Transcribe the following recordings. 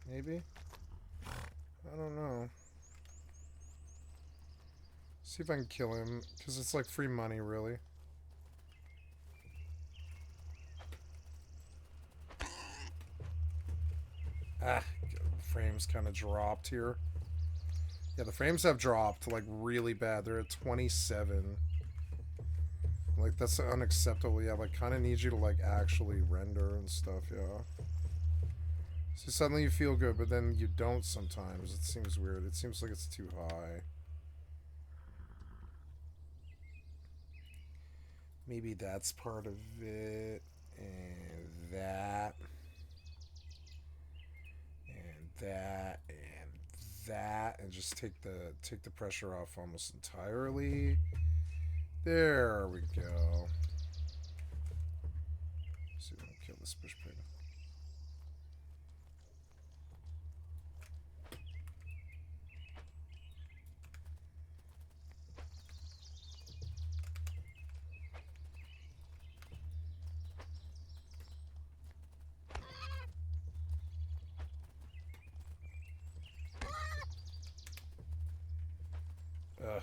Maybe? I don't know. See if I can kill him, because it's like free money, really. Ah, frames kind of dropped here. Yeah, the frames have dropped, like, really bad. They're at 27. Like, that's unacceptable. Yeah, like, kind of need you to, like, actually render and stuff, yeah. So suddenly you feel good, but then you don't sometimes. It seems weird. It seems like it's too high. Maybe that's part of it. And that. And that. And that. And just take the pressure off almost entirely. There we go. Let's see if we can kill this bush pig. Ugh.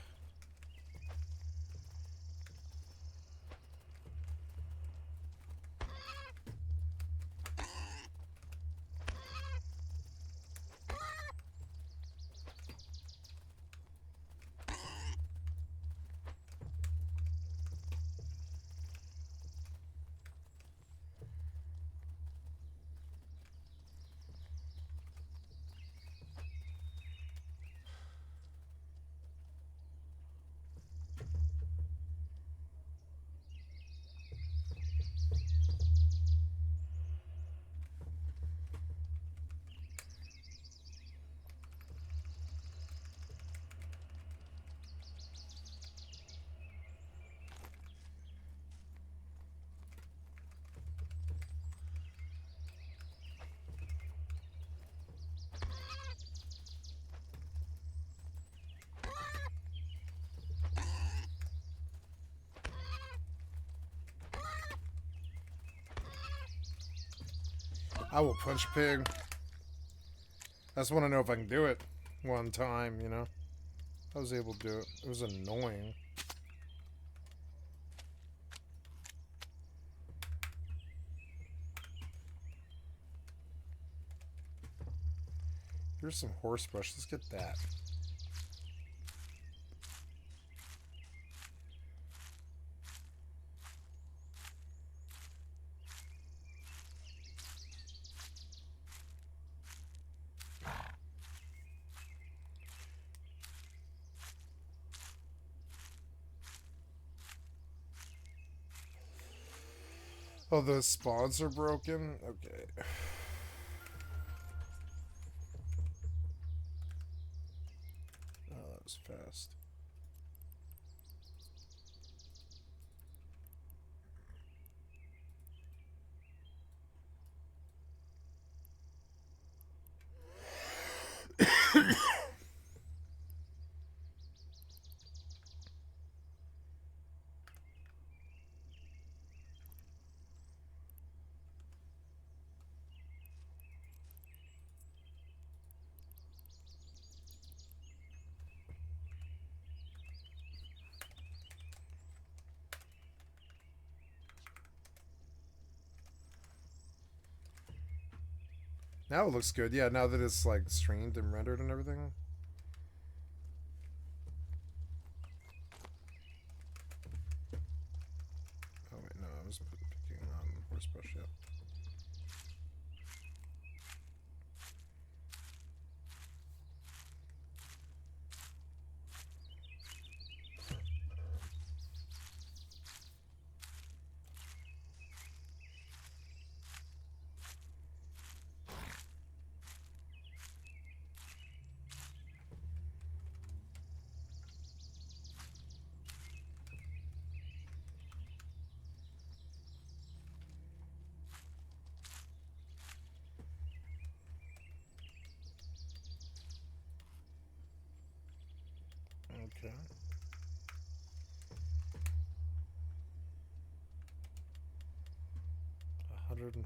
I will punch a pig. I just want to know if I can do it one time, you know? I was able to do it. It was annoying. Here's some horsebush. Let's get that. Oh, the spawns are broken? Okay. Oh, that was fast. Now it looks good. Yeah, now that it's like streamed and rendered and everything. Oh wait, no, I was picking on horsebush, yeah. Okay. $105.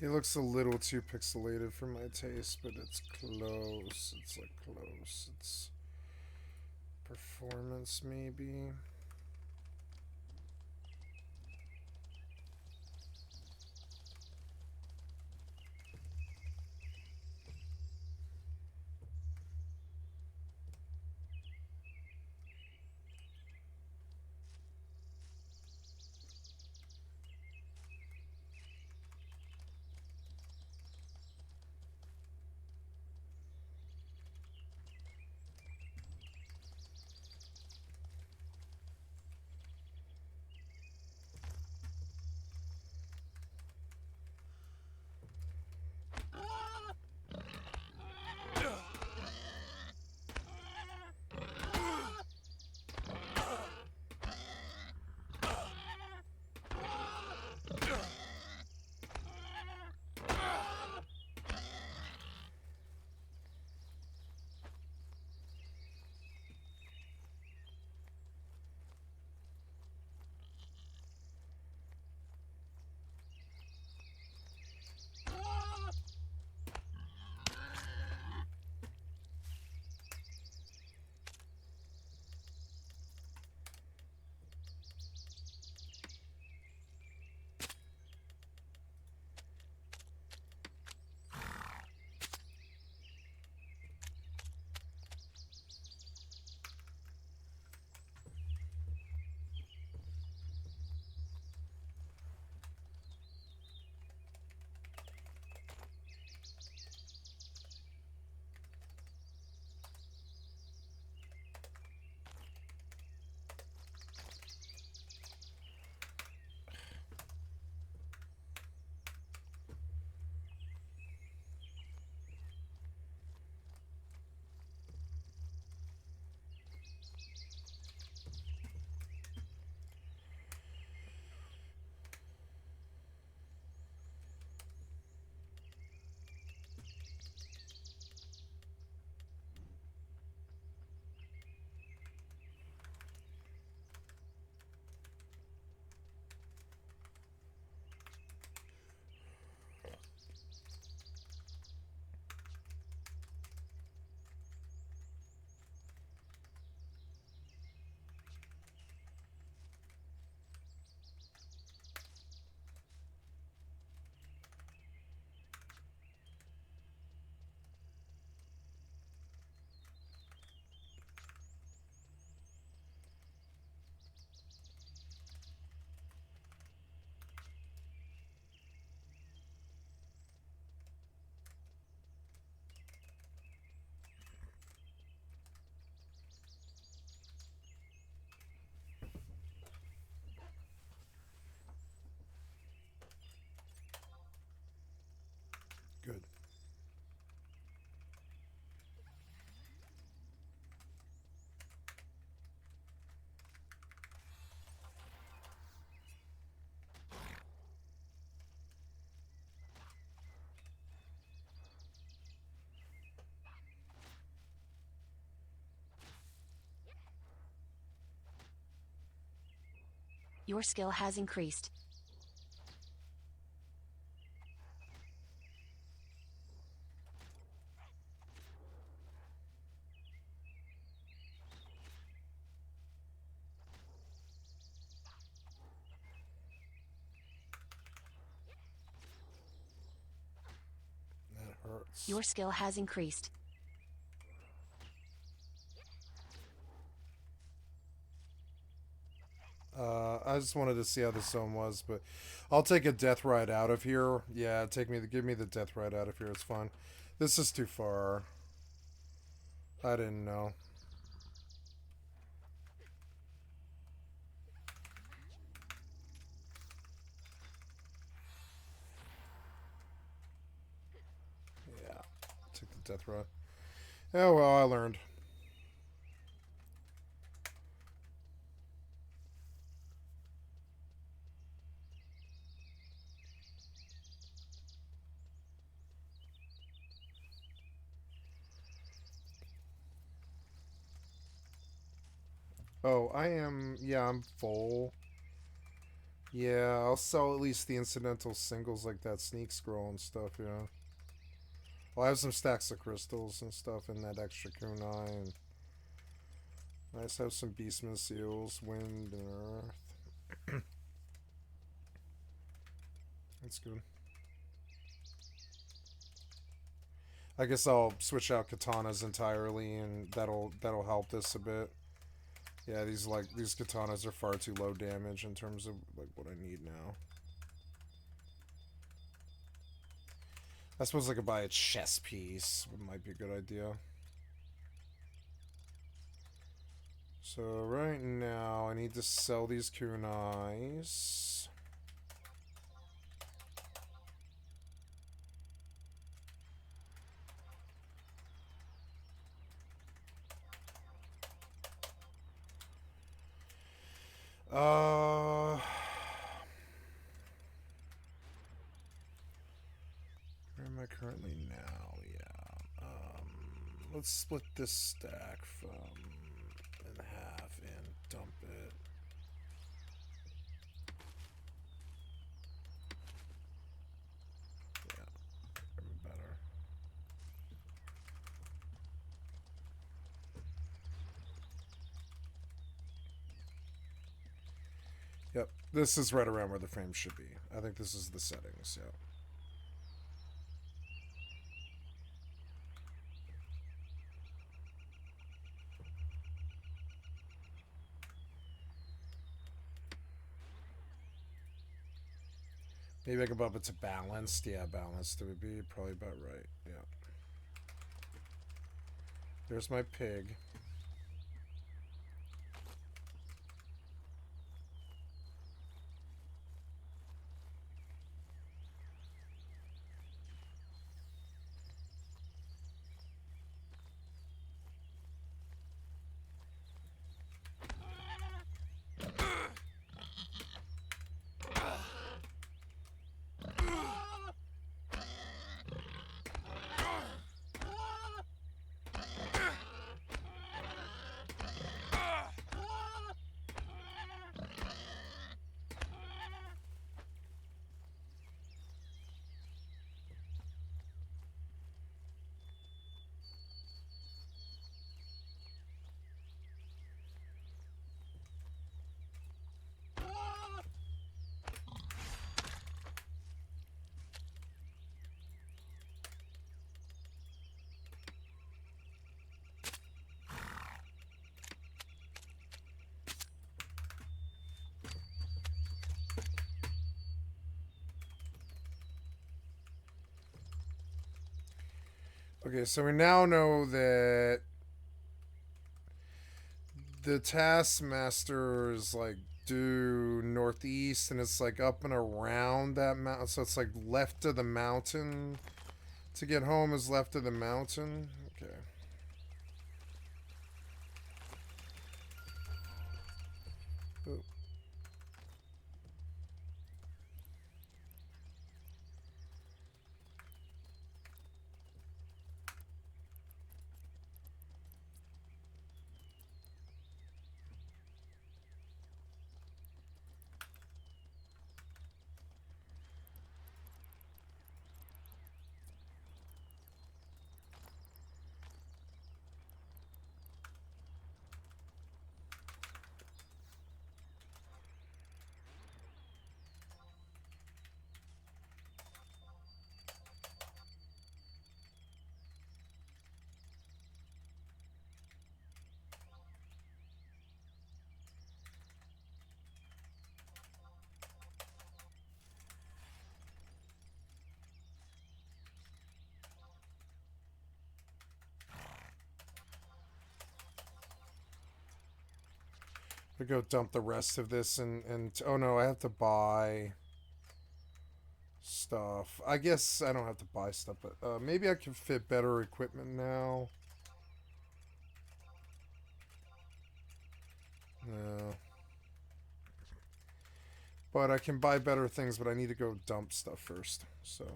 It looks a little too pixelated for my taste, but it's close. It's like close. It's performance maybe. Good. Your skill has increased. That hurts. Your skill has increased. I just wanted to see how the zone was, but I'll take a death ride out of here. Yeah, give me the death ride out of here. It's fine. This is too far. I didn't know. Yeah, take the death ride. Oh well, I learned. Oh, I am. Yeah, I'm full. Yeah, I'll sell at least the incidental singles like that sneak scroll and stuff, yeah. Well, I have some stacks of crystals and stuff in that extra kunai, and I just have some beastman seals, wind, and earth. That's good. I guess I'll switch out katanas entirely, and that'll help this a bit. Yeah, these katanas are far too low damage in terms of like what I need now. I suppose I could buy a chess piece. It might be a good idea. So right now I need to sell these kunais. Where am I currently now? Yeah. Let's split this stack in half and dump it. Yeah, better. Yep, this is right around where the frame should be. I think this is the settings, yeah. Maybe I can bump it to balanced. Yeah, balanced would be probably about right. Yeah. There's my pig. Okay, so we now know that the Taskmaster is like due northeast, and it's like up and around that mountain. So it's like left of the mountain. To get home is left of the mountain. Okay. Ooh. We go dump the rest of this, and oh no, I have to buy stuff. I guess I don't have to buy stuff, but maybe I can fit better equipment now. No. But I can buy better things, but I need to go dump stuff first. So.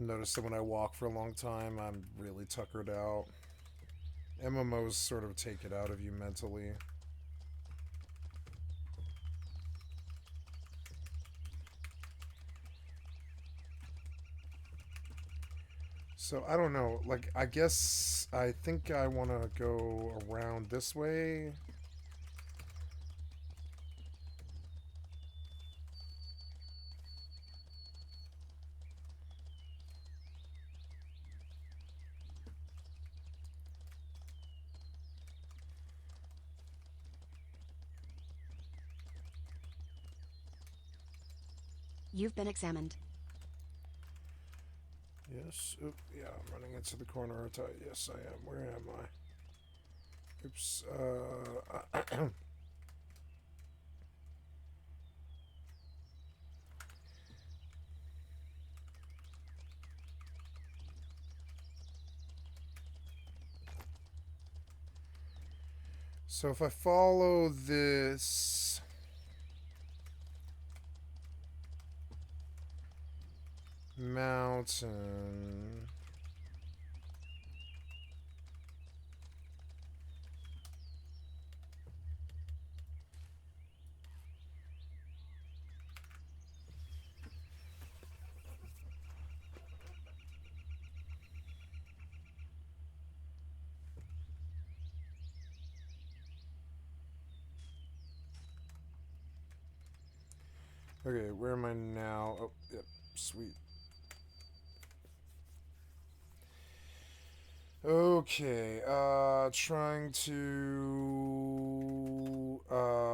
Notice that when I walk for a long time, I'm really tuckered out. MMOs sort of take it out of you mentally. So I don't know. Like I guess I think I want to go around this way. You've been examined. Yes. Oop, yeah, I'm running into the corner. Yes, I am. Where am I? Oops. So if I follow this mountain. Okay, where am I now? Oh, yep, sweet. Okay, trying to,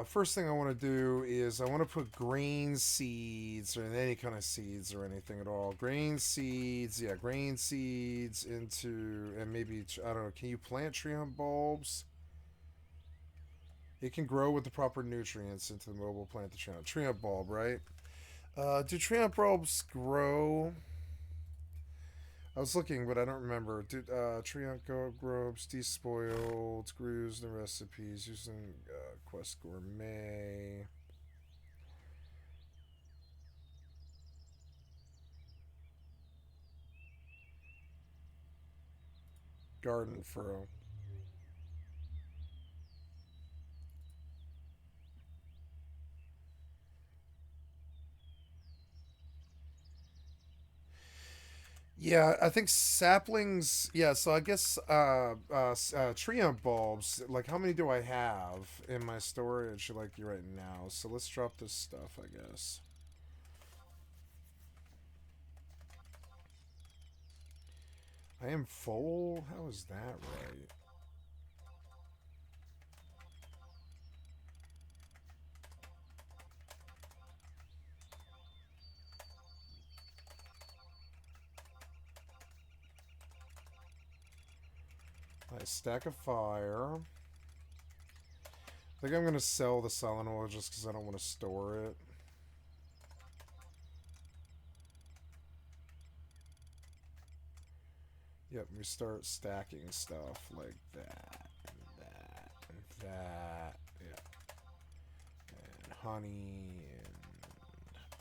first thing I want to do is I want to put grain seeds, or any kind of seeds or anything at all. Grain seeds, yeah, grain seeds into, and maybe, I don't know, can you plant treant bulbs? It can grow with the proper nutrients into the mobile plant, the treant bulb, right? Do treant bulbs grow? I was looking, but I don't remember. Did treant globes despoiled, screws, the recipes using Quest Gourmet. Garden furrow. Yeah, I think saplings. Yeah, so I guess treant bulbs. Like, how many do I have in my storage? Like right now. So let's drop this stuff. I guess. I am full. How is that right? Nice stack of fire. I think I'm gonna sell the silent oil just because I don't want to store it. Yep, we start stacking stuff like that, and that, and that. Yeah. And honey, and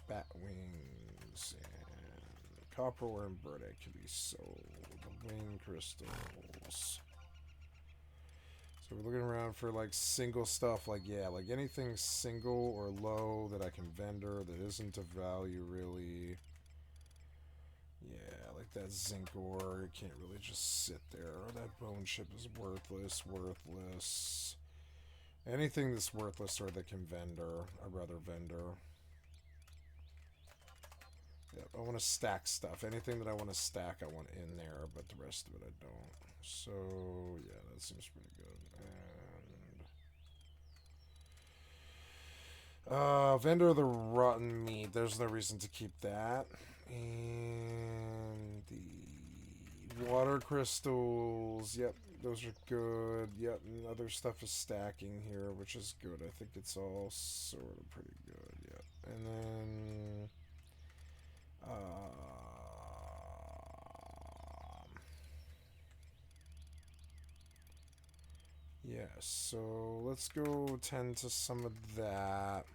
bat wings, and copper ore and burdick can be sold. Wing crystals. So we're looking around for like single stuff, like yeah, like anything single or low that I can vendor that isn't of value really. Yeah, like that zinc ore, it can't really just sit there. Or that bone chip is worthless, worthless. Anything that's worthless or that can vendor, I'd rather vendor. Yep, I want to stack stuff. Anything that I want to stack, I want in there, but the rest of it I don't. So, yeah, that seems pretty good. And vendor the rotten meat. There's no reason to keep that. And the water crystals. Yep, those are good. Yep, and other stuff is stacking here, which is good. I think it's all sort of pretty good. Yep. And then yeah, so let's go tend to some of that.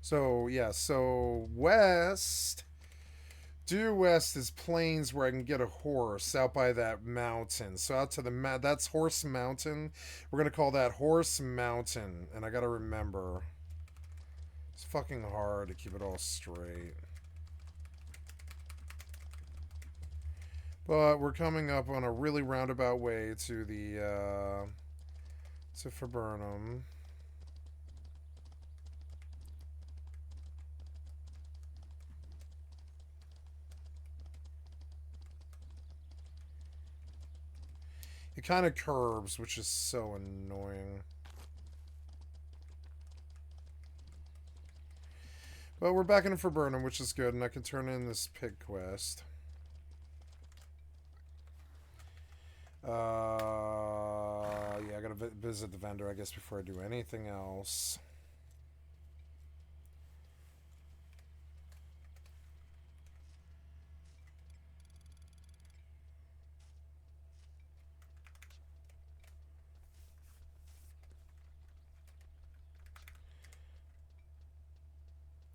So yeah, so west, due west is plains where I can get a horse out by that mountain. So out to the that's Horse Mountain. We're gonna call that Horse Mountain, and I gotta remember. It's fucking hard to keep it all straight. But we're coming up on a really roundabout way to the to Faburnum. It kind of curves, which is so annoying. But we're back in Faburnum, which is good, and I can turn in this pig quest. Yeah, I gotta visit the vendor, I guess, before I do anything else.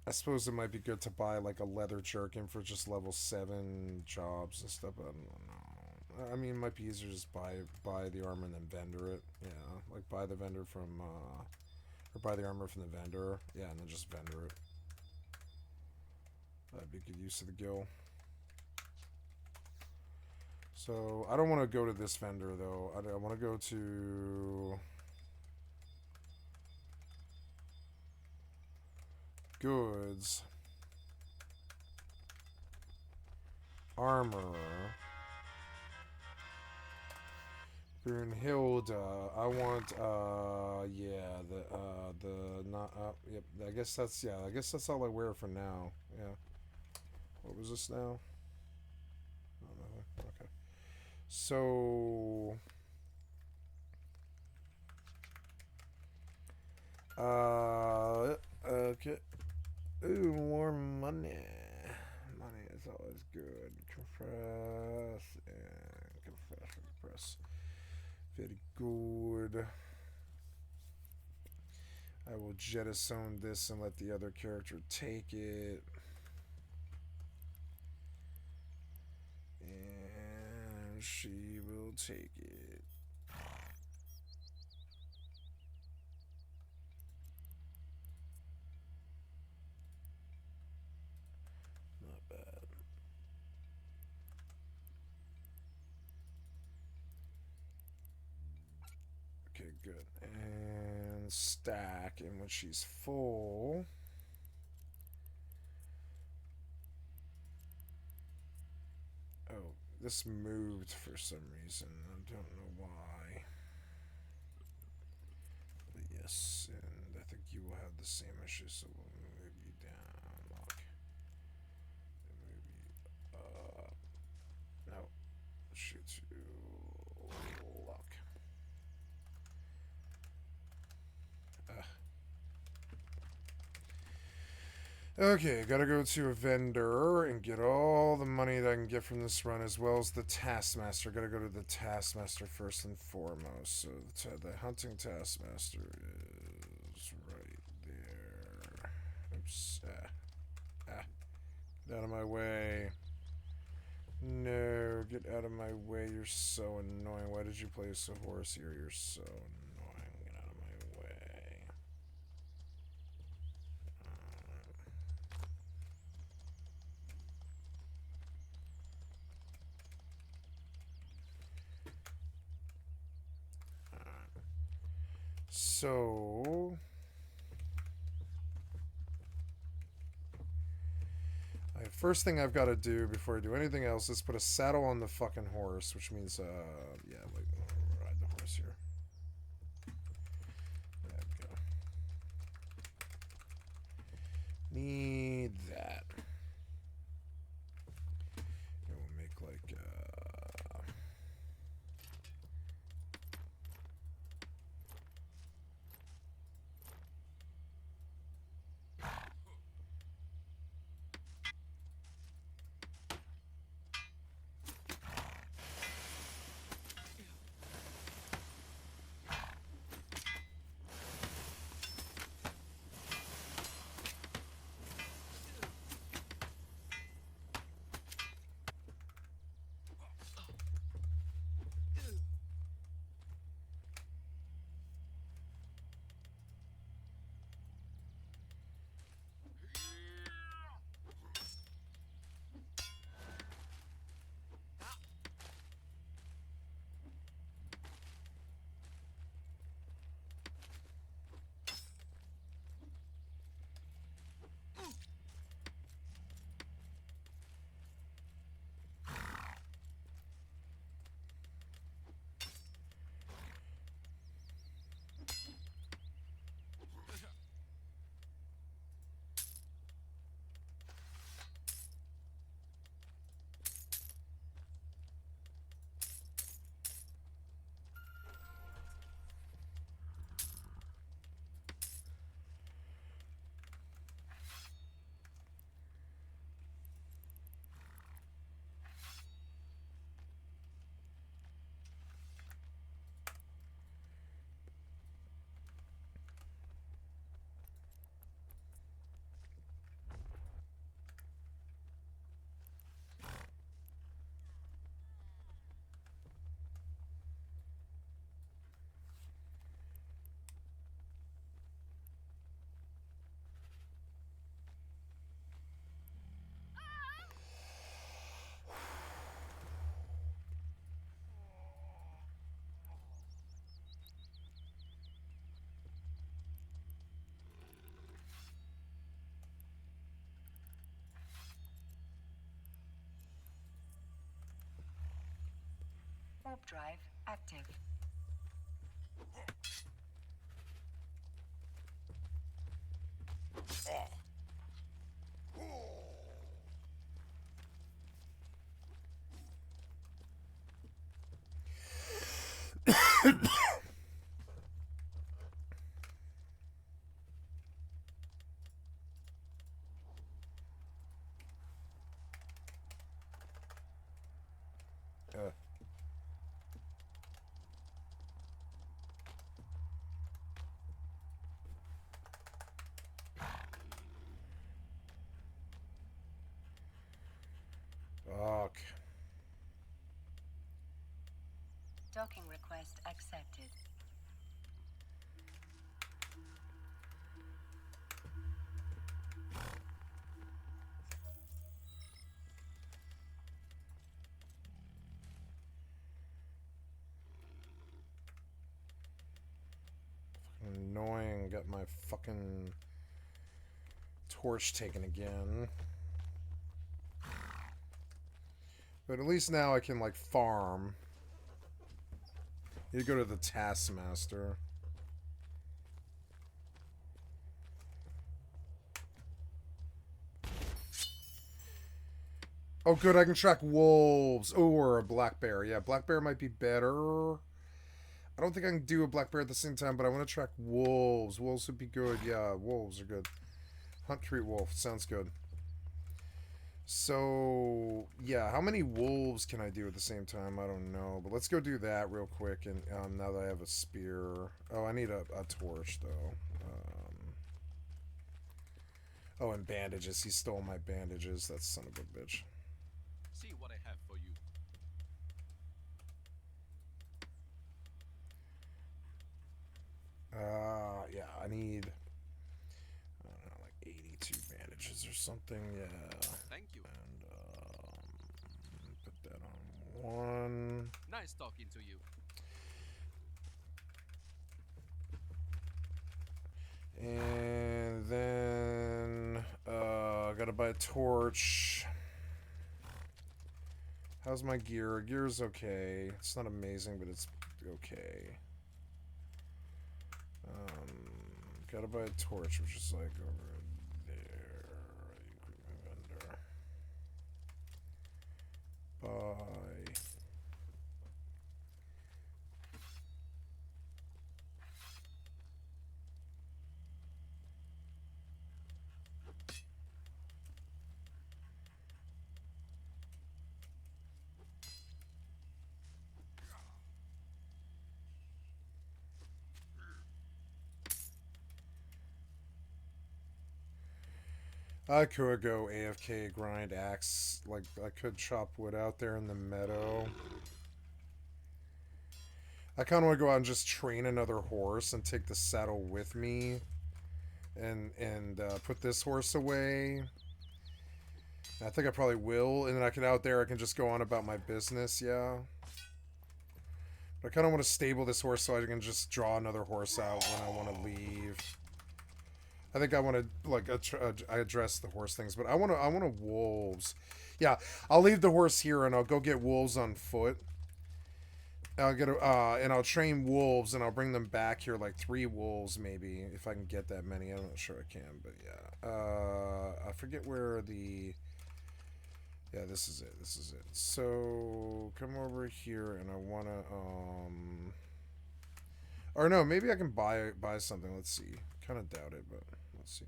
I suppose it might be good to buy like a leather jerkin for just level 7 jobs and stuff. But I don't know. I mean, it might be easier to just buy the armor and then vendor it. Yeah, like buy the vendor from or buy the armor from the vendor. Yeah, and then just vendor it. That'd be good use of the gil. So I don't want to go to this vendor though. I want to go to goods, armor, Brunhilde. I want yeah, the not yep, I guess that's all I wear for now. Yeah. What was this now? Oh, nothing. Okay. So okay. Ooh, more money. Money is always good. Compress and compress. Very good. I will jettison this and let the other character take it. And she will take it. Not bad. Okay, good. And stack, and when she's full, oh, this moved for some reason. I don't know why. But yes, and I think you will have the same issue, so we'll move you down. Lock. And move you up. No. Shoot you. Lock. Okay, gotta go to a vendor and get all the money that I can get from this run, as well as the Taskmaster. Gotta go to the Taskmaster first and foremost. So the hunting Taskmaster is right there. Oops. Get out of my way. No, get out of my way. You're so annoying. Why did you place a horse here? You're so annoying. Get out of my way. So, first thing I've got to do before I do anything else is put a saddle on the fucking horse, which means, yeah, like, ride the horse here. There we go. Need that. And we'll make, like, warp drive active. Fuck. Docking request accepted. Annoying. Got my fucking torch taken again. But at least now I can, like, farm. You go to the Taskmaster. Oh, good, I can track wolves. Oh, or a black bear. Yeah, black bear might be better. I don't think I can do a black bear at the same time, but I want to track wolves. Wolves would be good. Yeah, wolves are good. Hunt, treat wolf. Sounds good. So, yeah, how many wolves can I do at the same time? I don't know. But let's go do that real quick. And now that I have a spear. Oh, I need a torch, though. Oh, and bandages. He stole my bandages. That son of a bitch. See what I have for you. Yeah, I need, I don't know, like 82 bandages or something, yeah. Thank you. And, put that on one. Nice talking to you. And then, I gotta buy a torch. How's my gear? Gear's okay. It's not amazing, but it's okay. Gotta buy a torch, which is like over there. Equipment vendor. Buy. I could go AFK, grind, axe. Like, I could chop wood out there in the meadow. I kind of want to go out and just train another horse and take the saddle with me. And put this horse away. I think I probably will. And then I can out there, I can just go on about my business, yeah. But I kind of want to stable this horse so I can just draw another horse out when I want to leave. I think I want to, like, I address the horse things, but I want to wolves. Yeah, I'll leave the horse here and I'll go get wolves on foot. I'll get and I'll train wolves and I'll bring them back here, like 3 wolves maybe, if I can get that many. I'm not sure I can, but yeah. I forget where the. Yeah, this is it. This is it. So come over here and I wanna or no, maybe I can buy something. Let's see. Kind of doubt it, but let's see.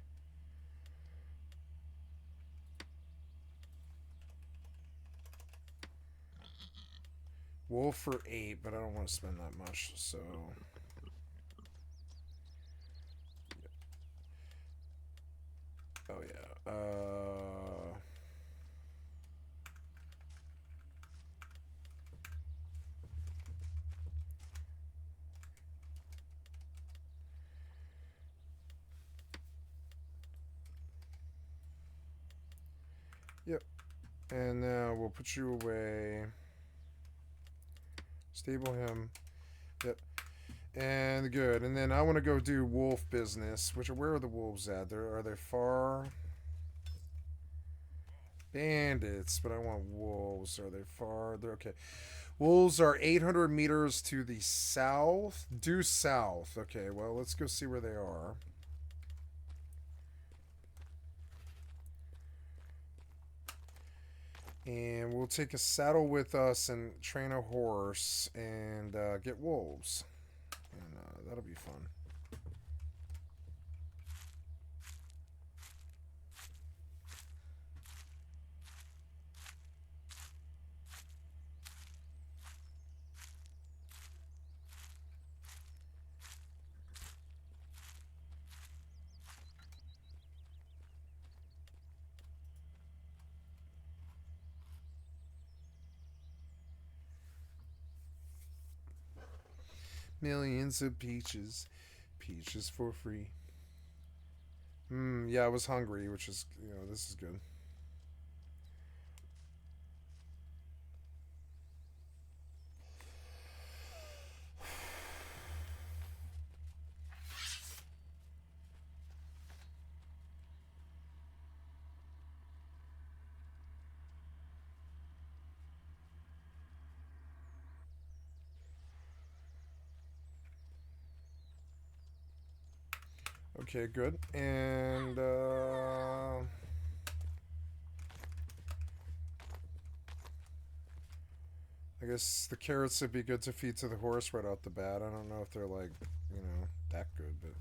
Wolf for 8, but I don't want to spend that much, so. Yeah. Oh yeah. Yep. And now we'll put you away. Stable him. Yep. And good. And then I want to go do wolf business. Where are the wolves at? Are they far? Bandits, but I want wolves. Are they far? They're okay. Wolves are 800 meters to the south. Due south. Okay, well, let's go see where they are. And we'll take a saddle with us and train a horse and get wolves. And that'll be fun. Millions of peaches. Peaches for free. Yeah, I was hungry, which is, this is good. Okay, good. And, I guess the carrots would be good to feed to the horse right out the bat. I don't know if they're, like, that good, but...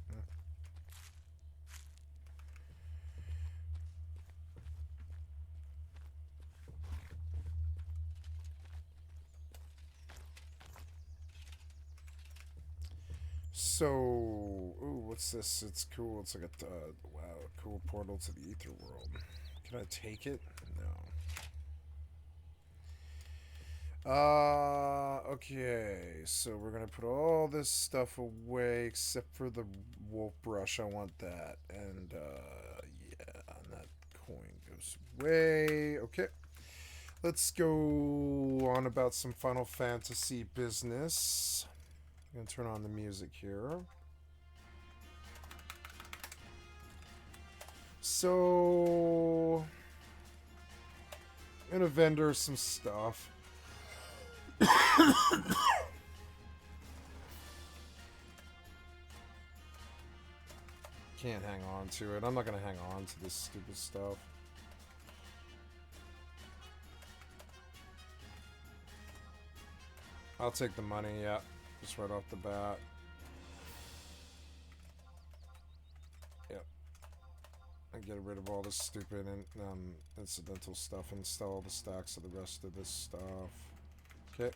So, ooh, what's this? It's cool. It's like a, wow, a cool portal to the ether world. Can I take it? No. Okay. So we're gonna put all this stuff away except for the wolf brush. I want that. And, yeah, and that coin goes away. Okay. Let's go on about some Final Fantasy business. I'm gonna turn on the music here. So, I'm gonna vendor some stuff. Can't hang on to it. I'm not gonna hang on to this stupid stuff. I'll take the money, yeah. Just right off the bat. Yep. And get rid of all this stupid incidental stuff and sell all the stacks of the rest of this stuff. Okay.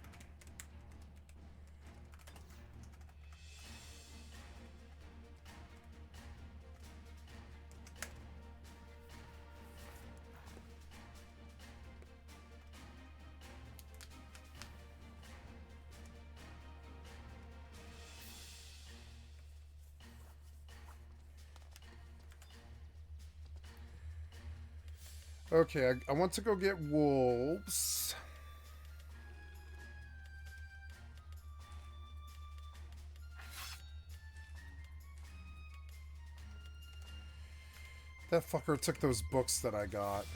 Okay, I want to go get wolves. That fucker took those books that I got.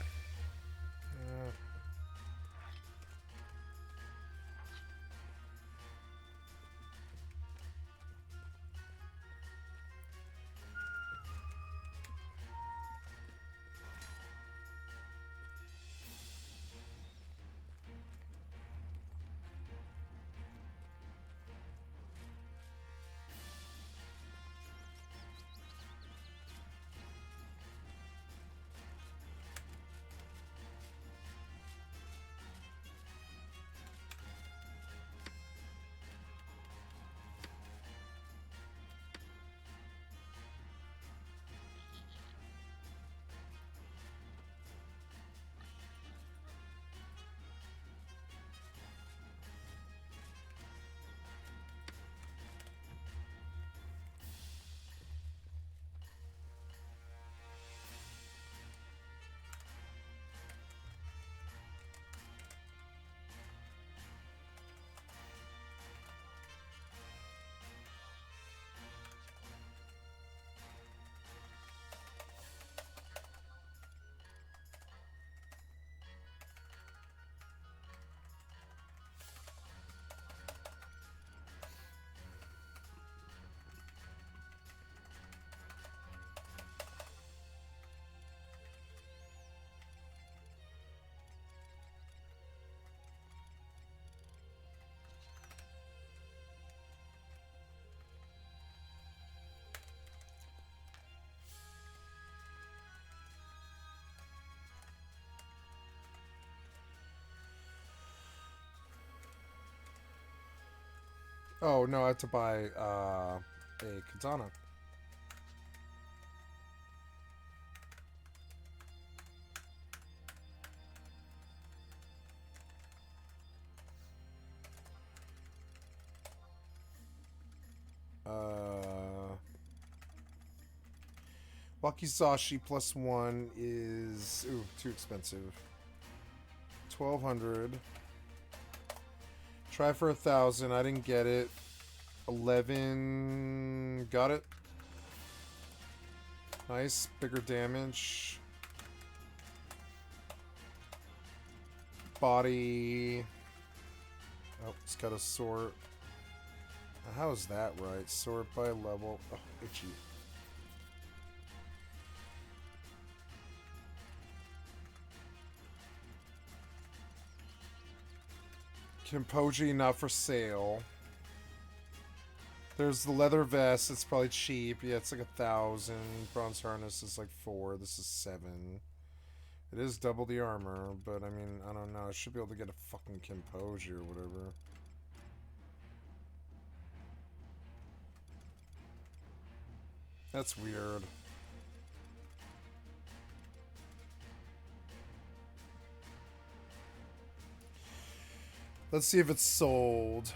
Oh, no, I have to buy a katana. Wakizashi +1 is... Ooh, too expensive. 1,200. Try for 1,000. I didn't get it. 11. Got it. Nice. Bigger damage. Body. Oh, it's got a sort. How is that right? Sort by level. Oh, itchy. Kimpoji not for sale. There's the leather vest. It's probably cheap. Yeah, it's like 1,000. Bronze harness is like 4. This is 7. It is double the armor, but I mean, I don't know. I should be able to get a fucking Kimpoji or whatever. That's weird. Let's see if it's sold.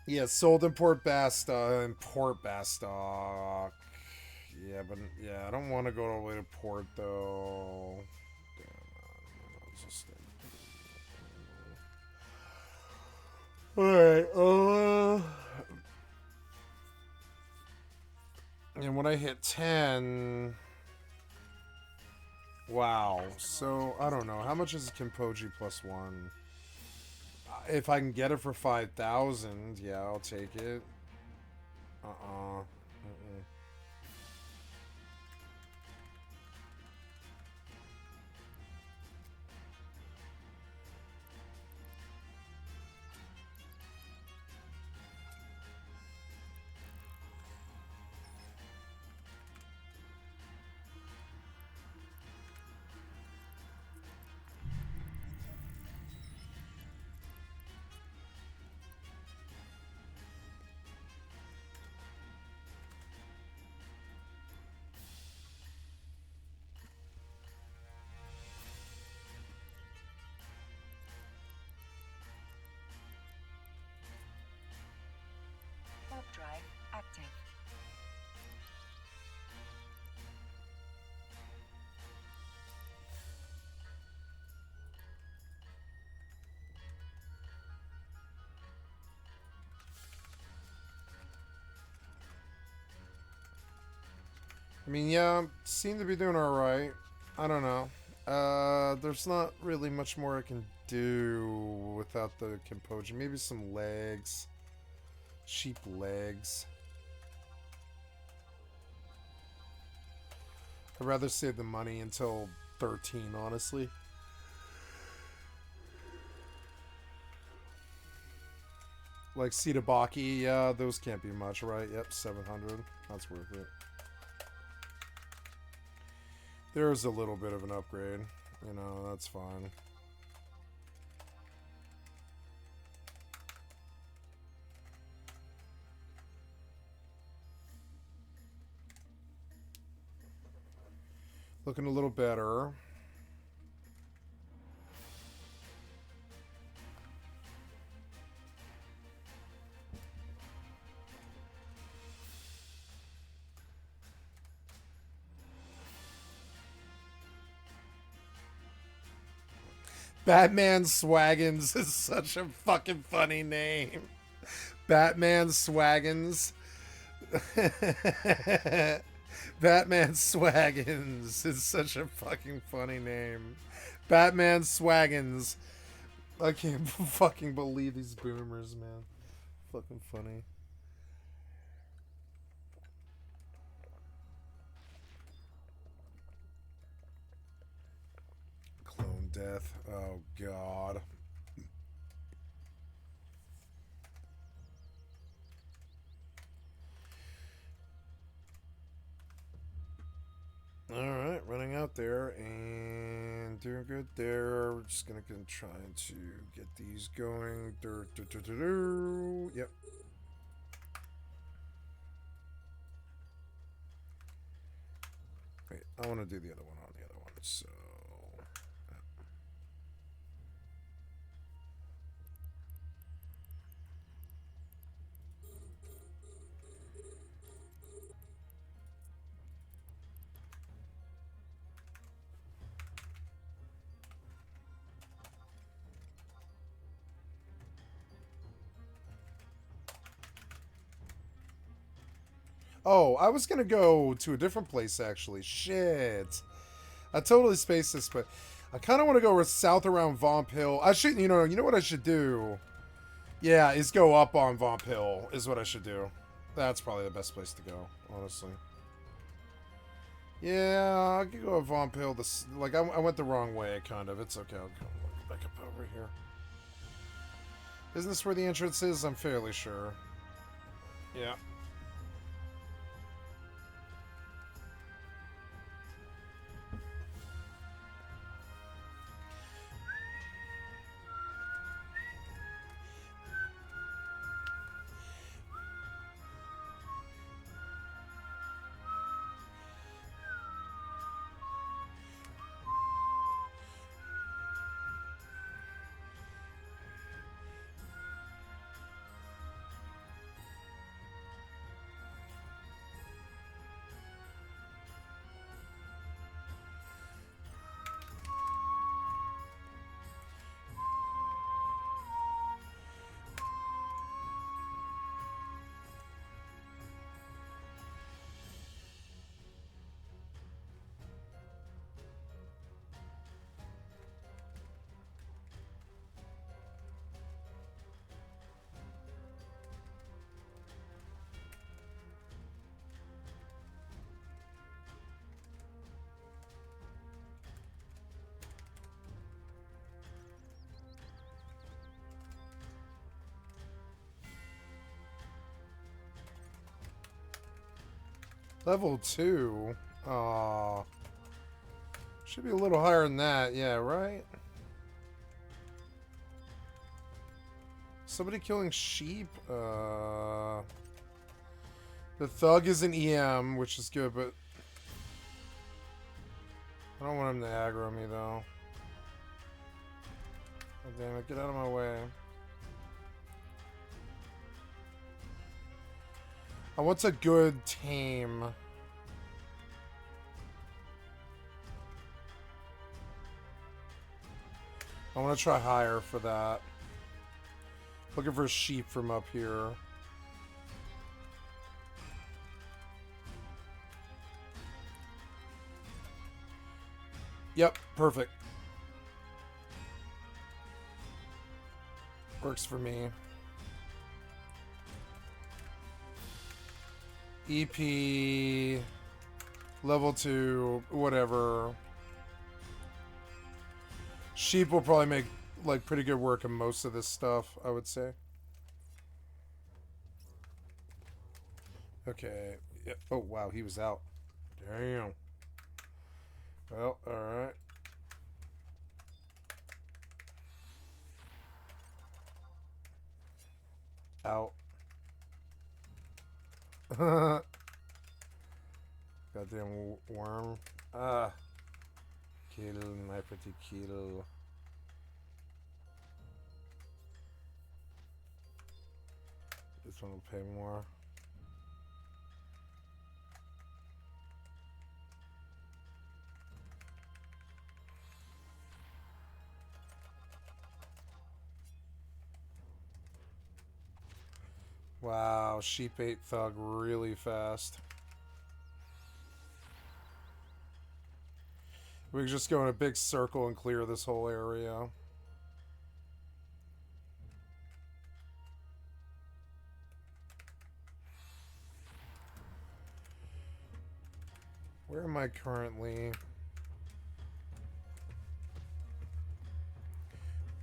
Yeah, sold in Port Bastock. Yeah, but yeah, I don't want to go all the way to Port though. Alright, and when I hit 10... Wow, so, I don't know. How much is Kimpoji +1? If I can get it for 5,000, yeah, I'll take it. Warp drive active. I mean, yeah, seem to be doing alright. I don't know. There's not really much more I can do without the Kimpoji. Maybe some legs. Sheep legs. I'd rather save the money until 13, honestly. Like Sitabaki, yeah, those can't be much, right? Yep, 700. That's worth it. There's a little bit of an upgrade. You know, that's fine. Looking a little better. Batman Swaggins is such a fucking funny name. Batman Swaggins. Batman Swaggins is such a fucking funny name. Batman Swaggins. I can't fucking believe these boomers, man. Fucking funny. Clone death. Oh, God. right there. We're just gonna try to get these going. Yep. Wait, I want to do the other one on the other one. So. Oh, I was gonna go to a different place actually. Shit. I totally spaced this, but I kind of want to go south around Vomp Hill. I should, you know what I should do? Yeah, is go up on Vomp Hill is what I should do. That's probably the best place to go, honestly. Yeah, I could go up Vomp Hill. Like, I went the wrong way, kind of. It's okay. I'll go back up over here. Isn't this where the entrance is? I'm fairly sure. Yeah. Level 2? Aw. Should be a little higher than that. Yeah, right? Somebody killing sheep? The thug is an EM, which is good, but I don't want him to aggro me, though. Oh, damn it. Get out of my way. I want a good tame. I want to try higher for that. Looking for a sheep from up here. Yep, perfect. Works for me. EP, level 2, whatever. Sheep will probably make like pretty good work of most of this stuff, I would say. Okay. Yeah. Oh wow, he was out. Damn. Well, alright. Out. Goddamn worm. Ah. Kill, my pretty kill. This one will pay more. Wow, sheep ate thug really fast. We can just go in a big circle and clear this whole area. Where am I currently?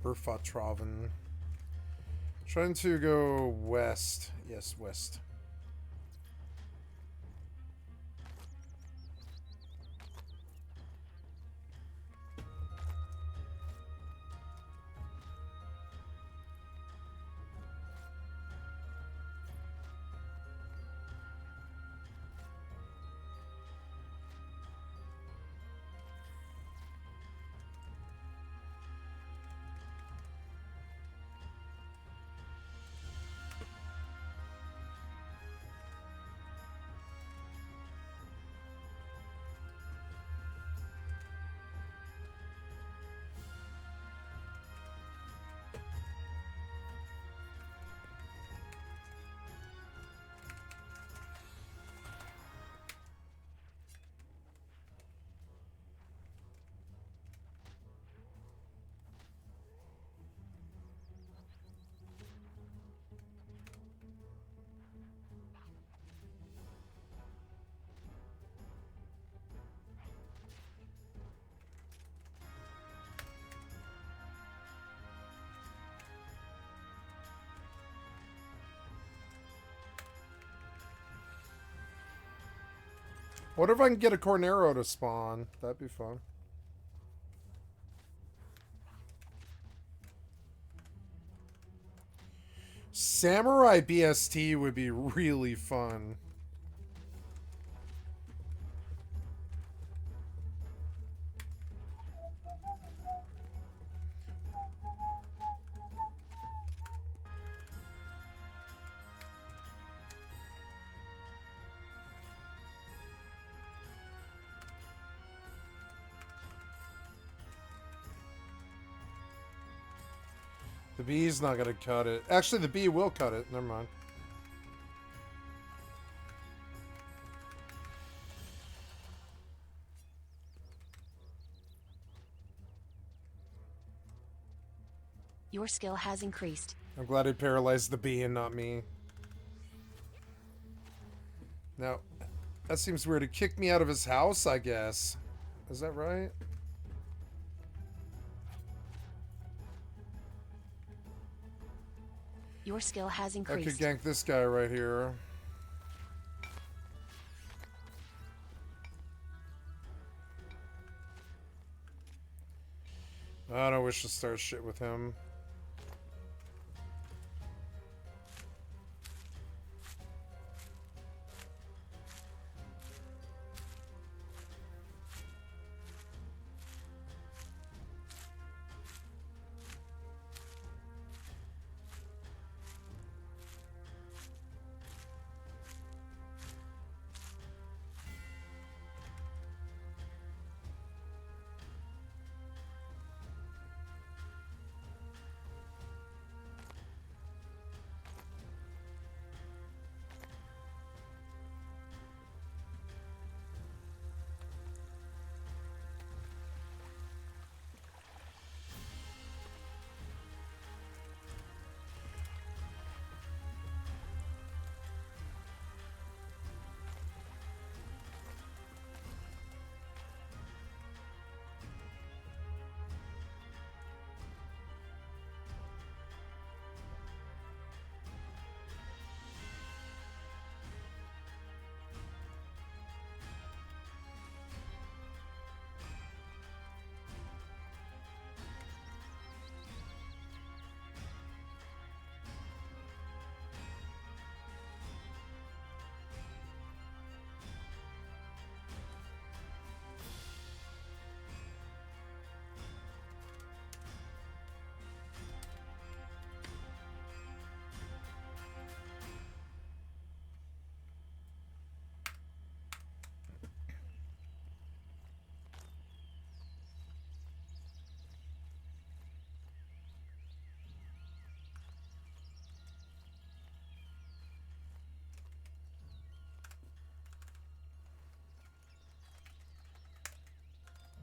Burfatraven. Trying to go west. Yes, west. What if I can get a Cornero to spawn? That'd be fun. Samurai BST would be really fun. The B's not gonna cut it. Actually, the B will cut it. Never mind. Your skill has increased. I'm glad it paralyzed the B and not me. Now, that seems weird. It kicked me out of his house, I guess. Is that right? Your skill has I increased. could gank this guy right here. I don't wish to start shit with him.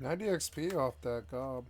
$90 XP off that gob.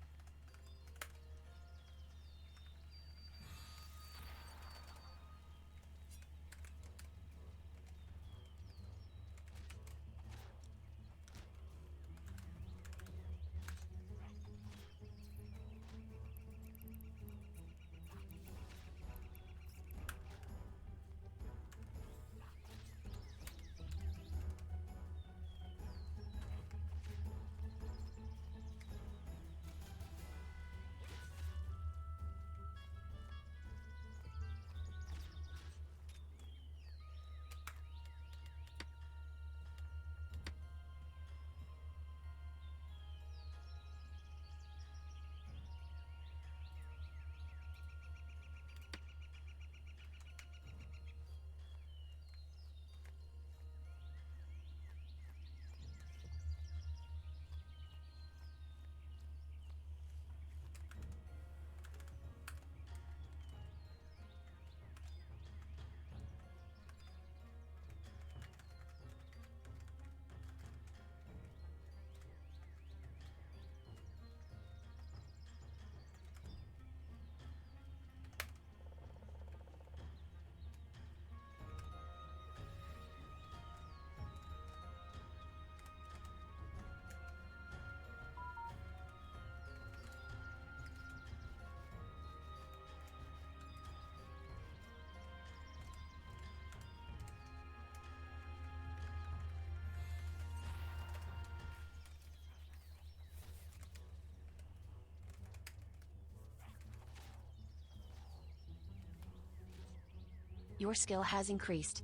Your skill has increased.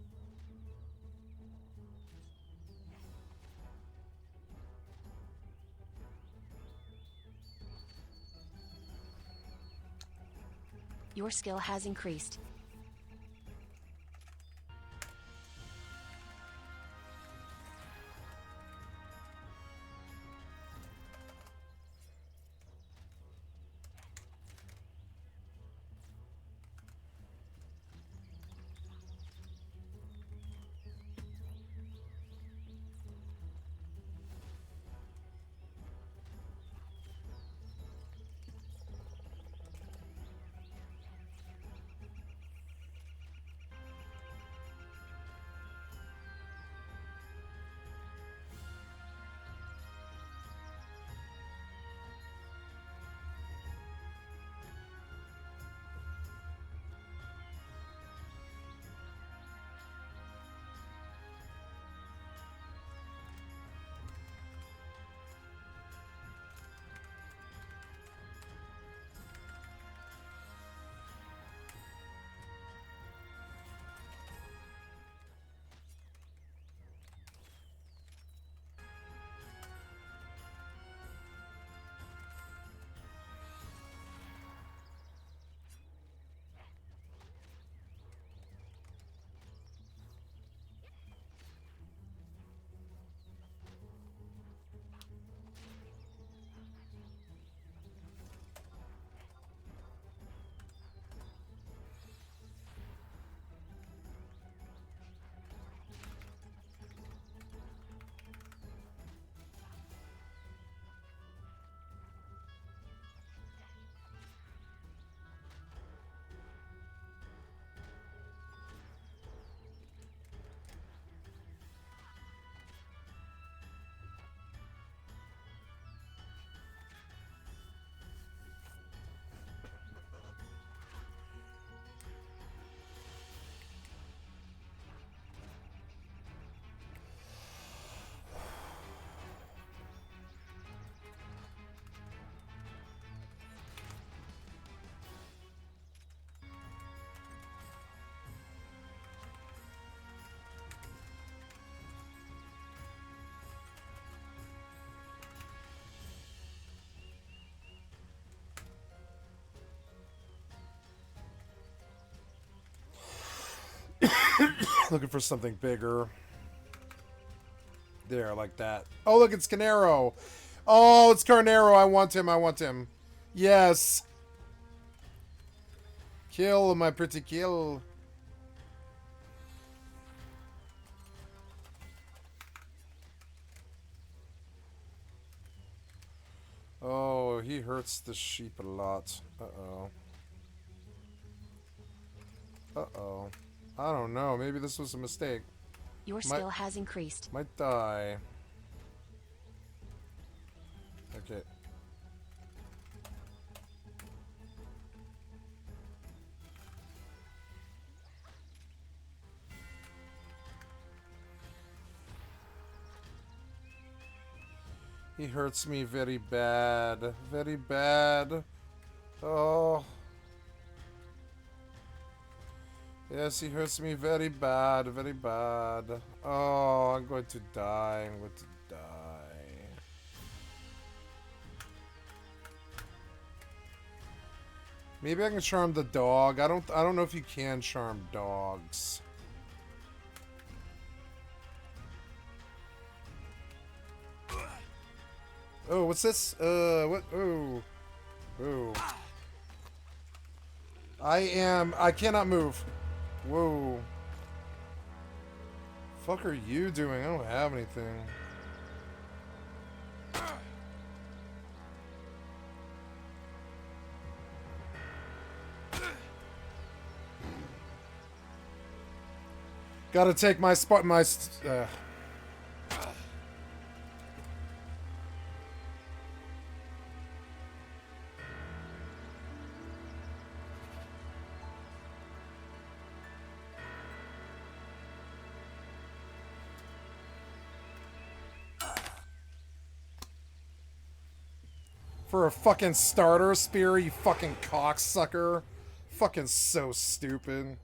Your skill has increased. Looking for something bigger. There, like that. Oh, look, it's Canero. Oh, it's Carnero. I want him. I want him. Yes. Kill, my pretty kill. Oh, he hurts the sheep a lot. Uh-oh. Uh-oh. I don't know. Maybe this was a mistake. Your skill has increased. Might die. Okay. He hurts me very bad. Very bad. Oh. Yes, he hurts me very bad. Very bad. Oh, I'm going to die. I'm going to die. Maybe I can charm the dog. I don't know if you can charm dogs. Oh, what's this? What? Oh. Oh. I cannot move. Whoa. Fuck are you doing? I don't have anything. Gotta take my spot, for a fucking starter spear, you fucking cocksucker. Fucking so stupid.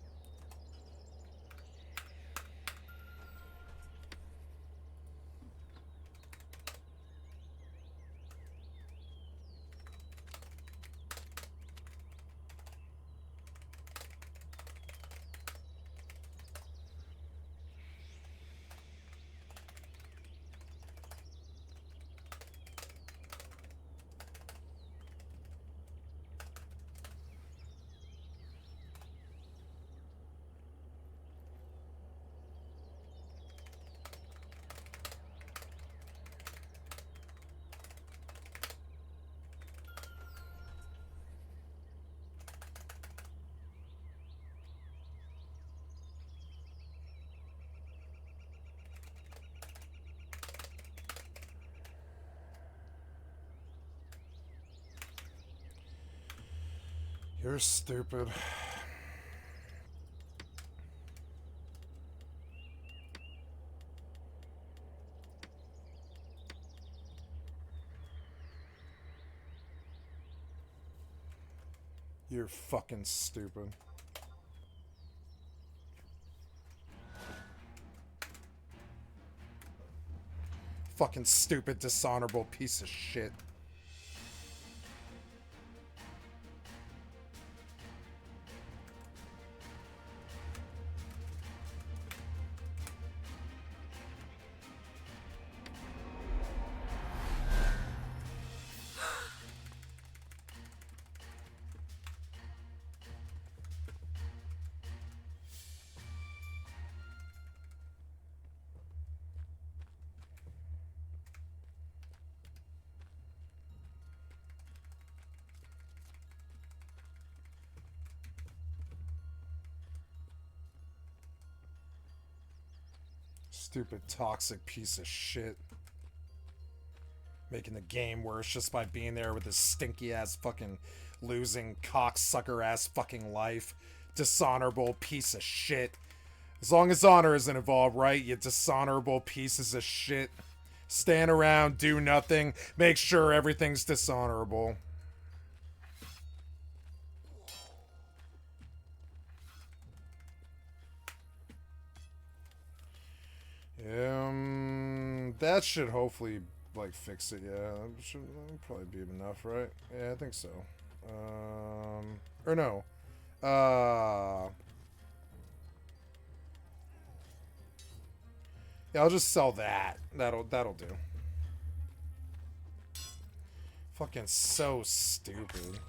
You're stupid. You're fucking stupid. Fucking stupid, dishonorable piece of shit. Stupid, toxic piece of shit. Making the game worse just by being there with this stinky ass fucking losing cocksucker ass fucking life. Dishonorable piece of shit. As long as honor isn't involved, right? You dishonorable pieces of shit. Stand around, do nothing, make sure everything's dishonorable. That should hopefully, like, fix it, yeah. That should probably be enough, right? Yeah, I think so. Or no. Yeah, I'll just sell that. That'll do. Fucking so stupid.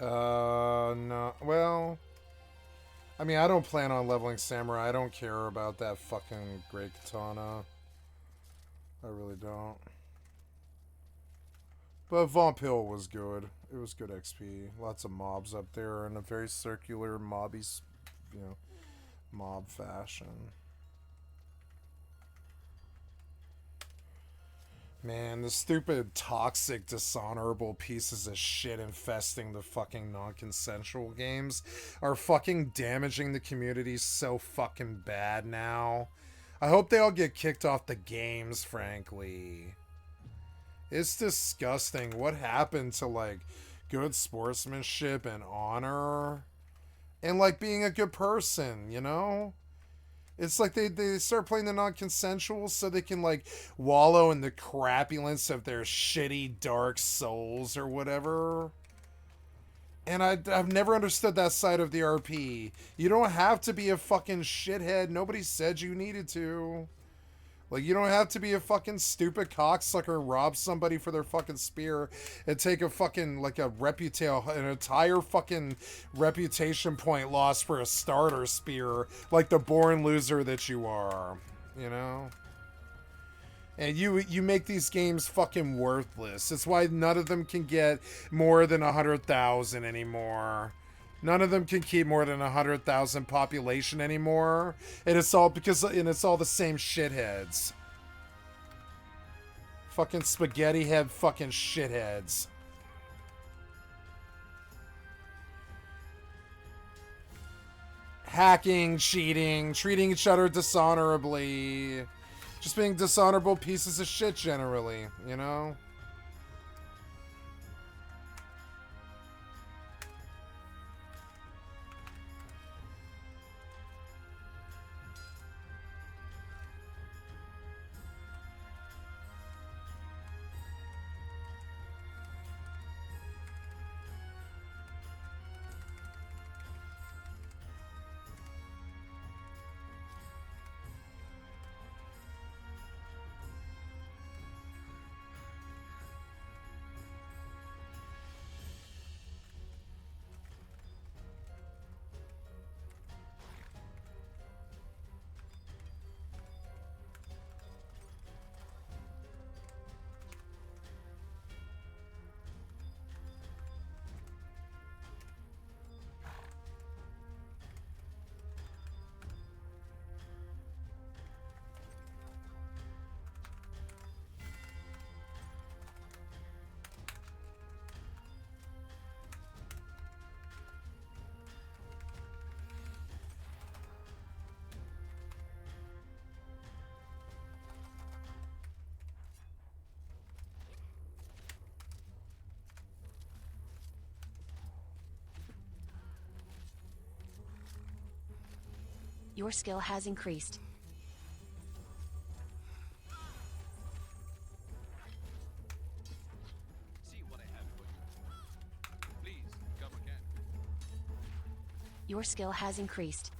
No. Well, I mean, I don't plan on leveling Samurai. I don't care about that fucking great katana. I really don't. But Vomp Hill was good. It was good XP. Lots of mobs up there in a very circular mobby, mob fashion. Man, the stupid, toxic, dishonorable pieces of shit infesting the fucking non-consensual games are fucking damaging the community so fucking bad now. I hope they all get kicked off the games, frankly. It's disgusting. What happened to, like, good sportsmanship and honor? And, like, being a good person, you know? It's like they start playing the non-consensual so they can, like, wallow in the crapulence of their shitty, dark souls or whatever. And I've never understood that side of the RP. You don't have to be a fucking shithead. Nobody said you needed to. Like, you don't have to be a fucking stupid cocksucker and rob somebody for their fucking spear and take a fucking, like, an entire fucking reputation point loss for a starter spear, like the born loser that you are, you know? And you make these games fucking worthless. That's why none of them can get more than 100,000 anymore. None of them can keep more than 100,000 population anymore. And it's all the same shitheads. Fucking spaghetti head fucking shitheads. Hacking, cheating, treating each other dishonorably. Just being dishonorable pieces of shit generally, you know? Your skill has increased. See what I have for you. Please, come again. Your skill has increased.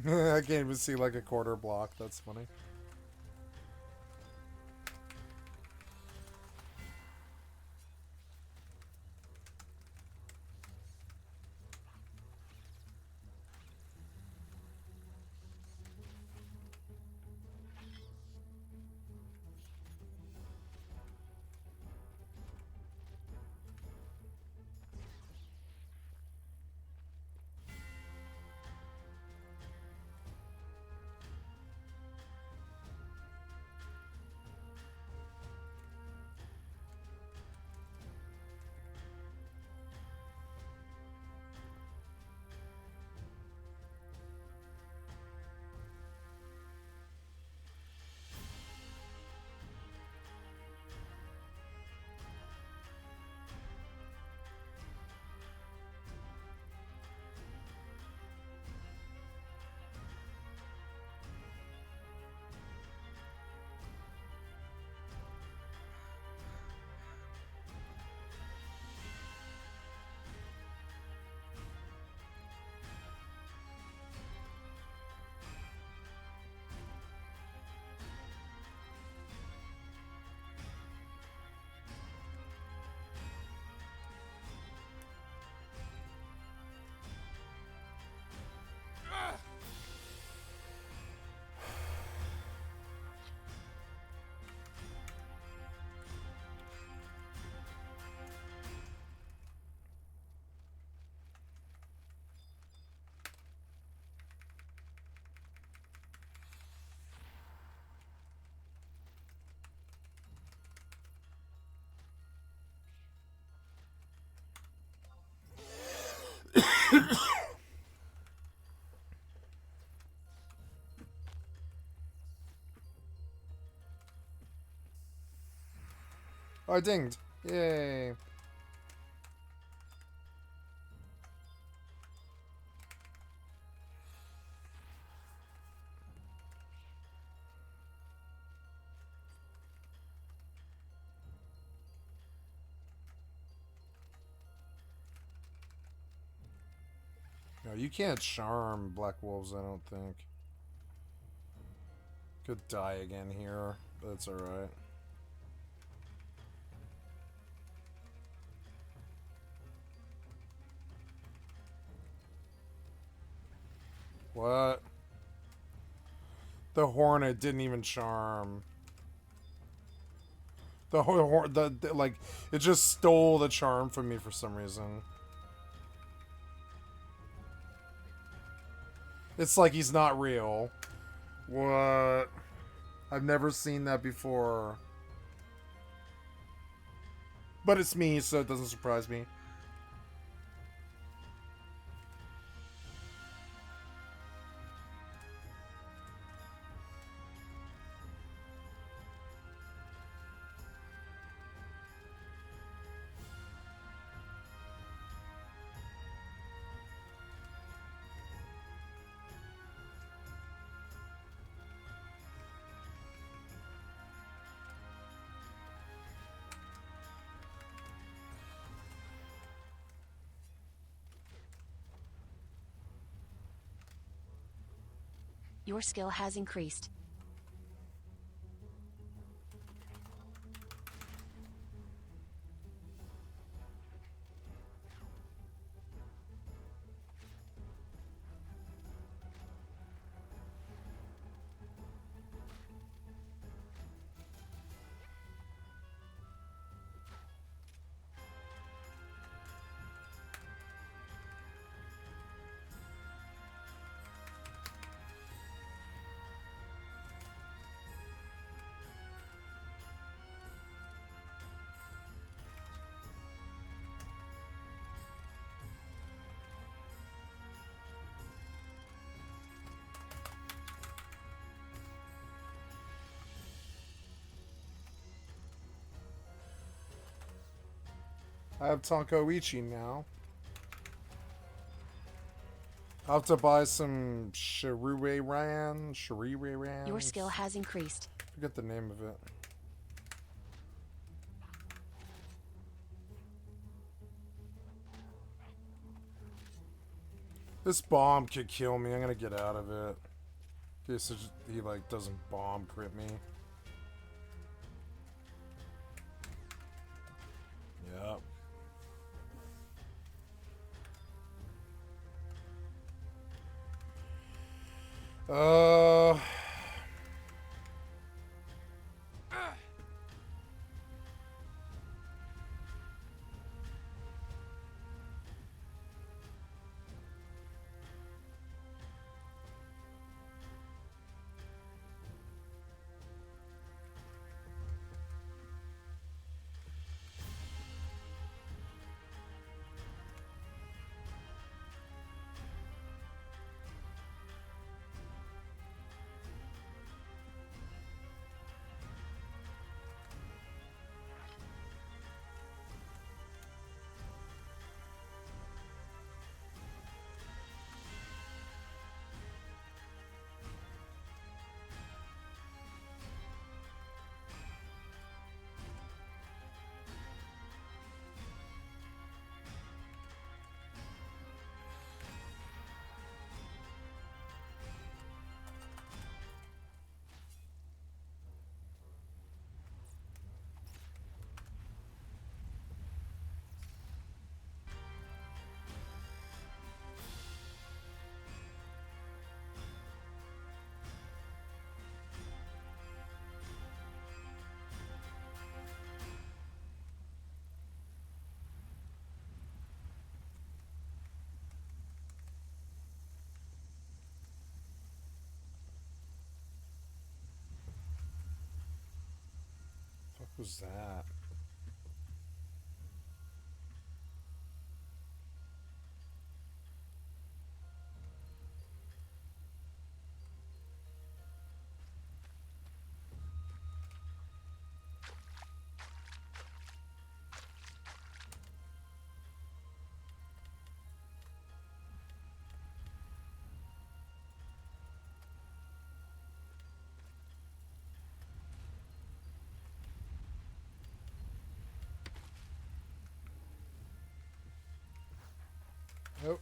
I can't even see like a quarter block. That's funny. Oh, I dinged. Yay. No, you can't charm Black Wolves, I don't think. Could die again here. That's alright. What? The Hornet didn't even charm. The like, it just stole the charm from me for some reason. It's like he's not real. What? I've never seen that before. But it's me, so it doesn't surprise me. Your skill has increased. I have Tonkoichi now. I'll have to buy some Shirire-ran. Your skill has increased. Forget the name of it. This bomb could kill me. I'm gonna get out of it. In case he like doesn't bomb crit me. Yep. Uh. What was that? Nope.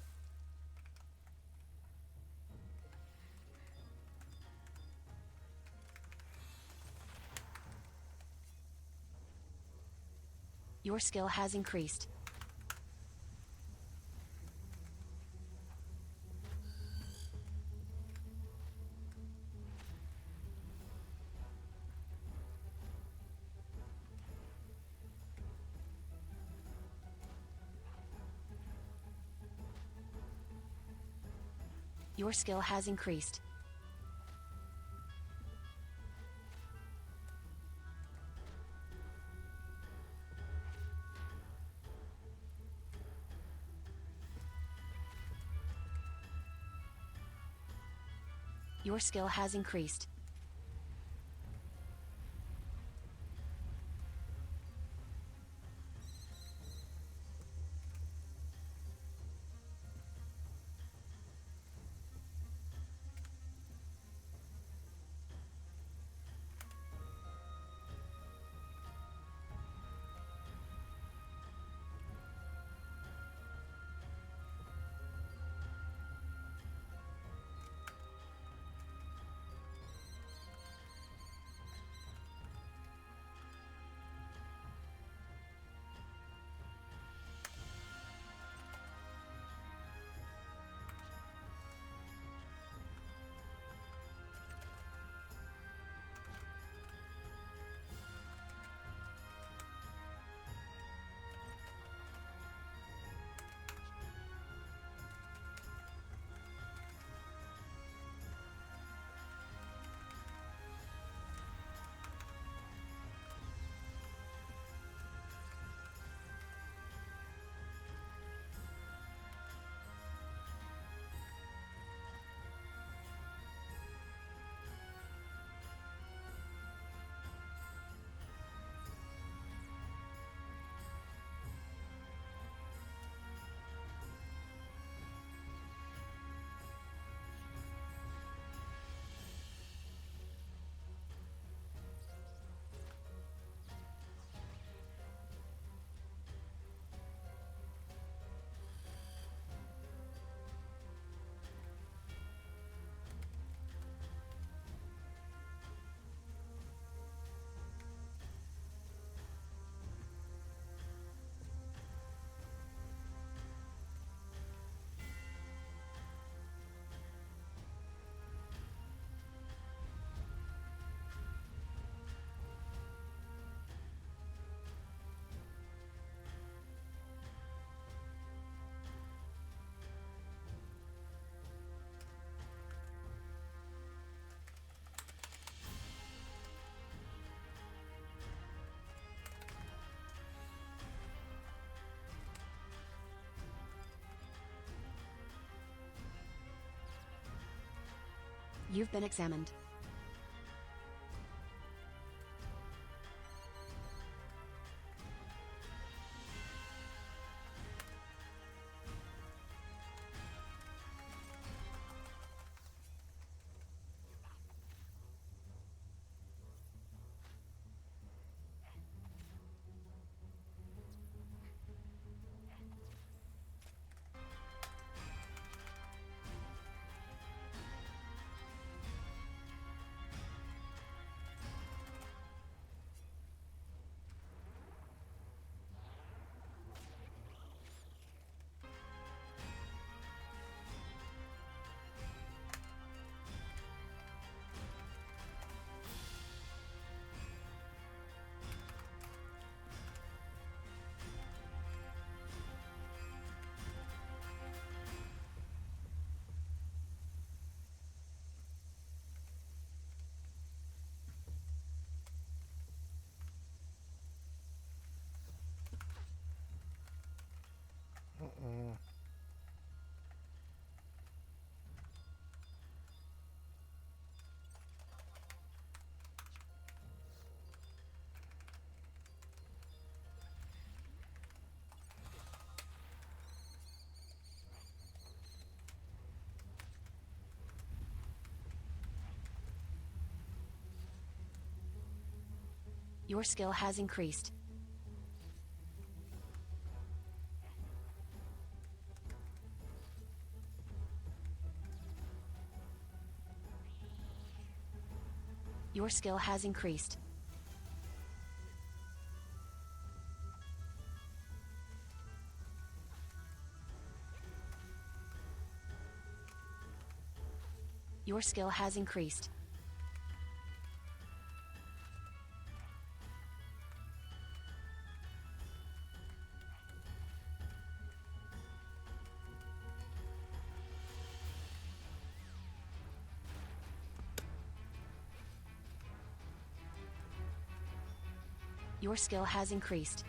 Your skill has increased. Your skill has increased. Your skill has increased. You've been examined. Your skill has increased. Your skill has increased. Your skill has increased. Your skill has increased.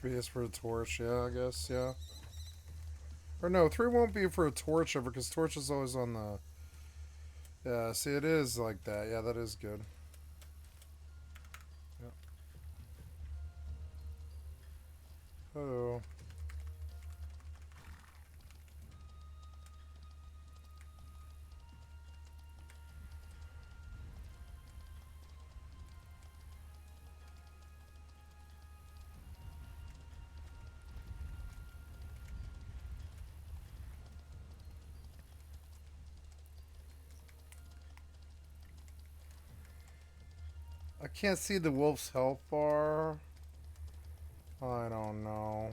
3 is for a torch, yeah, I guess, yeah. Or no, 3 won't be for a torch ever, because torch is always on the... Yeah, see, it is like that. Yeah, that is good. Yeah. Oh. I can't see the wolf's health bar. I don't know.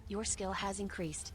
Your skill has increased.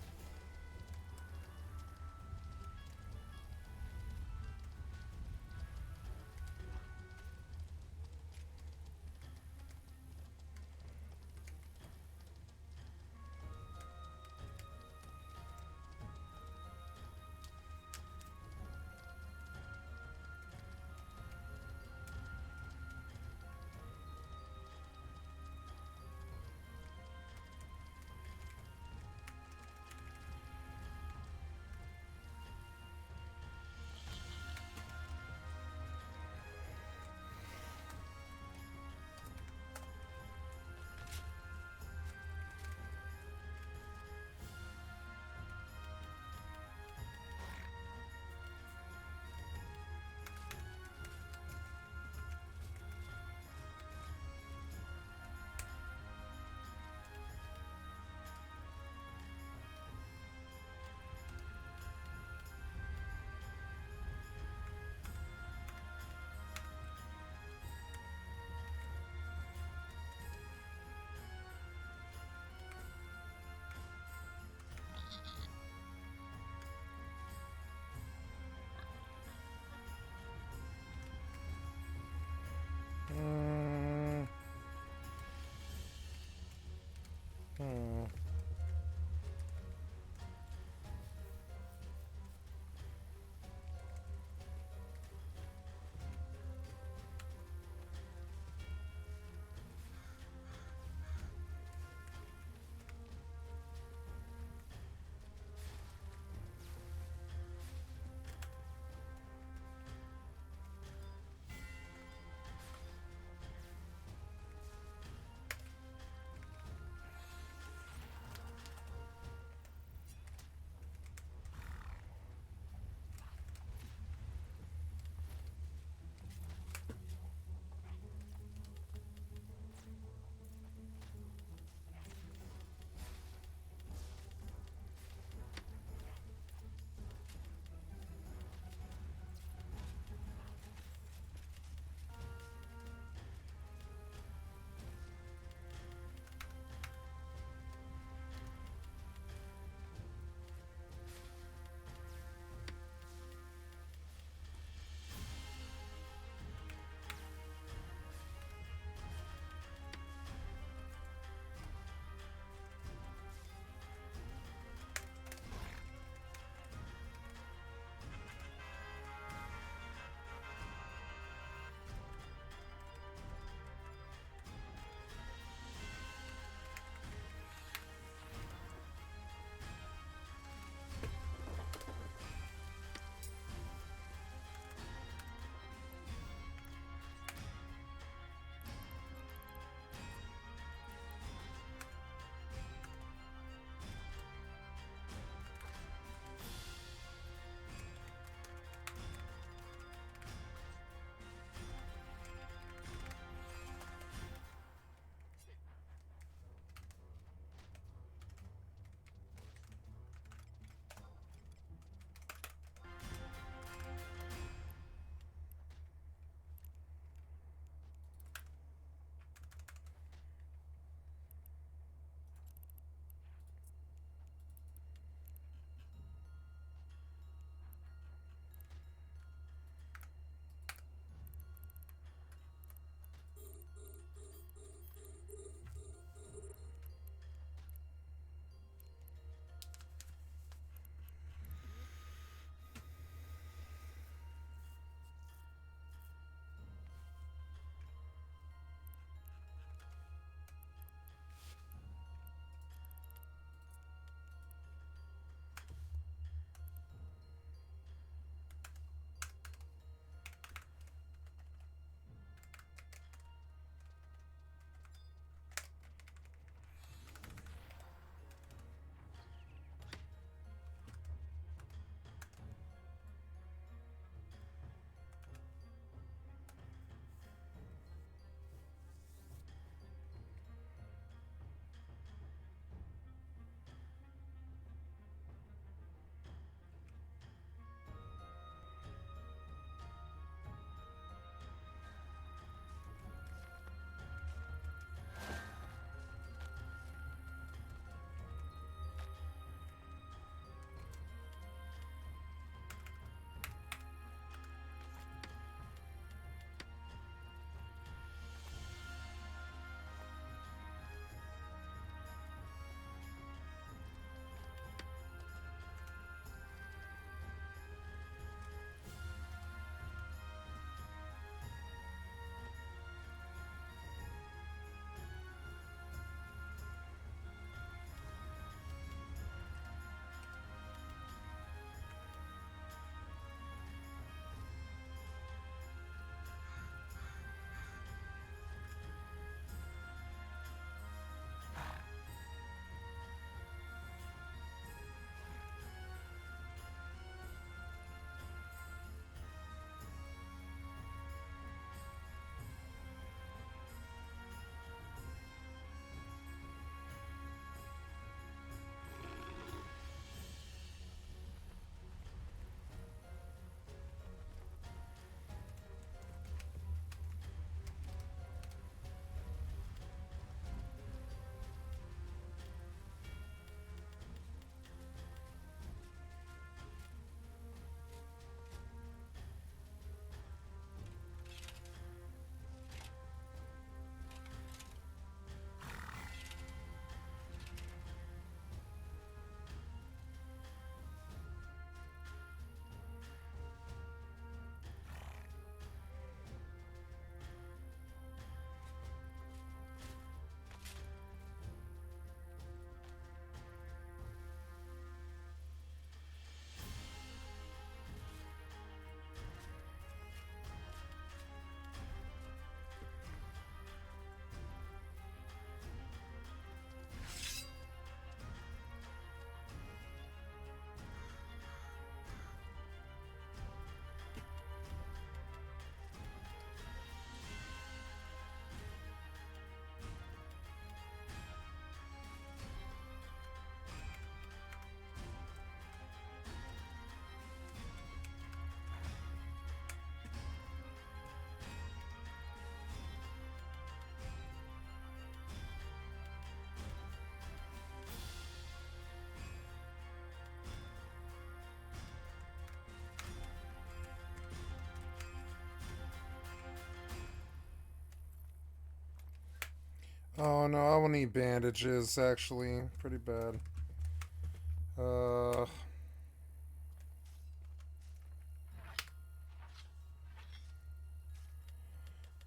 Oh no, I will need bandages, actually. Pretty bad.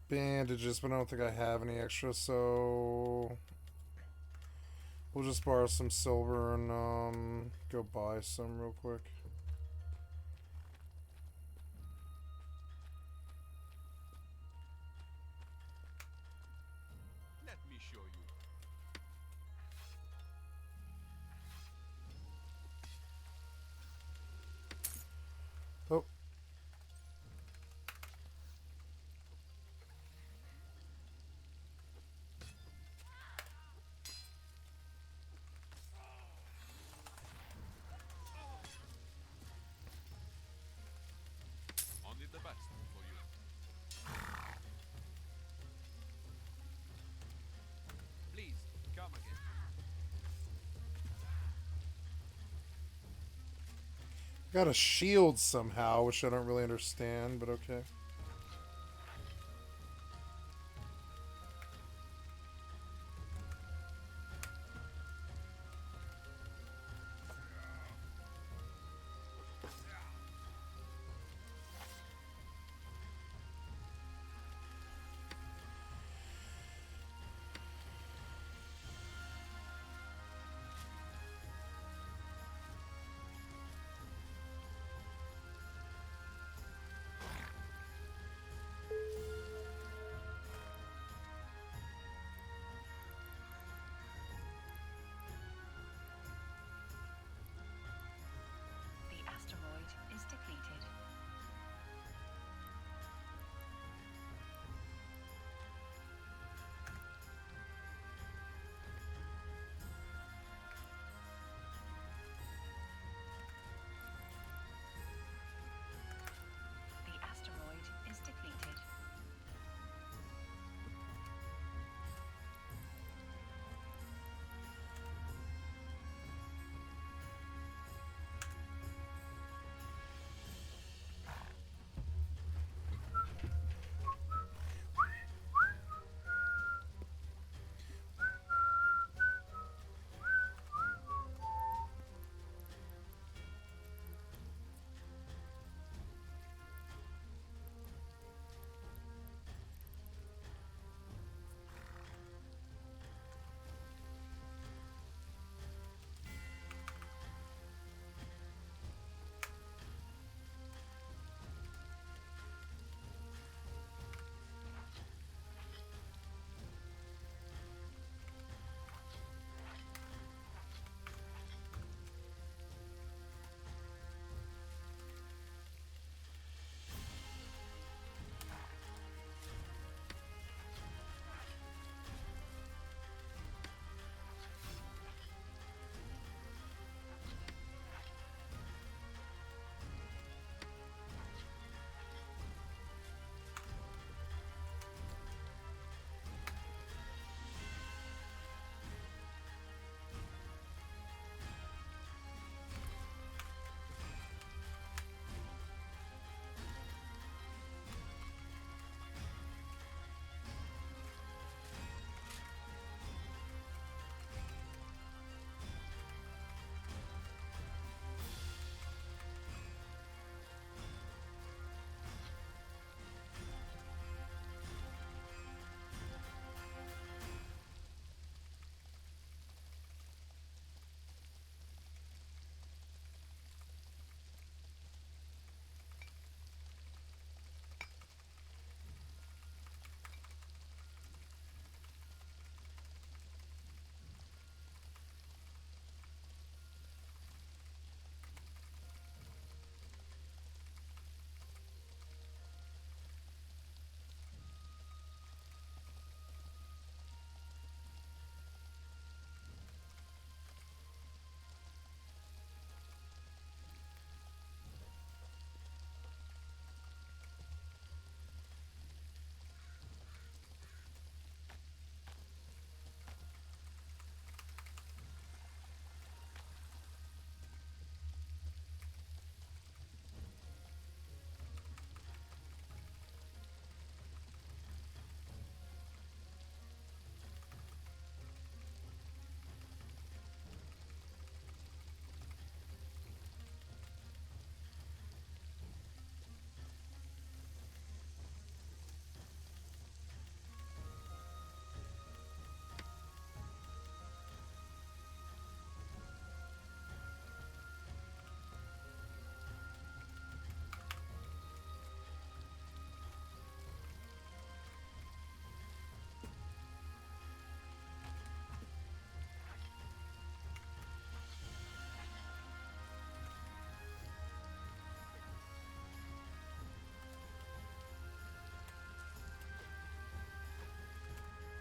Bandages, but I don't think I have any extra, so we'll just borrow some silver and go buy some real quick. Let me show you. Oh. Only the best for you. Please, come again. Got a shield somehow, which I don't really understand, but okay.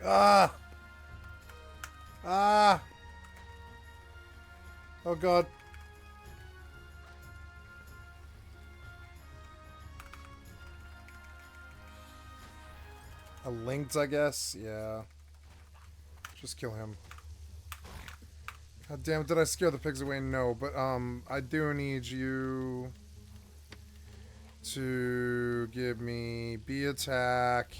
Ah! Ah! Oh god. A linked, I guess? Yeah. Just kill him. God damn it, did I scare the pigs away? No, but I do need you to give me B attack.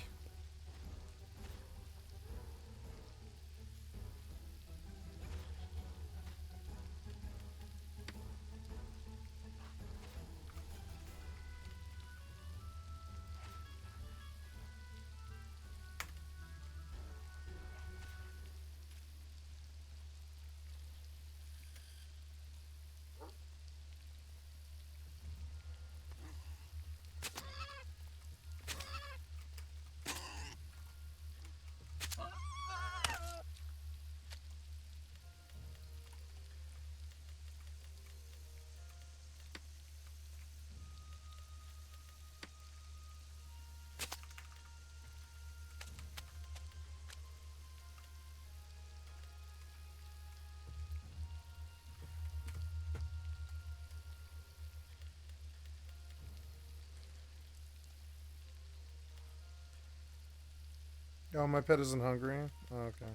Oh, my pet isn't hungry? Oh, okay.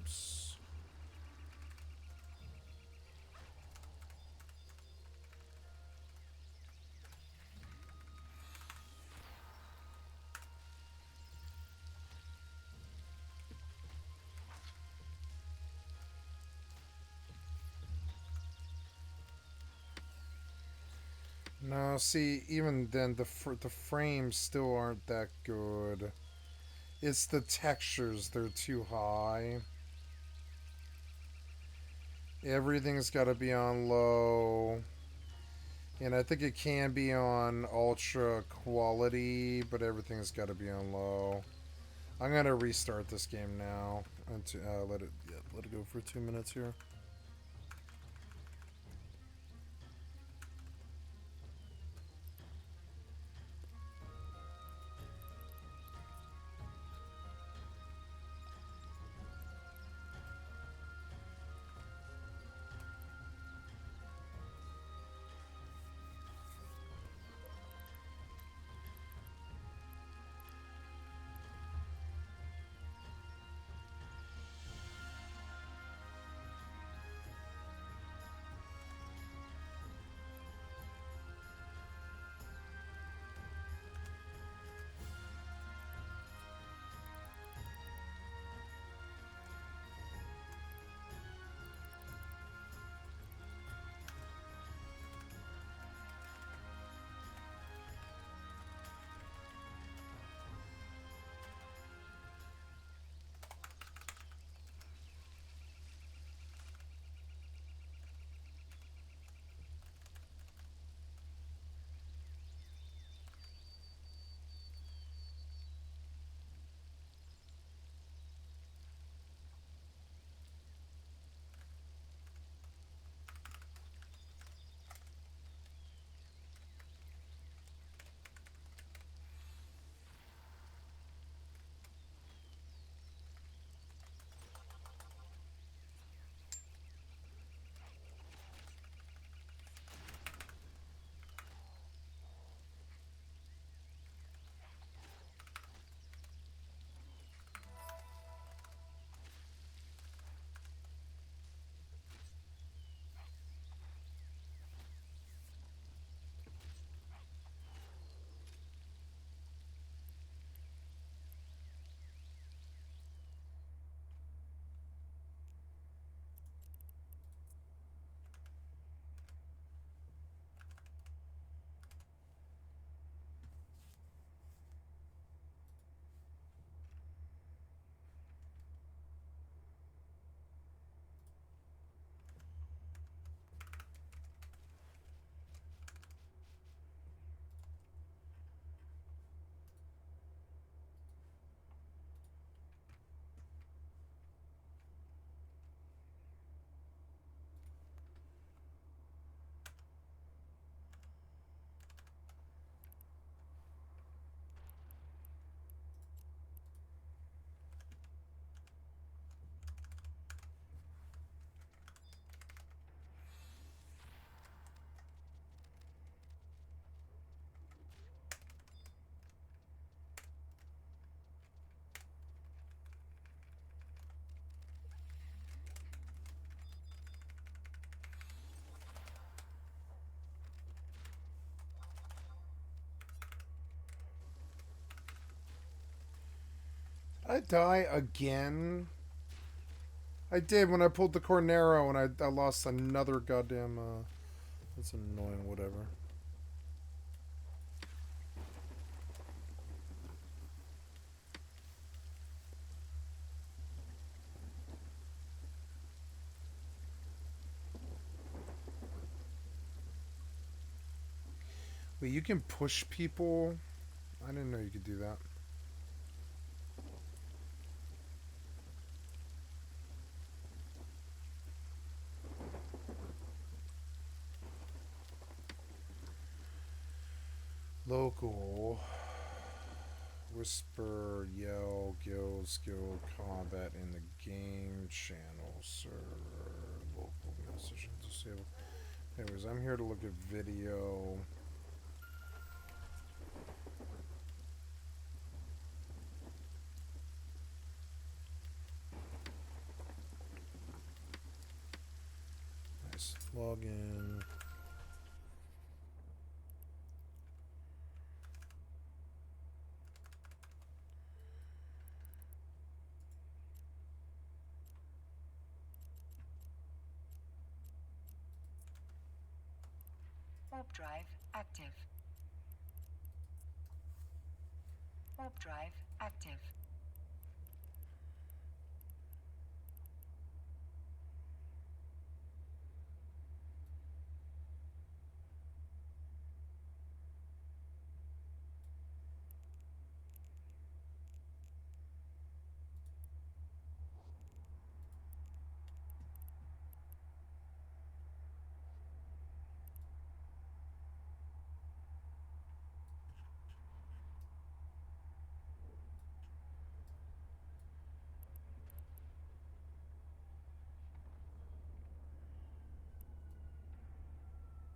frames. No, see, even then, the frames still aren't that good. It's the textures, they're too high. Everything's got to be on low. And I think it can be on ultra quality, but everything's got to be on low. I'm going to restart this game now. And let it go for 2 minutes here. Did I die again? I did when I pulled the Cornero and I lost another goddamn, that's annoying, whatever. Wait, you can push people? I didn't know you could do that. Local. Whisper, yell, guild, skill, combat in the game channel server. Local message disabled. Anyways, I'm here to look at video. Anyways, log in. Warp drive active. Warp drive active.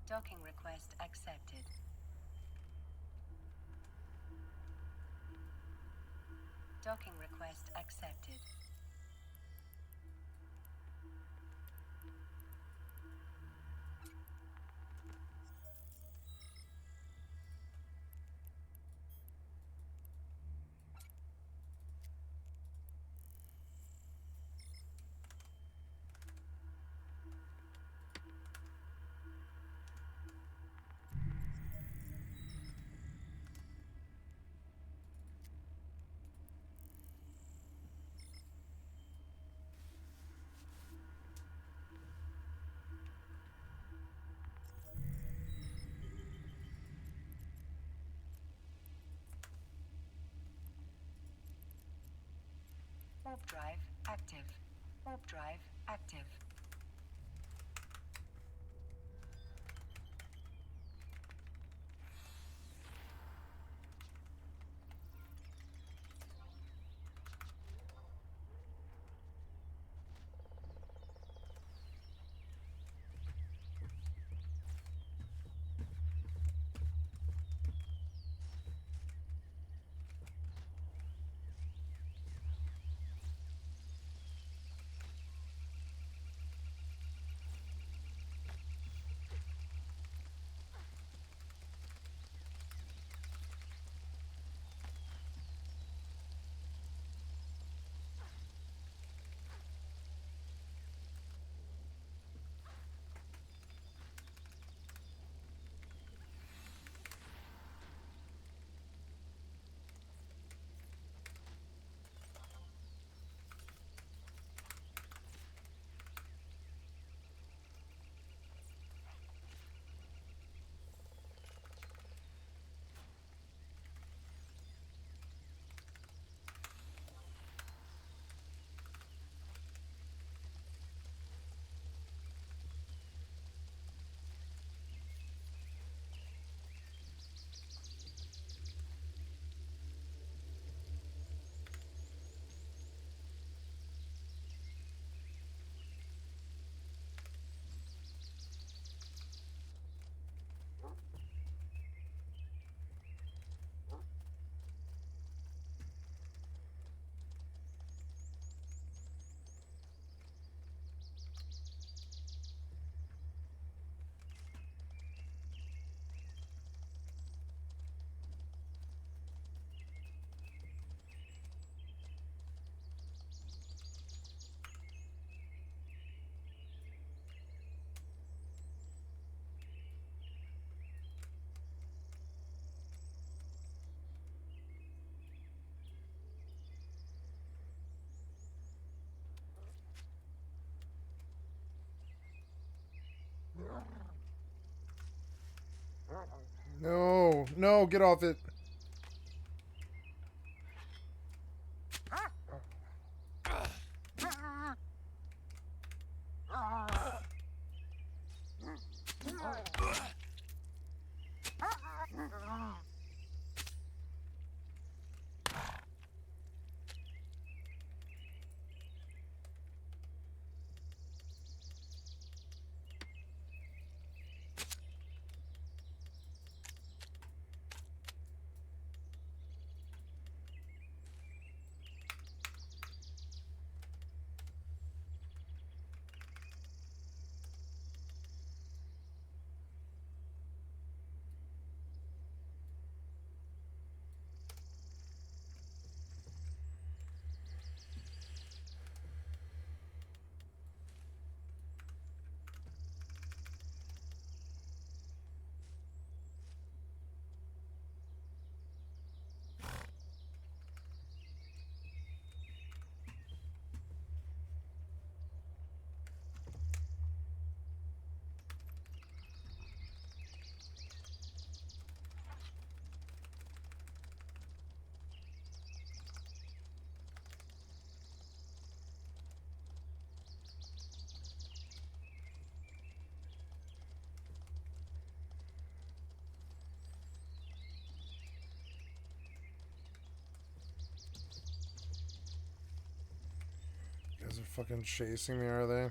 Docking request accepted. Docking request accepted. Warp drive active. Warp drive active. No, no, get off it. They're fucking chasing me, are they?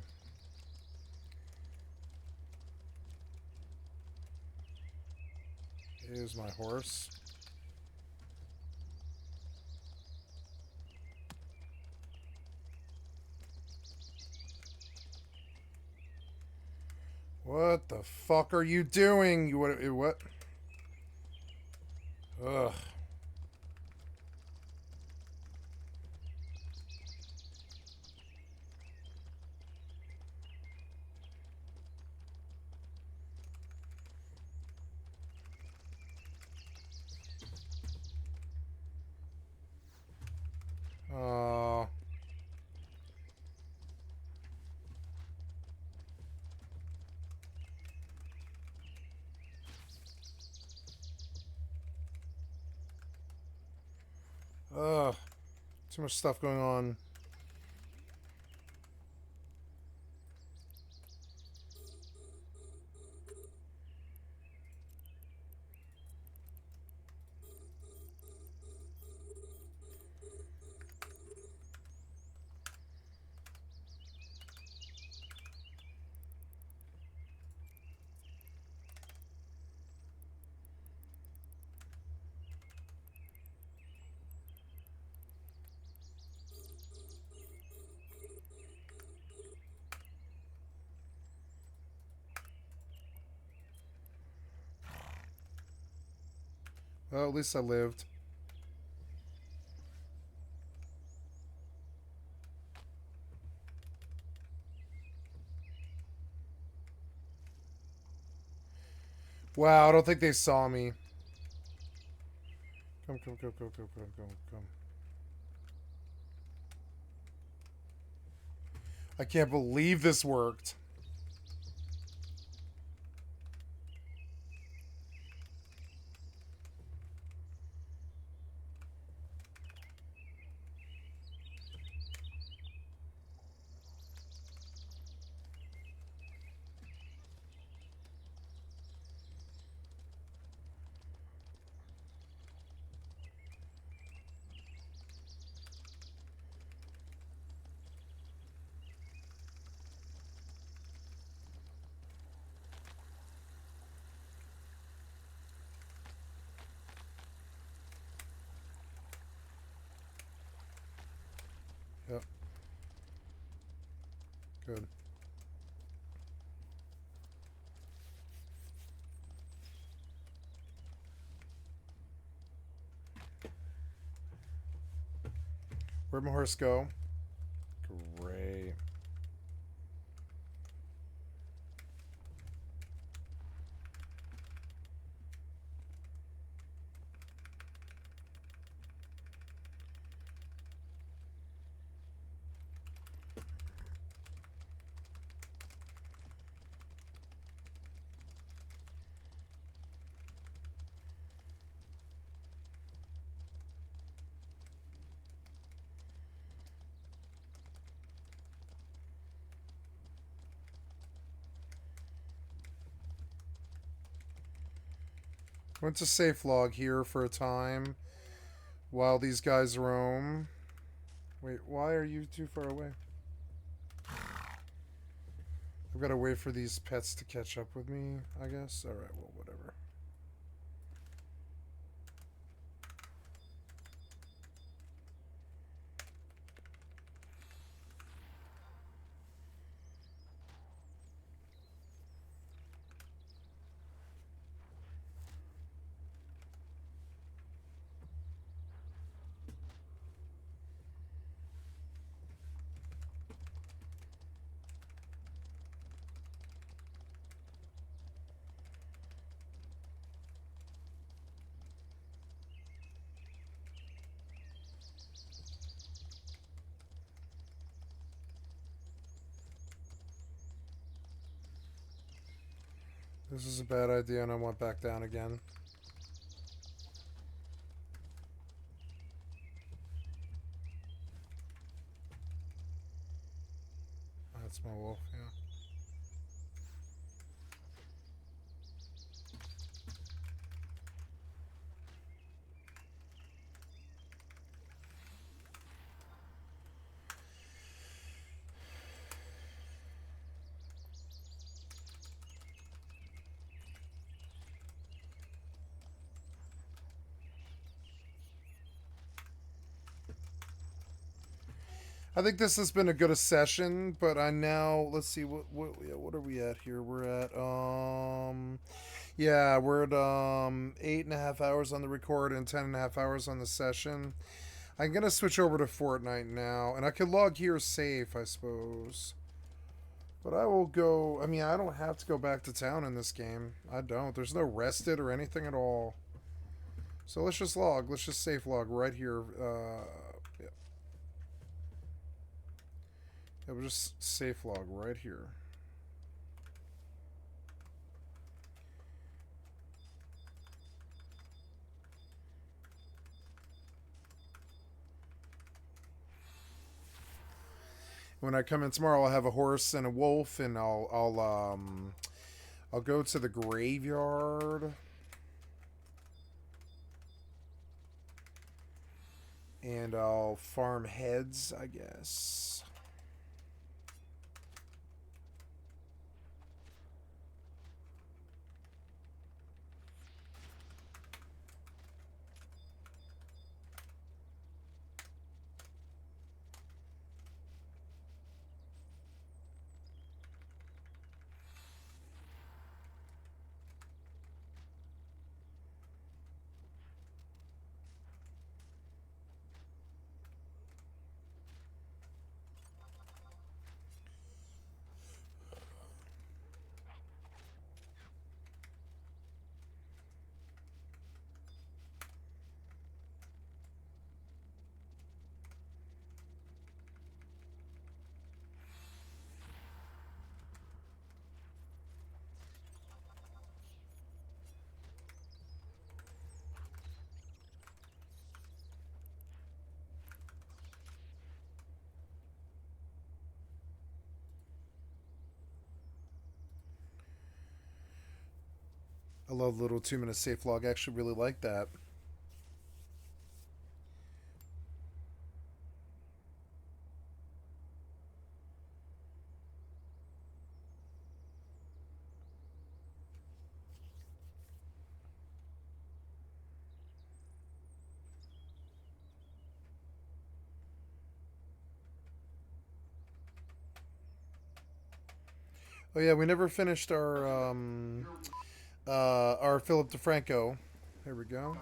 Here's my horse. What the fuck are you doing? You what? Ugh. Oh. Ugh. Too much stuff going on. Well, at least I lived. Wow, I don't think they saw me. Come, come, come, come, come, come, come, come. I can't believe this worked. Yep. Good. Where'd my horse go? Great. Went to safe log here for a time while these guys roam. Wait, why are you too far away? I've got to wait for these pets to catch up with me, I guess. Alright, well, whatever. This is a bad idea and I went back down again. That's my wolf, yeah. I think this has been a good a session, but I now let's see what are we at here? We're at yeah, we're at 8.5 hours on the record and 10.5 hours on the session. I'm gonna switch over to Fortnite now, and I could log here safe, I suppose. But I will go. I mean, I don't have to go back to town in this game. I don't. There's no rested or anything at all. So let's just log. Let's just safe log right here. Yeah. Yeah, we'll just safe log right here. When I come in tomorrow, I'll have a horse and a wolf, and I'll go to the graveyard. And I'll farm heads, I guess. I love little 2-minute safe log. I actually really like that. Oh yeah, we never finished our Philip DeFranco. Here we go.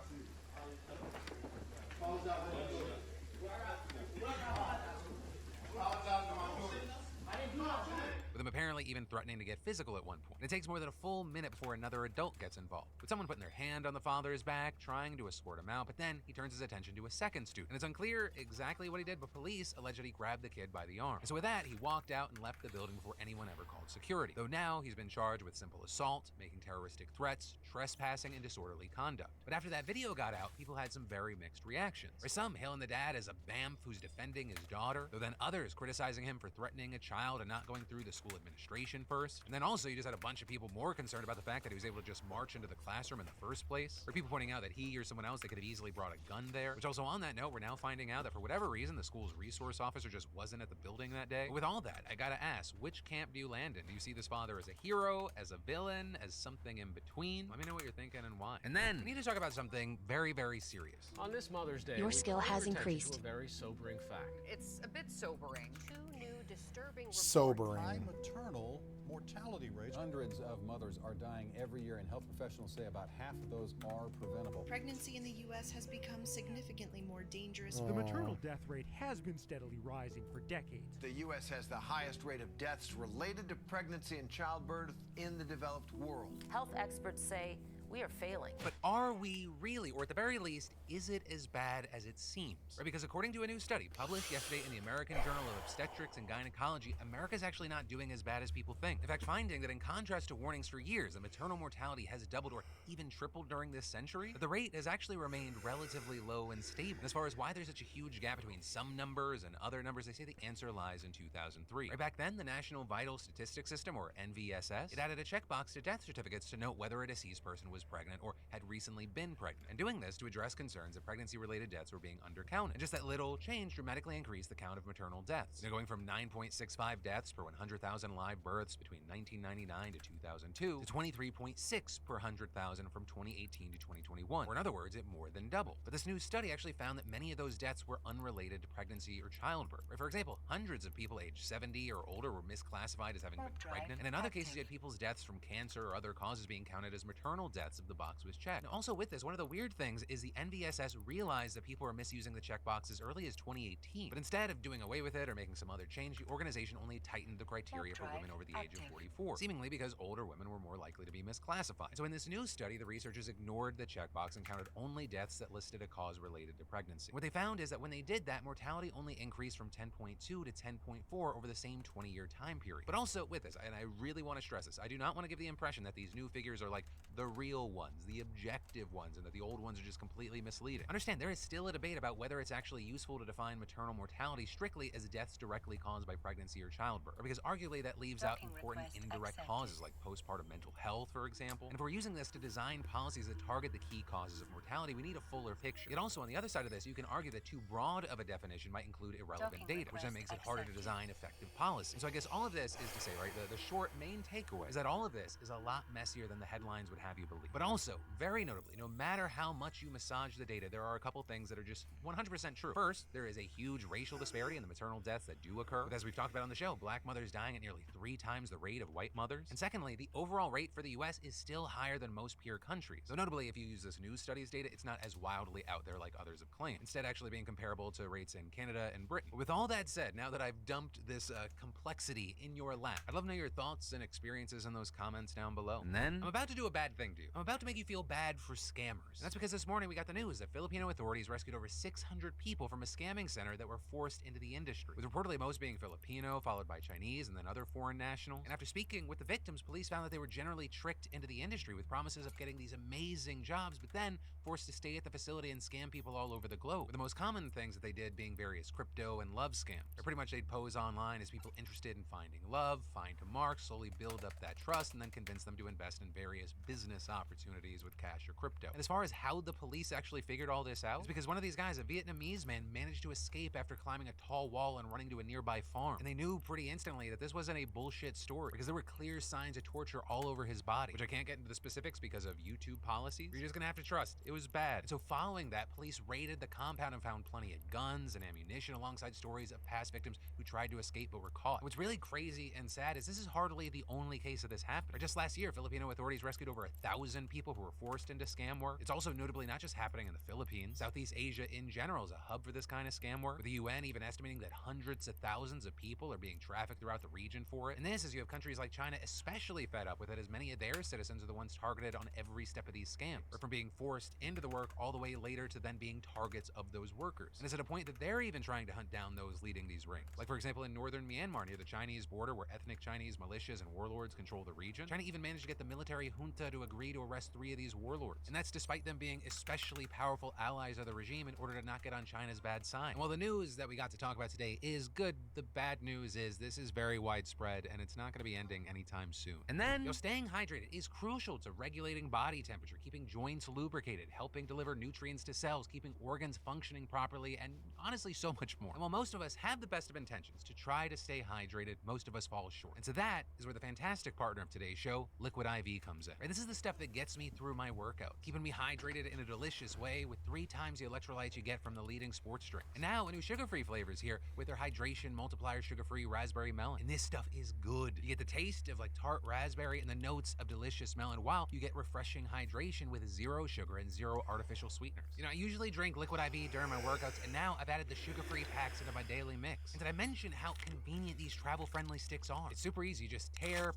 With him apparently even threatening to get physical at one point. And it takes more than a full minute before another adult gets involved, with someone putting their hand on the father's back, trying to escort him out, but then he turns his attention to a second student. And it's unclear exactly what he did, but police allege that he grabbed the kid by the arm. And so with that, he walked out and left the building before anyone ever called security. Though now he's been charged with simple assault, making terroristic threats, trespassing, and disorderly conduct. But after that video got out, people had some very mixed reactions. For some, hailing the dad as a BAMF who's defending his daughter, though then others criticizing him for threatening a child and not going through the school administration first. And then also you just had a bunch of people more concerned about the fact that he was able to just march into the classroom in the first place, or people pointing out that he or someone else, they could have easily brought a gun there. Which also, on that note, we're now finding out that for whatever reason the school's resource officer just wasn't at the building that day. But with all that, I gotta ask, which camp do you land in? Do you see this father as a hero, as a villain, as something in between? Let me know what you're thinking and why. And then we need to talk about something very, very serious. On this Mother's Day, Your we skill call has your attention increased. to a very sobering fact. It's a bit sobering. Two new disturbing reports. High Sobering. maternal mortality rates. Hundreds of mothers are dying every year, and health professionals say about half of those are preventable. Pregnancy in the U.S. has become significantly more dangerous. The maternal death rate has been steadily rising for decades. The U.S. has the highest rate of deaths related to pregnancy and childbirth in the developed world. Health experts say we are failing. But are we really, or at the very least, is it as bad as it seems? Right, because according to a new study published yesterday in the American Journal of Obstetrics and Gynecology, America's actually not doing as bad as people think. In fact, finding that in contrast to warnings for years that maternal mortality has doubled or even tripled during this century, the rate has actually remained relatively low and stable. And as far as why there's such a huge gap between some numbers and other numbers, they say the answer lies in 2003. Right back then, the National Vital Statistics System, or NVSS, it added a checkbox to death certificates to note whether a deceased person was was pregnant or had recently been pregnant, and doing this to address concerns that pregnancy-related deaths were being undercounted. And just that little change dramatically increased the count of maternal deaths, going from 9.65 deaths per 100,000 live births between 1999 to 2002 to 23.6 per 100,000 from 2018 to 2021, or in other words, it more than doubled. But this new study actually found that many of those deaths were unrelated to pregnancy or childbirth. For example, hundreds of people aged 70 or older were misclassified as having been pregnant, and in other cases, you had people's deaths from cancer or other causes being counted as maternal deaths if the box was checked. And also with this, one of the weird things is the NVSS realized that people were misusing the checkbox as early as 2018, but instead of doing away with it or making some other change, the organization only tightened the criteria for women over the age of 44, seemingly because older women were more likely to be misclassified. So in this new study, the researchers ignored the checkbox and counted only deaths that listed a cause related to pregnancy. What they found is that when they did that, mortality only increased from 10.2 to 10.4 over the same 20-year time period. But also with this, and I really want to stress this, I do not want to give the impression that these new figures are like the real ones, the objective ones, and that the old ones are just completely misleading. Understand, there is still a debate about whether it's actually useful to define maternal mortality strictly as deaths directly caused by pregnancy or childbirth, or because arguably that leaves out important indirect causes like postpartum mental health, for example. And if we're using this to design policies that target the key causes of mortality, we need a fuller picture. Yet also on the other side of this, you can argue that too broad of a definition might include irrelevant data, which then makes it harder to design effective policy. And so I guess all of this is to say, right, the short main takeaway is that all of this is a lot messier than the headlines would have you believe. But also, very notably, no matter how much you massage the data, there are a couple things that are just 100% true. First, there is a huge racial disparity in the maternal deaths that do occur, with, as we've talked about on the show, black mothers dying at nearly 3 times the rate of white mothers. And secondly, the overall rate for the US is still higher than most peer countries. So notably, if you use this news studies data, it's not as wildly out there like others have claimed, instead actually being comparable to rates in Canada and Britain. With all that said, now that I've dumped this complexity in your lap, I'd love to know your thoughts and experiences in those comments down below. And then, I'm about to do a bad thing to you. I'm about to make you feel bad for scammers. And that's because this morning we got the news that Filipino authorities rescued over 600 people from a scamming center that were forced into the industry, with reportedly most being Filipino, followed by Chinese, and then other foreign nationals. And after speaking with the victims, police found that they were generally tricked into the industry with promises of getting these amazing jobs, but then forced to stay at the facility and scam people all over the globe. With the most common things that they did being various crypto and love scams. Or pretty much they'd pose online as people interested in finding love, find a mark, slowly build up that trust, and then convince them to invest in various business opportunities with cash or crypto. And as far as how the police actually figured all this out, it's because one of these guys, a Vietnamese man, managed to escape after climbing a tall wall and running to a nearby farm. And they knew pretty instantly that this wasn't a bullshit story, because there were clear signs of torture all over his body, which I can't get into the specifics because of YouTube policies. You're just gonna have to trust. It was bad. And so following that, police raided the compound and found plenty of guns and ammunition alongside stories of past victims who tried to escape but were caught. And what's really crazy and sad is this is hardly the only case of this happening. Just last year, Filipino authorities rescued over 1,000 people who were forced into scam work. It's also notably not just happening in the Philippines. Southeast Asia in general is a hub for this kind of scam work, with the UN even estimating that hundreds of thousands of people are being trafficked throughout the region for it. And this is, you have countries like China especially fed up with it, as many of their citizens are the ones targeted on every step of these scams, or from being forced into the work all the way later to then being targets of those workers. And it's at a point that they're even trying to hunt down those leading these rings. Like for example, in northern Myanmar near the Chinese border, where ethnic Chinese militias and warlords control the region, China even managed to get the military junta to agree to arrest 3 of these warlords. And that's despite them being especially powerful allies of the regime in order to not get on China's bad side. And while the news that we got to talk about today is good, the bad news is this is very widespread and it's not going to be ending anytime soon. And then, staying hydrated is crucial to regulating body temperature, keeping joints lubricated, helping deliver nutrients to cells, keeping organs functioning properly, and honestly so much more. And while most of us have the best of intentions to try to stay hydrated, most of us fall short. And so that is where the fantastic partner of today's show, Liquid IV, comes in. Right, this is the stuff that gets me through my workout, keeping me hydrated in a delicious way with 3 times the electrolytes you get from the leading sports drink. And now a new sugar-free flavor is here with their hydration multiplier sugar-free raspberry melon. And this stuff is good. You get the taste of like tart raspberry and the notes of delicious melon, while you get refreshing hydration with 0 sugar and 0 artificial sweeteners. You know, I usually drink Liquid IV during my workouts, and now I've added the sugar-free packs into my daily mix. And did I mention how convenient these travel-friendly sticks are? It's super easy. You just tear.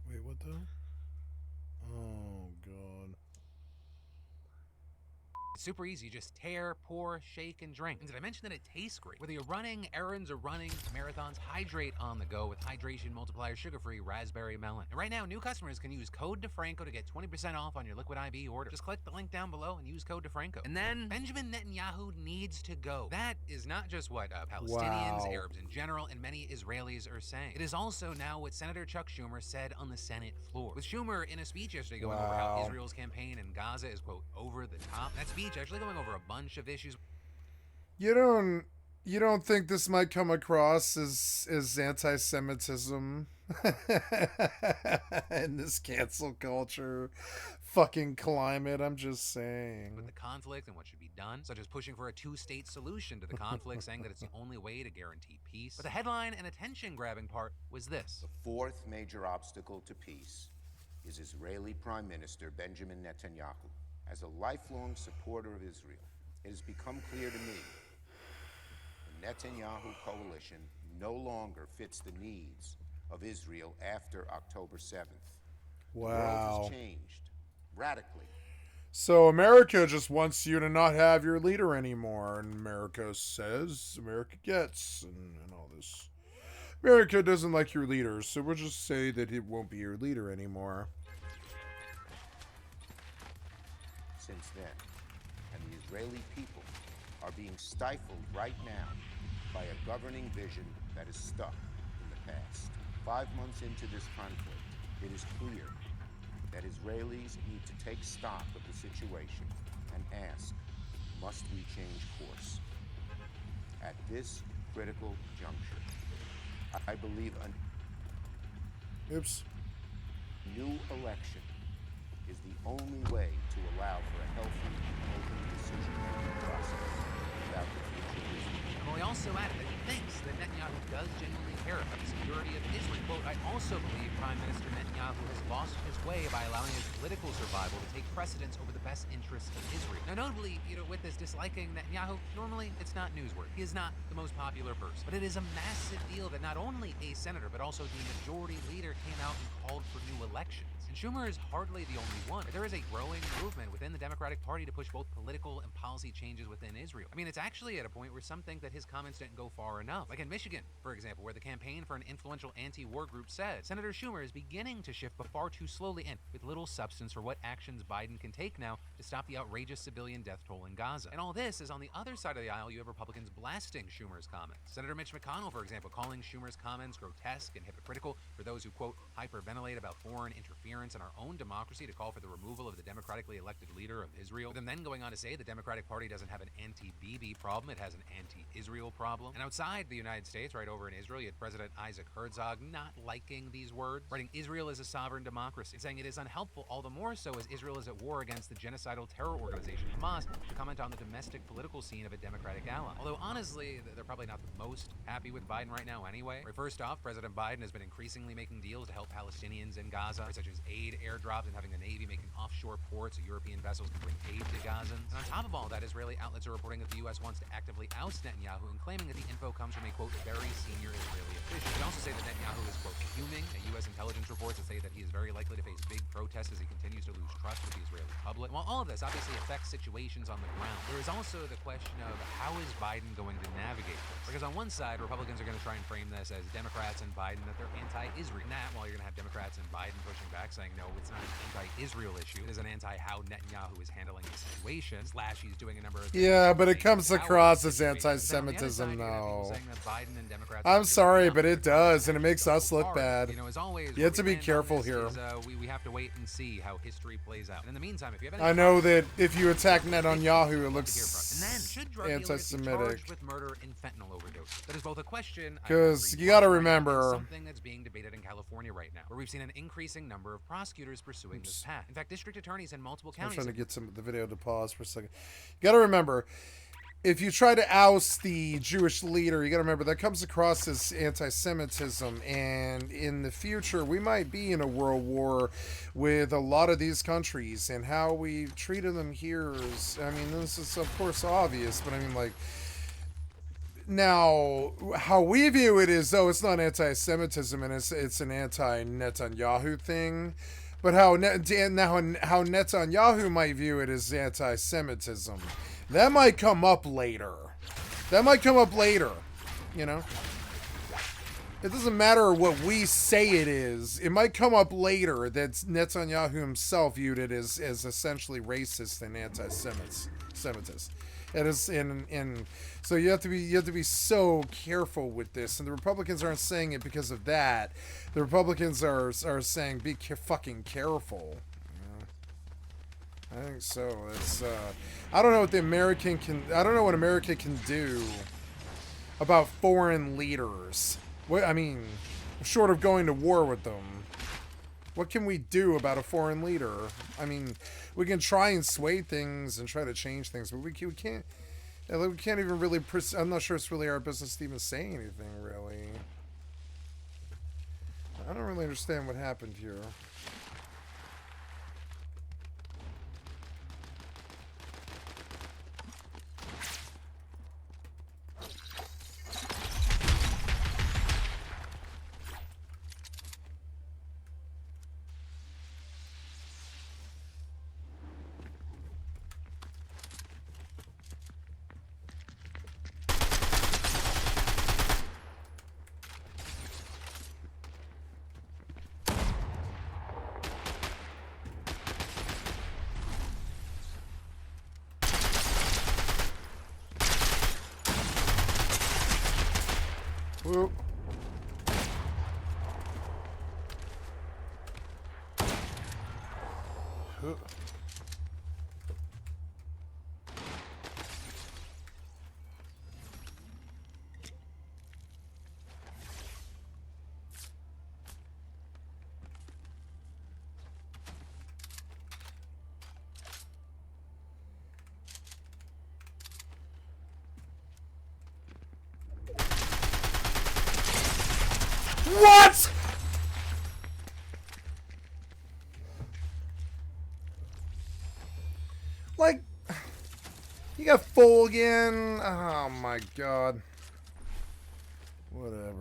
Wait, what the? Oh, God. It's super easy. You just tear, pour, shake, and drink. And did I mention that it tastes great? Whether you're running, errands, or running marathons, hydrate on the go with Hydration Multiplier Sugar-Free Raspberry Melon. And right now, new customers can use code DeFranco to get 20% off on your Liquid IV order. Just click the link down below and use code DeFranco. And then, Benjamin Netanyahu needs to go. That is not just what Palestinians, Wow. Arabs in general, and many Israelis are saying. It is also now what Senator Chuck Schumer said on the Senate floor. With Schumer in a speech yesterday going over how Wow. Israel's campaign in Gaza is, quote, over the top. That speech actually going over a bunch of issues. You don't think this might come across as anti-Semitism in this cancel culture fucking climate? I'm just saying. With the conflict and what should be done, such as pushing for a two-state solution to the conflict, saying that it's the only way to guarantee peace. But the headline and attention-grabbing part was this. The fourth major obstacle to peace is Israeli Prime Minister Benjamin Netanyahu. As a lifelong supporter of Israel, it has become clear to me the Netanyahu coalition no longer fits the needs of Israel after October 7th. The world Wow. has changed radically. So America just wants you to not have your leader anymore, and America says, America gets, and all this. America doesn't like your leader, so we'll just say that it won't be your leader anymore. Since then, and the Israeli people are being stifled right now by a governing vision that is stuck in the past. 5 months into this conflict, it is clear that Israelis need to take stock of the situation and ask, must we change course? At this critical juncture, I believe a new election is the only way to allow for a healthy, open decision-making process about the future of Israel. Well, he also added that he thinks that Netanyahu does genuinely care about the security of Israel. Quote, I also believe Prime Minister Netanyahu has lost his way by allowing his political survival to take precedence over the best interests of Israel. Now, notably, with this disliking Netanyahu, normally it's not newsworthy. He is not the most popular person. But it is a massive deal that not only a senator, but also the majority leader came out and called for new elections. And Schumer is hardly the only one. There is a growing movement within the Democratic Party to push both political and policy changes within Israel. I mean, it's actually at a point where some think that his comments didn't go far enough. Like in Michigan, for example, where the campaign for an influential anti-war group said Senator Schumer is beginning to shift, but far too slowly and with little substance for what actions Biden can take now to stop the outrageous civilian death toll in Gaza. And all this is on the other side of the aisle. You have Republicans blasting Schumer's comments. Senator Mitch McConnell, for example, calling Schumer's comments grotesque and hypocritical for those who, quote, hyperventilate about foreign interference in our own democracy to call for the removal of the democratically elected leader of Israel. With him then going on to say the Democratic Party doesn't have an anti-Bibi problem, it has an anti-Israel problem. And outside the United States, right over in Israel, you had President Isaac Herzog not liking these words, writing Israel is a sovereign democracy, saying it is unhelpful, all the more so as Israel is at war against the genocidal terror organization Hamas, to comment on the domestic political scene of a Democratic ally. Although honestly, they're probably not the most happy with Biden right now anyway. Right, first off, President Biden has been increasingly making deals to help Palestinians in Gaza, such as aid airdrops and having the Navy making offshore ports so European vessels can bring aid to Gazans. And on top of all that, Israeli outlets are reporting that the U.S. wants to actively oust Netanyahu and claiming that the info comes from a, quote, very senior Israeli official. They also say that Netanyahu is, quote, fuming at U.S. intelligence reports that say that he is very likely to face big protests as he continues to lose trust with the Israeli public. And while all of this obviously affects situations on the ground, there is also the question of how is Biden going to navigate this? Because on one side, Republicans are going to try and frame this as Democrats and Biden, that they're anti-Israel. And that, while you're going to have Democrats and Biden pushing back saying, no, it's not an anti-Israel issue. It is an anti-how Netanyahu is handling the situation. Slash, he's doing a number of things. Yeah, but it comes across as anti-Semitism, though. I'm sorry, but it does, and it makes us look bad. As always, you have to be careful here. We have to wait and see how history plays out. And in the meantime, if you have any I know that if you attack Netanyahu, it looks and then, should drug dealers be anti-Semitic. charged with murder and fentanyl overdose? That is both a question, because you got to and remember, something that's being debated in California right now, where we've seen an increasing number of prosecutors pursuing this path. In fact, district attorneys in multiple I'm counties. trying to get the video to pause for a second. You got to remember, if you try to oust the Jewish leader, you got to remember that comes across as anti-Semitism, and in the future we might be in a world war with a lot of these countries, and how we treated them here is, I mean, this is of course obvious, but I mean, like, now how we view it is, though, it's not anti-Semitism and it's an anti-Netanyahu thing. But how Netanyahu might view it as anti-Semitism, that might come up later. That might come up later, you know? It doesn't matter what we say it is. It might come up later that Netanyahu himself viewed it as essentially racist and anti-Semitist. It is so you have to be so careful with this. And the Republicans aren't saying it because of that. The Republicans are saying be fucking careful. I think so. It's I don't know what America can do about foreign leaders. I mean, short of going to war with them, what can we do about a foreign leader? I mean, we can try and sway things and try to change things, but we can't. We can't even really. I'm not sure it's really our business to even say anything, really. I don't really understand what happened here. Whoop. What? Like, you got full again? Oh my god. Whatever.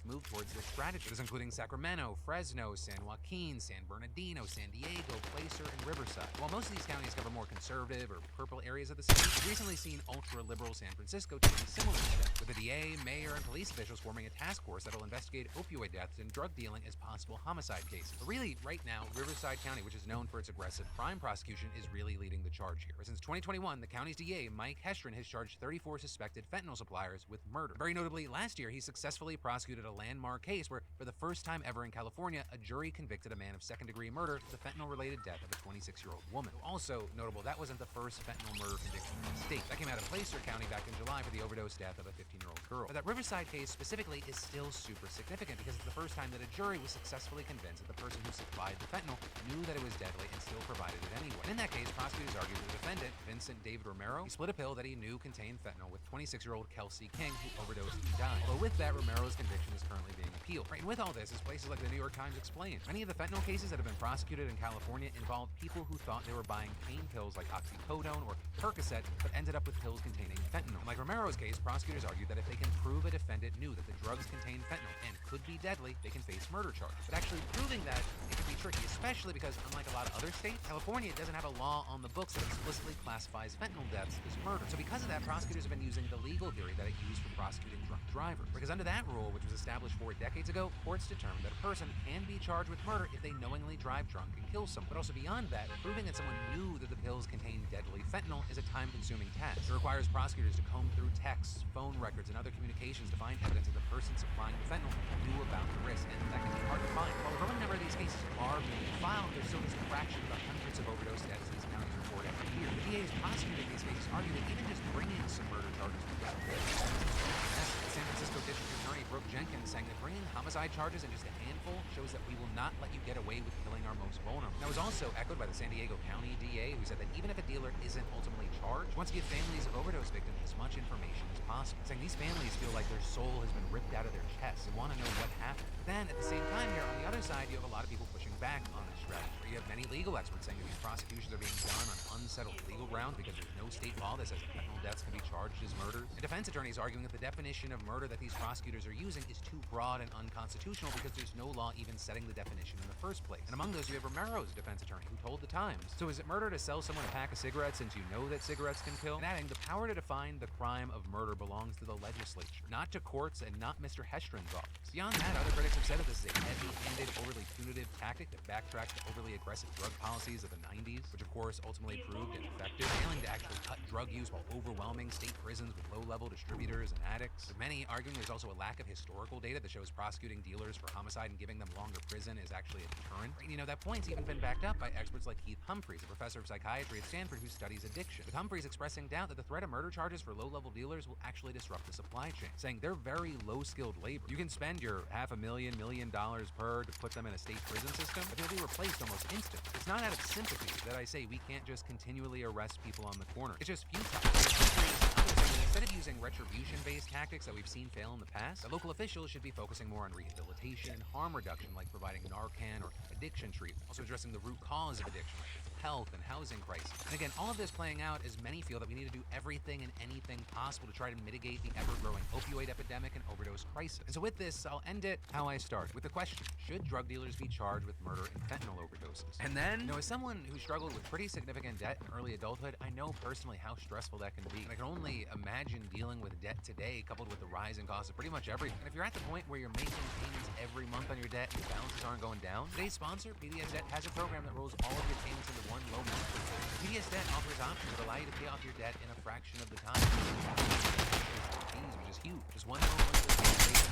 Move towards this strategy. This including Sacramento, Fresno, San Joaquin, San Bernardino, San Diego, Placer, and Riverside. While most of these counties cover more conservative or purple areas of the city, we've recently seen ultra-liberal San Francisco taking similar steps, with the DA, mayor, and police officials forming a task force that'll investigate opioid deaths and drug dealing as possible homicide cases. But really, right now, Riverside County, which is known for its aggressive crime prosecution, is really leading the charge here. Since 2021, the county's DA, Mike Hestrin, has charged 34 suspected fentanyl suppliers with murder. Very notably, last year, he successfully prosecuted a landmark case where, for the first time ever in California, a jury convicted a man of second-degree murder for the fentanyl-related death of a 26-year-old woman. Also notable, that wasn't the first fentanyl murder conviction in the state. That came out of Placer County back in July for the overdose death of a 15-year-old girl. But that Riverside case specifically is still super significant because it's the first time that a jury was successfully convinced that the person who supplied the fentanyl knew that it was deadly and still provided it anyway. And in that case, prosecutors argued that the defendant, Vincent David Romero, he split a pill that he knew contained fentanyl with 26-year-old Kelsey King, who overdosed and died. Although with that, Romero's conviction is currently being appealed. Right, and with all this, as places like the New York Times explain, many of the fentanyl cases that have been prosecuted in California involved people who thought they were buying pain pills like oxycodone or Percocet, but ended up with pills containing fentanyl. And like Romero's case, prosecutors argued that if they can prove a defendant knew that the drugs contained fentanyl and could be deadly, they can face murder charges. But actually proving that, it can be tricky, especially because unlike a lot of other states, California doesn't have a law on the books that explicitly classifies fentanyl deaths as murder. So because of that, prosecutors have been using the legal theory that it used for prosecuting drunk drivers. Because under that rule, which was established 4 decades ago, courts determined that a person can be charged with murder if they knowingly drive drunk and kill someone. But also beyond that, proving that someone knew that the pills contained deadly fentanyl is a time-consuming task. It requires prosecutors to comb through texts, phone records, and other communications to find evidence that the person supplying the fentanyl knew about the risk, and that can be hard to find. While a growing number of these cases are being filed, there's still just a fraction of the hundreds of overdose deaths these counties report every year. The DAs prosecuting these cases argue that even just bringing some murder charges would be San Francisco District Attorney Brooke Jenkins saying that bringing homicide charges in just a handful shows that we will not let you get away with killing our most vulnerable. That was also echoed by the San Diego County DA, who said that even if a dealer isn't ultimately charged, wants to give families of overdose victims as much information as possible, saying these families feel like their soul has been ripped out of their chest. They want to know what happened. But then, at the same time here, on the other side, you have a lot of people pushing back on this strategy. Or you have many legal experts saying that these prosecutions are being done on unsettled legal grounds because there's no state law that says that fentanyl deaths can be charged as murders. And defense attorneys arguing that the definition of murder that these prosecutors are using is too broad and unconstitutional because there's no law even setting the definition in the first place. And among those, you have Romero's defense attorney who told The Times, so is it murder to sell someone a pack of cigarettes since you know that cigarettes can kill? And adding, the power to define the crime of murder belongs to the legislature, not to courts and not Mr. Hestron's office. Beyond that, other critics have said that this is a heavy-handed, overly punitive tactic that backtracks to overly aggressive drug policies of the 90s, which of course ultimately proved ineffective, failing to actually cut drug use while overwhelming state prisons with low-level distributors and addicts. With many arguing there's also a lack of historical data that shows prosecuting dealers for homicide and giving them longer prison is actually a deterrent. And you know, that point's even been backed up by experts like Keith Humphreys, a professor of psychiatry at Stanford who studies addiction, with Humphreys expressing doubt that the threat of murder charges for low-level dealers will actually disrupt the supply chain, saying they're very low-skilled labor. You can spend your $500,000, $1 million per to put them in a state prison system, but they'll be replaced almost instantly. It's not out of sympathy that I say we can't just continually arrest people on the corner. It's just futile. Instead of using retribution-based tactics that we've seen fail in the past, the local officials should be focusing more on rehabilitation and harm reduction, like providing Narcan or addiction treatment. Also addressing the root cause of addiction, like mental health and housing crisis. And again, all of this playing out as many feel that we need to do everything and anything possible to try to mitigate the ever-growing opioid epidemic and overdose crisis. And so with this, I'll end it how I started, with the question, should drug dealers be charged with murder and fentanyl overdoses? And then, you know, as someone who struggled with pretty significant debt in early adulthood, I know personally how stressful that can be. And I can only imagine dealing with debt today, coupled with the rising cost of pretty much everything. And if you're at the point where you're making payments every month on your debt and your balances aren't going down, today's sponsor, PDS Debt, has a program that rolls all of your payments into one low monthly payment. PDS Debt offers options that allow you to pay off your debt in a fraction of the time. Fees, which is huge. Just one low monthly payment.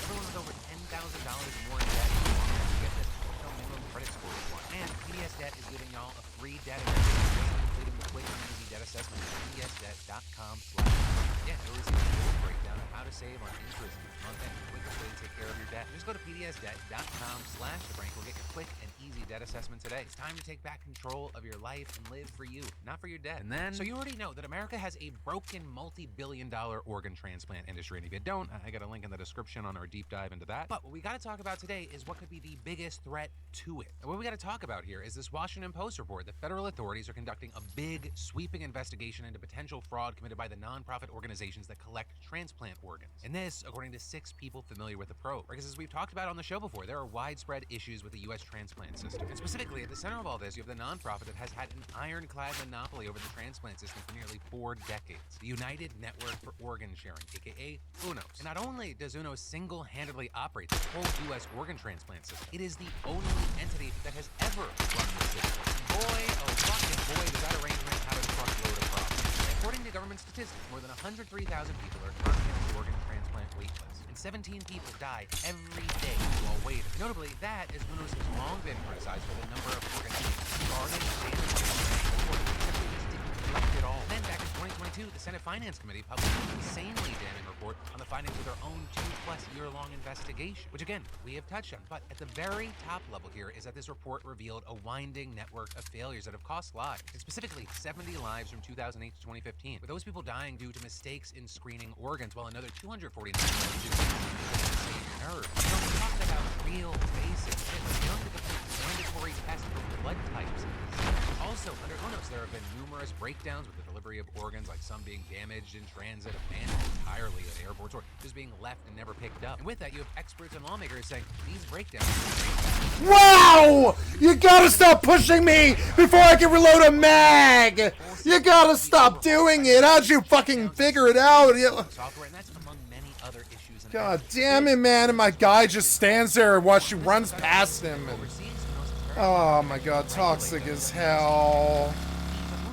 Everyone with over $10,000 more in debt, you get this no minimum credit score required. And PDS Debt is giving y'all a free debt assessment, including the quick and easy debt assessment at pdsdebt.com. Yeah, there was a full breakdown of how to save on interest each month and the quickest way to take care of your debt. Just go to pdsdebt.com/thebrank. We'll get your quick and easy debt assessment today. It's time to take back control of your life and live for you, not for your debt. And then, so you already know that America has a broken multi-billion-dollar organ transplant industry. And if you don't, I got a link in the description on our deep dive into that. But what we got to talk about today is what could be the biggest threat to it. And what we got to talk about here is this Washington Post report that federal authorities are conducting a big, sweeping investigation into potential fraud committed by the nonprofit organizations that collect transplant organs. And this, according to 6 people familiar with the probe. Because as we've talked about on the show before, there are widespread issues with the U.S. transplant system. And specifically, at the center of all this, you have the nonprofit that has had an ironclad monopoly over the transplant system for nearly 4 decades. The United Network for Organ Sharing, aka UNOS. And not only does UNOS single-handedly operate the whole U.S. organ transplant system, it is the only entity that has ever run the system. Boy, oh fucking boy, does that arrangement have a truckload of problems. According to government statistics, more than 103,000 people are currently on the organ transplant wait list, and 17 people die every day while waiting. Notably, that is UNOS has long been criticized for the number of organs started and at all. Then back in 2022, the Senate Finance Committee published an insanely damning report on the findings of their own 2+ year-long investigation, which again, we have touched on. But at the very top level here is that this report revealed a winding network of failures that have cost lives, and specifically 70 lives from 2008 to 2015, with those people dying due to mistakes in screening organs, while another 249 died due to nerves. So we talked about real basic shit, like young to complete mandatory tests for blood types. Also, under UNOS, there have been numerous breakdowns with the delivery of organs, like some being damaged in transit, abandoned entirely at airports, or just being left and never picked up. And with that, you have experts and lawmakers saying these breakdowns. Wow! You gotta stop pushing me before I can reload a mag! You gotta stop doing it! How'd you fucking figure it out? Software, and that's among many other issues. God damn it, man! And my guy just stands there while she runs past him. And, oh my god, toxic as hell.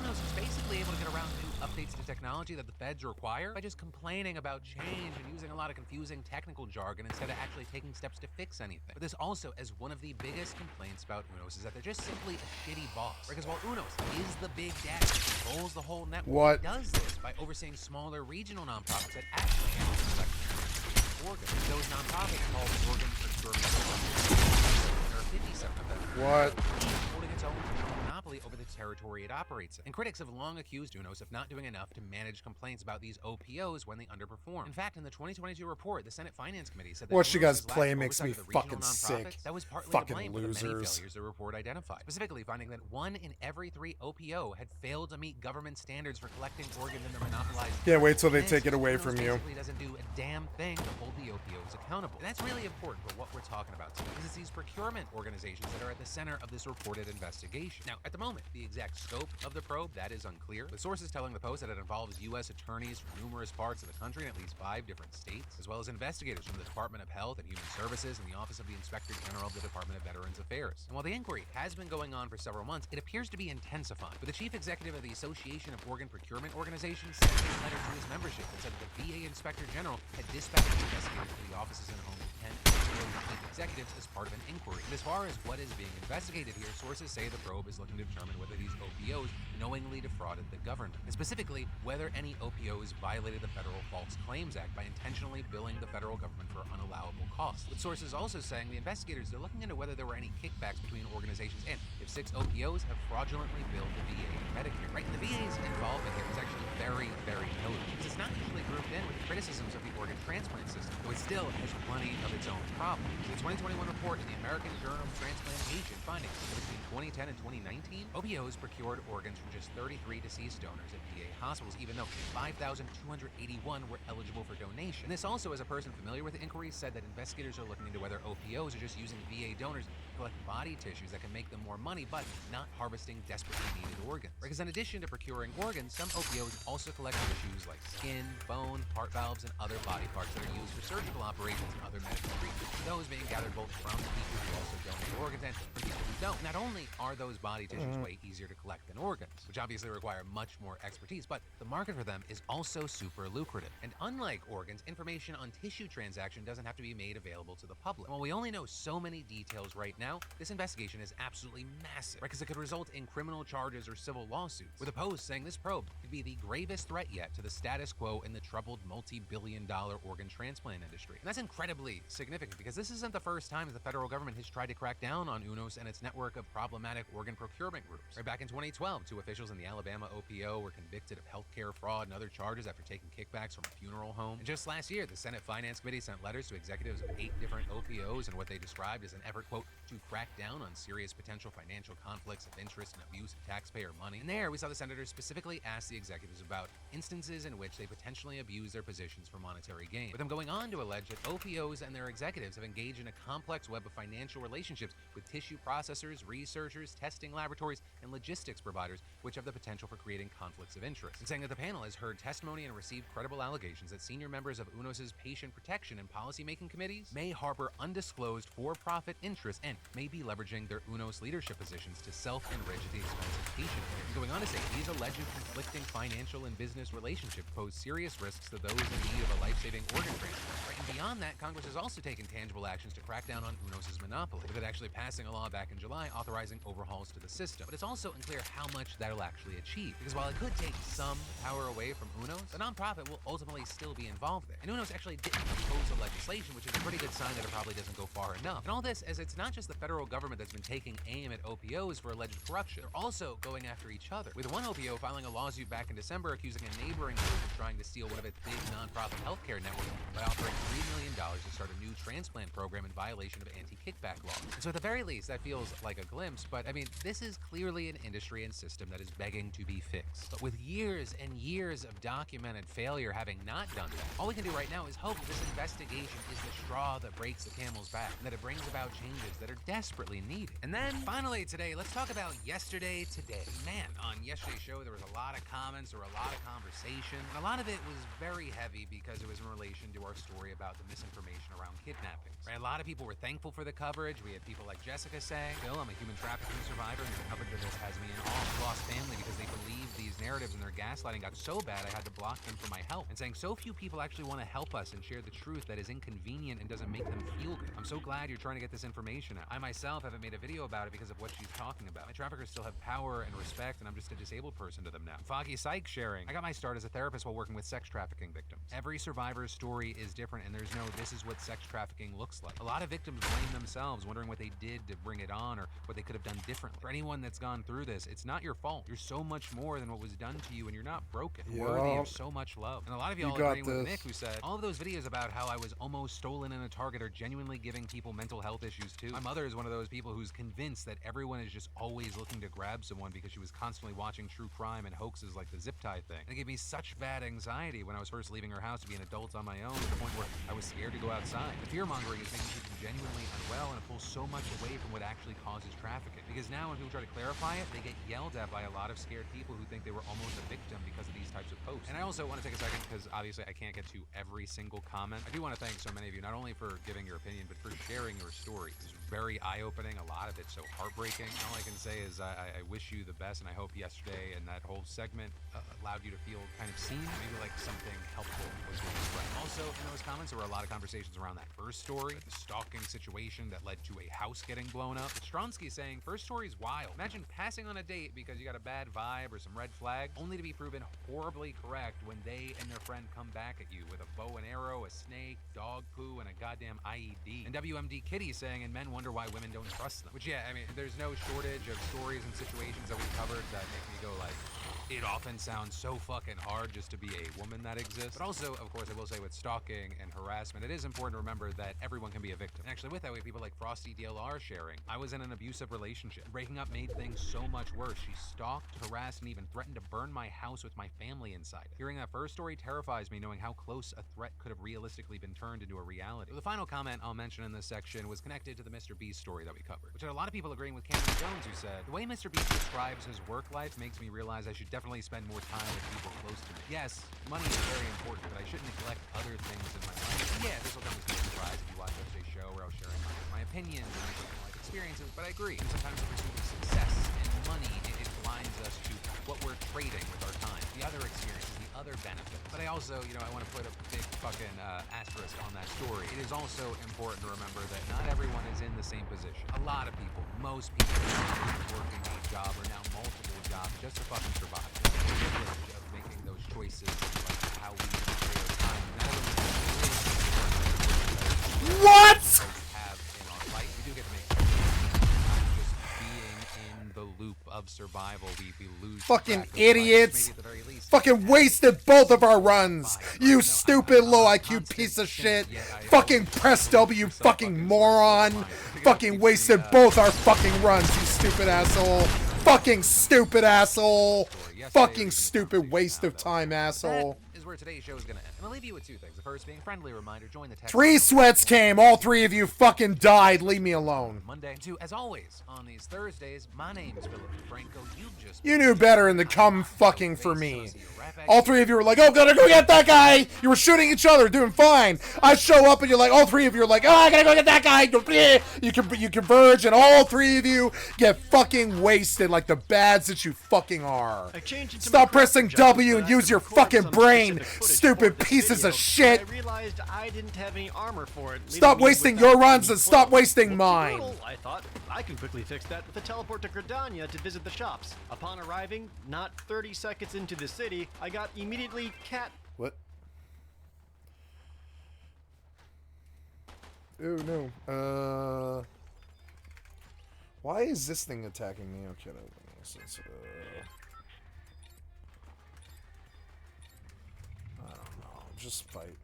UNOS is basically able to get around new updates to technology that the feds require by just complaining about change and using a lot of confusing technical jargon instead of actually taking steps to fix anything. But this also, as one of the biggest complaints about UNOS, is that they're just simply a shitty boss. Because while UNOS is the big daddy that controls the whole network, it does this by overseeing smaller regional nonprofits that actually handle the collection of organs. Those nonprofits called organ procurement. There are 57 of them. What? Holding its own monopoly monopoly over the territory it operates in. And critics have long accused UNOS of not doing enough to manage complaints about these OPOs when they underperform. In fact, in the 2022 report, the Senate Finance Committee said that What you guys UNOS's lack play of makes me oversight of the regional fucking nonprofits, sick. that was partly Fucking to blame for the many losers. failures the report identified, specifically finding that 1 in every 3 OPO had failed to meet government standards for collecting organs in their monopolized. Can't wait till they This take it away UNOS from you. basically doesn't do a damn thing to hold the OPOs accountable. And that's really important for what we're talking about today, because it's these procurement organizations that are at the center of this reported investigation. Now, at the moment, the exact scope of the probe, that is unclear, with sources telling the Post that it involves U.S. attorneys from numerous parts of the country in at least 5 different states, as well as investigators from the Department of Health and Human Services and the Office of the Inspector General of the Department of Veterans Affairs. And while the inquiry has been going on for several months, it appears to be intensifying, with the chief executive of the Association of Organ Procurement Organizations sending a letter to his membership that said that the VA Inspector General had dispatched investigators to the offices and homes of 10 chief executives as part of an inquiry. And as far as what is being investigated here, sources say the probe is looking to determine whether these OPOs knowingly defrauded the government, and specifically whether any OPOs violated the Federal False Claims Act by intentionally billing the federal government for unallowable costs. With sources also saying the investigators are looking into whether there were any kickbacks between organizations and if 6 OPOs have fraudulently billed the VA and Medicare. Right, and the VA's involvement here is actually very, very notable, because it's not usually grouped in with criticisms of the organ transplant system, though it still has plenty of its own problems. The 2021 report in the American Journal of Transplantation findings that between 2010 and 2019, OPOs procured organs from just 33 deceased donors at VA hospitals, even though 5,281 were eligible for donation. And this also, as a person familiar with the inquiry, said that investigators are looking into whether OPOs are just using VA donors to collect body tissues that can make them more money, but not harvesting desperately needed organs. Because in addition to procuring organs, some OPOs also collect tissues like skin, bone, heart valves, and other body parts that are used for surgical operations and other medical treatments. Those being gathered both from people who also donate organs and from people who don't. Not only are those body tissues way easier to collect than organs, which obviously require much more expertise, but the market for them is also super lucrative. And unlike organs, information on tissue transaction doesn't have to be made available to the public. And while we only know so many details right now, this investigation is absolutely massive, right? Because it could result in criminal charges or civil lawsuits, with the Post saying this probe could be the gravest threat yet to the status quo in the troubled multi-billion-dollar organ transplant industry. And that's incredibly significant, because this isn't the first time that the federal government has tried to crack down on UNOS and its network of problematic organ procurement groups. Right back in 2012, 2 officials in the Alabama OPO were convicted of healthcare fraud and other charges after taking kickbacks from a funeral home. And just last year, the Senate Finance Committee sent letters to executives of 8 different OPOs in what they described as an effort, quote, to crack down on serious potential financial conflicts of interest and abuse of taxpayer money. And there, we saw the senators specifically ask the executives about instances in which they potentially abuse their positions for monetary gain, with them going on to allege that OPOs and their executives have engaged in a complex web of financial relationships with tissue processors, researchers, testing laboratories, and logistics providers, which have the potential for creating conflicts of interest. And saying that the panel has heard testimony and received credible allegations that senior members of UNOS's patient protection and policymaking committees may harbor undisclosed for-profit interests and may be leveraging their UNOS leadership positions to self-enrich at the expense of patient care. And going on to say these alleged conflicting financial and business relationships pose serious risks to those in need of a life-saving organ transplant. Right? And beyond that, Congress has also taken tangible actions to crack down on UNOS's monopoly, with it actually passing a law back in July authorizing overhauls to the system. But it's also unclear how much that'll actually achieve, because while it could take some power away from UNOS, the nonprofit will ultimately still be involved there. And UNOS actually didn't propose the legislation, which is a pretty good sign that it probably doesn't go far enough. And all this as it's not just the federal government that's been taking aim at OPOs for alleged corruption. They're also going after each other, with one OPO filing a lawsuit back in December accusing a neighboring group of trying to steal one of its big nonprofit healthcare networks by offering $3 million to start a new transplant program in violation of anti-kickback laws. And so at the very least, that feels like a glimpse, but I mean, this is clearly an industry and system that is begging to be fixed. But with years and years of documented failure having not done that, all we can do right now is hope that this investigation is the straw that breaks the camel's back, and that it brings about changes that are desperately needed. And then, finally today, let's talk about yesterday today. Man, on yesterday's show, there was a lot of comments, or a lot of conversation, and a lot of it was very heavy because it was in relation to our story about the misinformation around kidnappings. Right? A lot of people were thankful for the coverage. We had people like Jessica say, Bill, I'm a human trafficking survivor, and your coverage of this has me in awe. I've lost family because they believe these narratives. narratives and their gaslighting got so bad I had to block them from my help, and saying so few people actually want to help us and share the truth that is inconvenient and doesn't make them feel good. I'm so glad you're trying to get this information out. I myself haven't made a video about it because of what she's talking about. My traffickers still have power and respect, and I'm just a disabled person to them now. Foggy Psych sharing. I got my start as a therapist while working with sex trafficking victims. Every survivor's story is different, and there's no this is what sex trafficking looks like. A lot of victims blame themselves, wondering what they did to bring it on or what they could have done differently. For anyone that's gone through this, it's not your fault. You're so much more than what was done to you, and you're not broken. You're worthy of so much love. And a lot of y'all agree with Nick, who said, all of those videos about how I was almost stolen in a Target are genuinely giving people mental health issues too. My mother is one of those people who's convinced that everyone is just always looking to grab someone because she was constantly watching true crime and hoaxes like the zip tie thing. And it gave me such bad anxiety when I was first leaving her house to be an adult on my own, to the point where I was scared to go outside. The fear-mongering is making people genuinely unwell, and it pulls so much away from what actually causes trafficking. Because now when people try to clarify it, they get yelled at by a lot of scared people who think they were almost a victim because of these types of posts. And I also want to take a second, because obviously I can't get to every single comment. I do want to thank so many of you, not only for giving your opinion, but for sharing your story. It's very eye-opening, a lot of it so heartbreaking. All I can say is I wish you the best, and I hope yesterday and that whole segment allowed you to feel kind of seen, maybe like something helpful was being spread. Also, in those comments, there were a lot of conversations around that first story, the stalking situation that led to a house getting blown up. Stronsky saying, first story's wild. Imagine passing on a date because you got a bad vibe or some red flag, only to be proven horribly correct when they and their friend come back at you with a bow and arrow, a snake, dog poo, and a goddamn IED. And WMD Kitty saying, and men wonder why women don't trust them. Which, yeah, I mean, there's no shortage of stories and situations that we've covered that make me go like, it often sounds so fucking hard just to be a woman that exists. But also, of course, I will say with stalking and harassment, it is important to remember that everyone can be a victim. And actually, with that, we have people like Frosty DLR sharing, I was in an abusive relationship. Breaking up made things so much worse. She stalked, harassed, and even threatened to burn my house with my family inside it. Hearing that first story terrifies me, knowing how close a threat could have realistically been turned into a reality. The final comment I'll mention in this section was connected to the Mr. Beast story that we covered, which had a lot of people agreeing with Cameron Jones, who said, the way Mr. Beast describes his work life makes me realize I should definitely spend more time with people close to me. Yes, money is very important, but I shouldn't neglect other things in my life. Yeah, this will come as no surprise if you watch today's show where I was sharing my opinions and my personal life experiences, but I agree. And sometimes the pursuit of success and money, it blinds us to what we're trading with our time, the other experiences, the other benefits. But I also, I want to put a big fucking asterisk on that story. It is also important to remember that not everyone is in the same position. A lot of people, most people, are working a job or now multiple jobs just to fucking survive. It's the privilege of making those choices, like how we trade our time. What? Have in our life, we do get to make choices. Just being in the loop of survival, we lose. Fucking idiots. Fucking wasted both of our runs. You stupid low IQ piece of shit. Fucking press W, fucking moron. Fucking wasted both our fucking runs, you stupid asshole. Fucking stupid asshole. Fucking stupid waste of time, asshole. Is where today's show is gonna end. And I'll leave you with two things. The first being friendly reminder, join the text. 3 sweats came. All 3 of you fucking died. Leave me alone. Monday. Two, as always, on these Thursdays, my name's Philip Franco. You knew better than to come fucking for me. All 3 of you were like, oh, gotta go get that guy. You were shooting each other, doing fine. I show up and you're like, all 3 of you are like, oh, I gotta go get that guy. You converge and all 3 of you get fucking wasted like the bads that you fucking are. Stop pressing W and use your fucking brain, stupid pieces of shit. I realized I didn't have any armor for it. Stop wasting your runs and stop wasting mine. I thought I can quickly fix that with a teleport to Gridania to visit the shops. Upon arriving, not 30 seconds into the city, I got immediately What? Oh no. Why is this thing attacking me? Okay, I don't know. Just fight.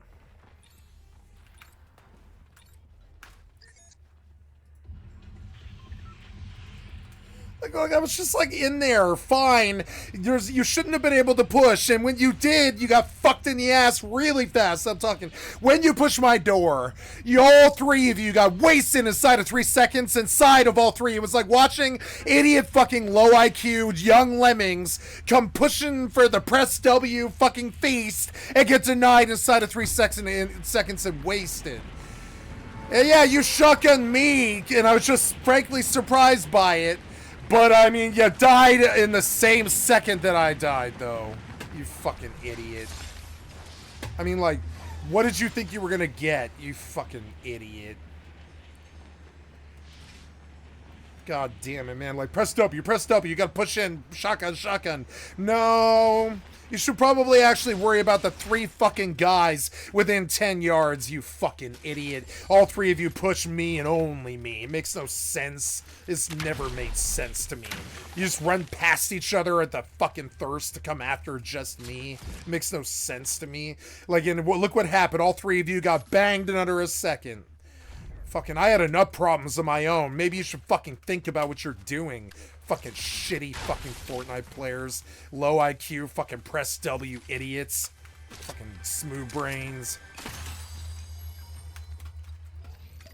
Like I was just like in there, fine. You shouldn't have been able to push, and when you did, you got fucked in the ass really fast. I'm talking when you pushed my door, all 3 of you got wasted inside of 3 seconds. Inside of all 3, it was like watching idiot fucking low IQ young lemmings come pushing for the press W fucking feast and get denied inside of 3 seconds and wasted. And yeah, you shotgunned me, and I was just frankly surprised by it. But I mean, you died in the same second that I died, though. You fucking idiot. I mean, like, what did you think you were gonna get? You fucking idiot. God damn it, man. Like, press W, press W. You gotta push in. Shotgun, shotgun. No. You should probably actually worry about the 3 fucking guys within 10 yards, you fucking idiot. All 3 of you push me and only me. It makes no sense. This never made sense to me. You just run past each other at the fucking thirst to come after just me. It makes no sense to me. Like, and look what happened. All 3 of you got banged in under a second. Fucking, I had enough problems of my own. Maybe you should fucking think about what you're doing. Fucking shitty fucking Fortnite players. Low IQ, fucking press W idiots. Fucking smooth brains.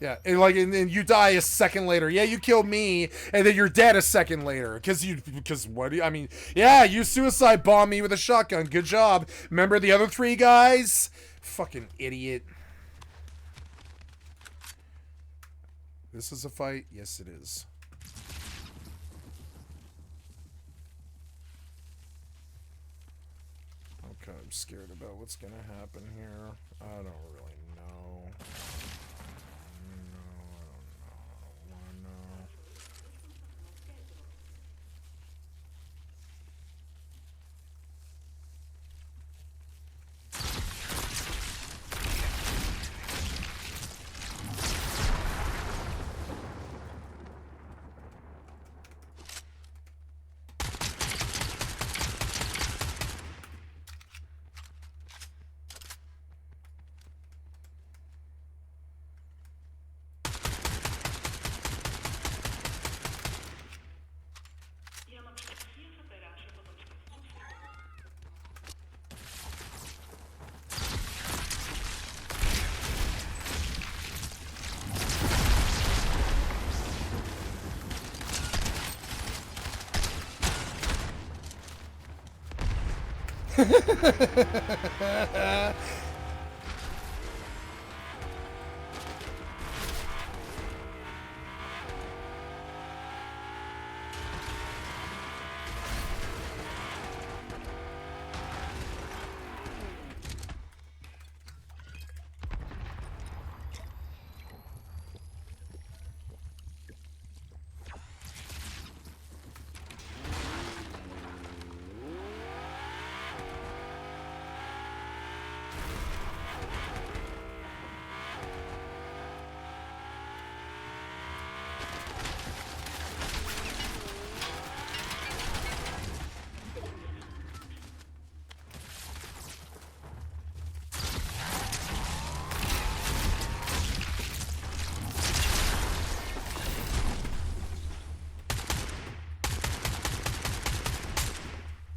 Yeah, and like, and you die a second later. Yeah, you killed me, and then you're dead a second later. Because what do you, I mean, yeah, you suicide bombed me with a shotgun. Good job. Remember the other 3 guys? Fucking idiot. This is a fight? Yes, it is. Okay, I'm scared about what's gonna happen here. I don't really know. No, I don't know. I don't wanna know.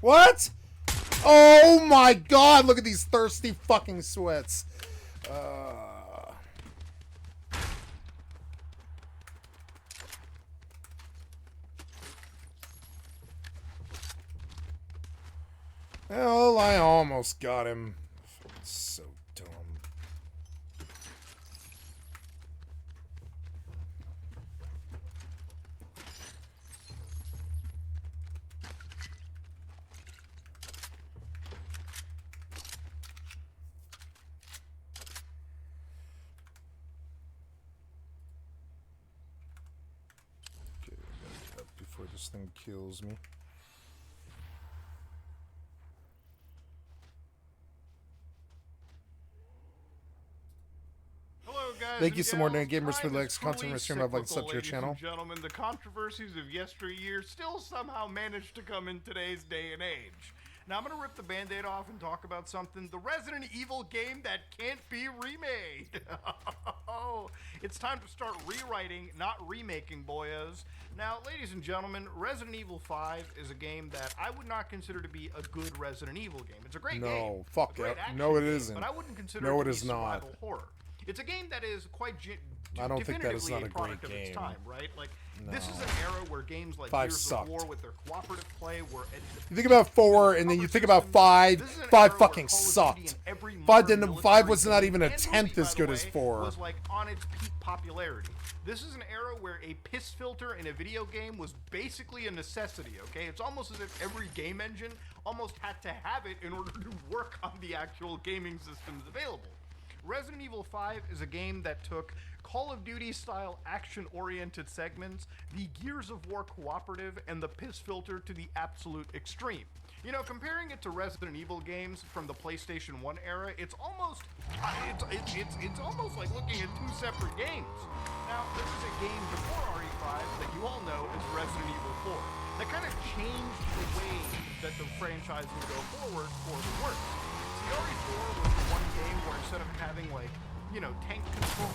What? Oh my god, look at these thirsty fucking sweats. Well, I almost got him. So dumb. Okay, I gotta get up before this thing kills me. Thank you so more, Gamers for the next content stream. I'd like to sub to your channel. Gentlemen, the controversies of yesteryear still somehow manage to come in today's day and age. Now I'm gonna rip the band-aid off and talk about something, the Resident Evil game that can't be remade. It's time to start rewriting, not remaking, boyos. Now, ladies and gentlemen, Resident Evil 5 is a game that I would not consider to be a good Resident Evil game. It's a great game. No, fuck it. No, it isn't. But I wouldn't consider no, it is to be survival not. horror. It's a game that is quite I don't think that is not definitively a a product great of its game. time, right? Like, this is No. an era where games like 5 Gears sucked. of War with their cooperative play were... You think about 4, and then you think about 5. 5 fucking sucked. 5 was not even a tenth as good as 4. was like on its peak popularity. This is an era where a piss filter in a video game was basically a necessity, okay? It's almost as if every game engine almost had to have it in order to work on the actual gaming systems available. Resident Evil 5 is a game that took Call of Duty style action oriented segments, the Gears of War cooperative, and the piss filter to the absolute extreme. You know, comparing it to Resident Evil games from the PlayStation 1 era, it's almost it's almost like looking at two separate games. Now, there was a game before RE5 that you all know as Resident Evil 4 that kind of changed the way that the franchise would go forward for the worse. See, RE4 was the one game where instead of having, like, you know, tank control,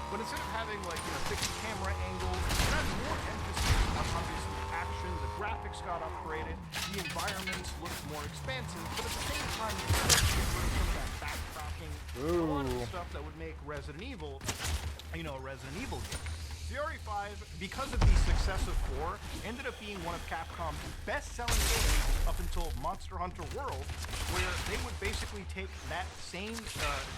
but instead of having, like, you know, fixed camera angles, it had more emphasis on obviously action. The graphics got upgraded, the environments looked more expansive, but at the same time, you had some of that backtracking, a lot of stuff that would make Resident Evil, you know, a Resident Evil game. The RE5, because of the success of 4, ended up being one of Capcom's best-selling games up until Monster Hunter World, where they would basically take that same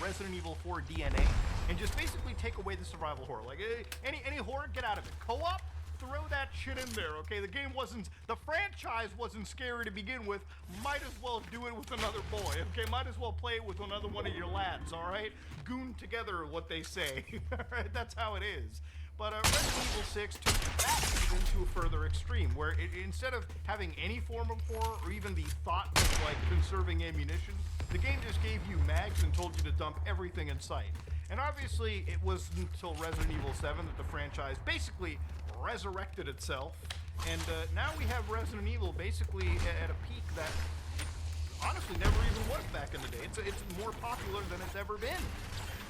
Resident Evil 4 DNA and just basically take away the survival horror. Like, any horror, get out of it. Co-op? Throw that shit in there, okay? The franchise wasn't scary to begin with. Might as well do it with another boy, okay? Might as well play it with another one of your lads, all right? Goon together, what they say. All right, that's how it is. But Resident Evil 6 took that even to a further extreme, where instead of having any form of horror or even the thought of, like, conserving ammunition, the game just gave you mags and told you to dump everything in sight. And obviously, it was until Resident Evil 7 that the franchise basically resurrected itself. And now we have Resident Evil basically at a peak that honestly never even was back in the day. It's more popular than it's ever been.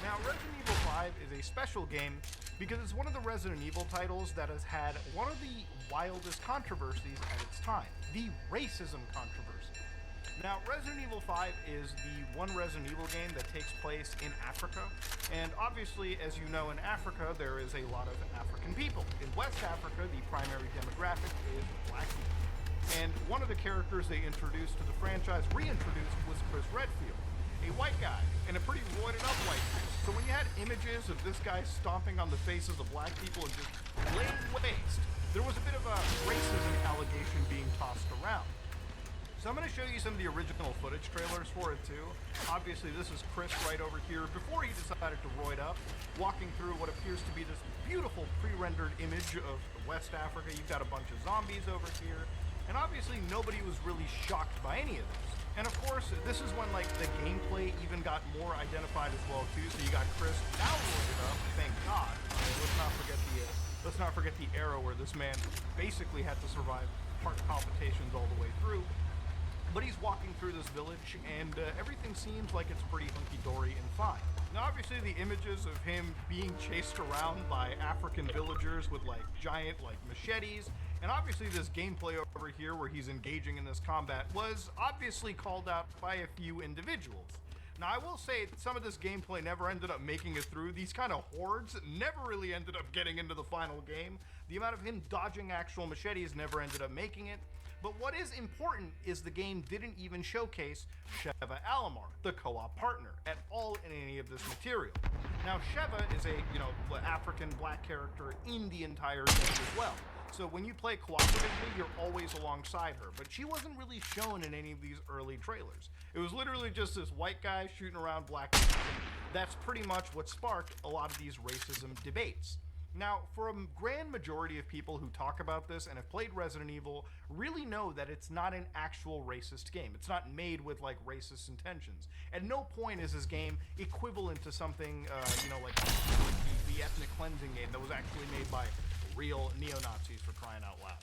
Now, Resident Evil 5 is a special game because it's one of the Resident Evil titles that has had one of the wildest controversies at its time, the racism controversy. Now, Resident Evil 5 is the one Resident Evil game that takes place in Africa, and obviously, as you know, in Africa, there is a lot of African people. In West Africa, the primary demographic is black people. And one of the characters they introduced to the franchise, reintroduced, was Chris Redfield, a white guy, and a pretty roided up white guy. So when you had images of this guy stomping on the faces of black people and just laying waste, there was a bit of a racism allegation being tossed around. So I'm going to show you some of the original footage trailers for it too. Obviously this is Chris right over here before he decided to roid up, walking through what appears to be this beautiful pre-rendered image of West Africa. You've got a bunch of zombies over here, and obviously nobody was really shocked by any of this. And of course, this is when, like, the gameplay even got more identified as well too. So you got Chris now roided up, thank God. Let's not forget the era where this man basically had to survive heart palpitations all the way through. But he's walking through this village, and everything seems like it's pretty hunky-dory and fine. Now, obviously, the images of him being chased around by African villagers with, like, giant, like, machetes, and obviously this gameplay over here where he's engaging in this combat was obviously called out by a few individuals. Now, I will say some of this gameplay never ended up making it through. These kind of hordes never really ended up getting into the final game. The amount of him dodging actual machetes never ended up making it. But what is important is the game didn't even showcase Sheva Alomar, the co-op partner, at all in any of this material. Now, Sheva is a, you know, African black character in the entire game as well. So when you play cooperatively, you're always alongside her, but she wasn't really shown in any of these early trailers. It was literally just this white guy shooting around black people. That's pretty much what sparked a lot of these racism debates. Now, for a grand majority of people who talk about this and have played Resident Evil, really know that it's not an actual racist game. It's not made with, like, racist intentions. At no point is this game equivalent to something, you know, like the ethnic cleansing game that was actually made by real neo-Nazis, for crying out loud.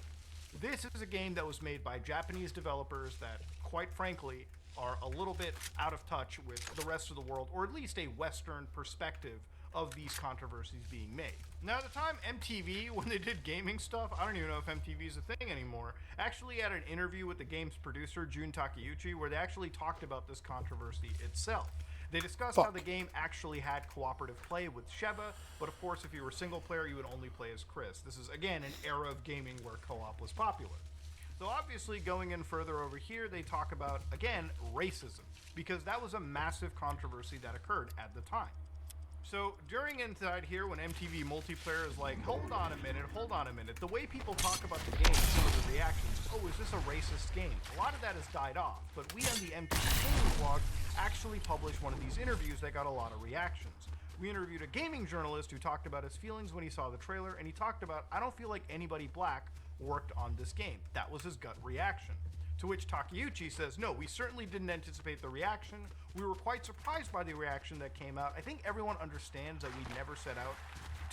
This is a game that was made by Japanese developers that, quite frankly, are a little bit out of touch with the rest of the world, or at least a Western perspective of these controversies being made. Now, at the time, MTV, when they did gaming stuff, I don't even know if MTV is a thing anymore, actually had an interview with the game's producer, Jun Takeuchi, where they actually talked about this controversy itself. They discussed how the game actually had cooperative play with Sheva, but of course if you were single player you would only play as Chris. This is again an era of gaming where co-op was popular. So obviously going in further over here they talk about, again, racism, because that was a massive controversy that occurred at the time. So during inside here, when MTV Multiplayer is like, hold on a minute, the way people talk about the game, some of the reactions, oh, is this a racist game? A lot of that has died off, but we on the MTV Gaming blog actually published one of these interviews that got a lot of reactions. We interviewed a gaming journalist who talked about his feelings when he saw the trailer, and he talked about, I don't feel like anybody black worked on this game. That was his gut reaction. To which Takeuchi says, no, we certainly didn't anticipate the reaction. We were quite surprised by the reaction that came out. I think everyone understands that we never set out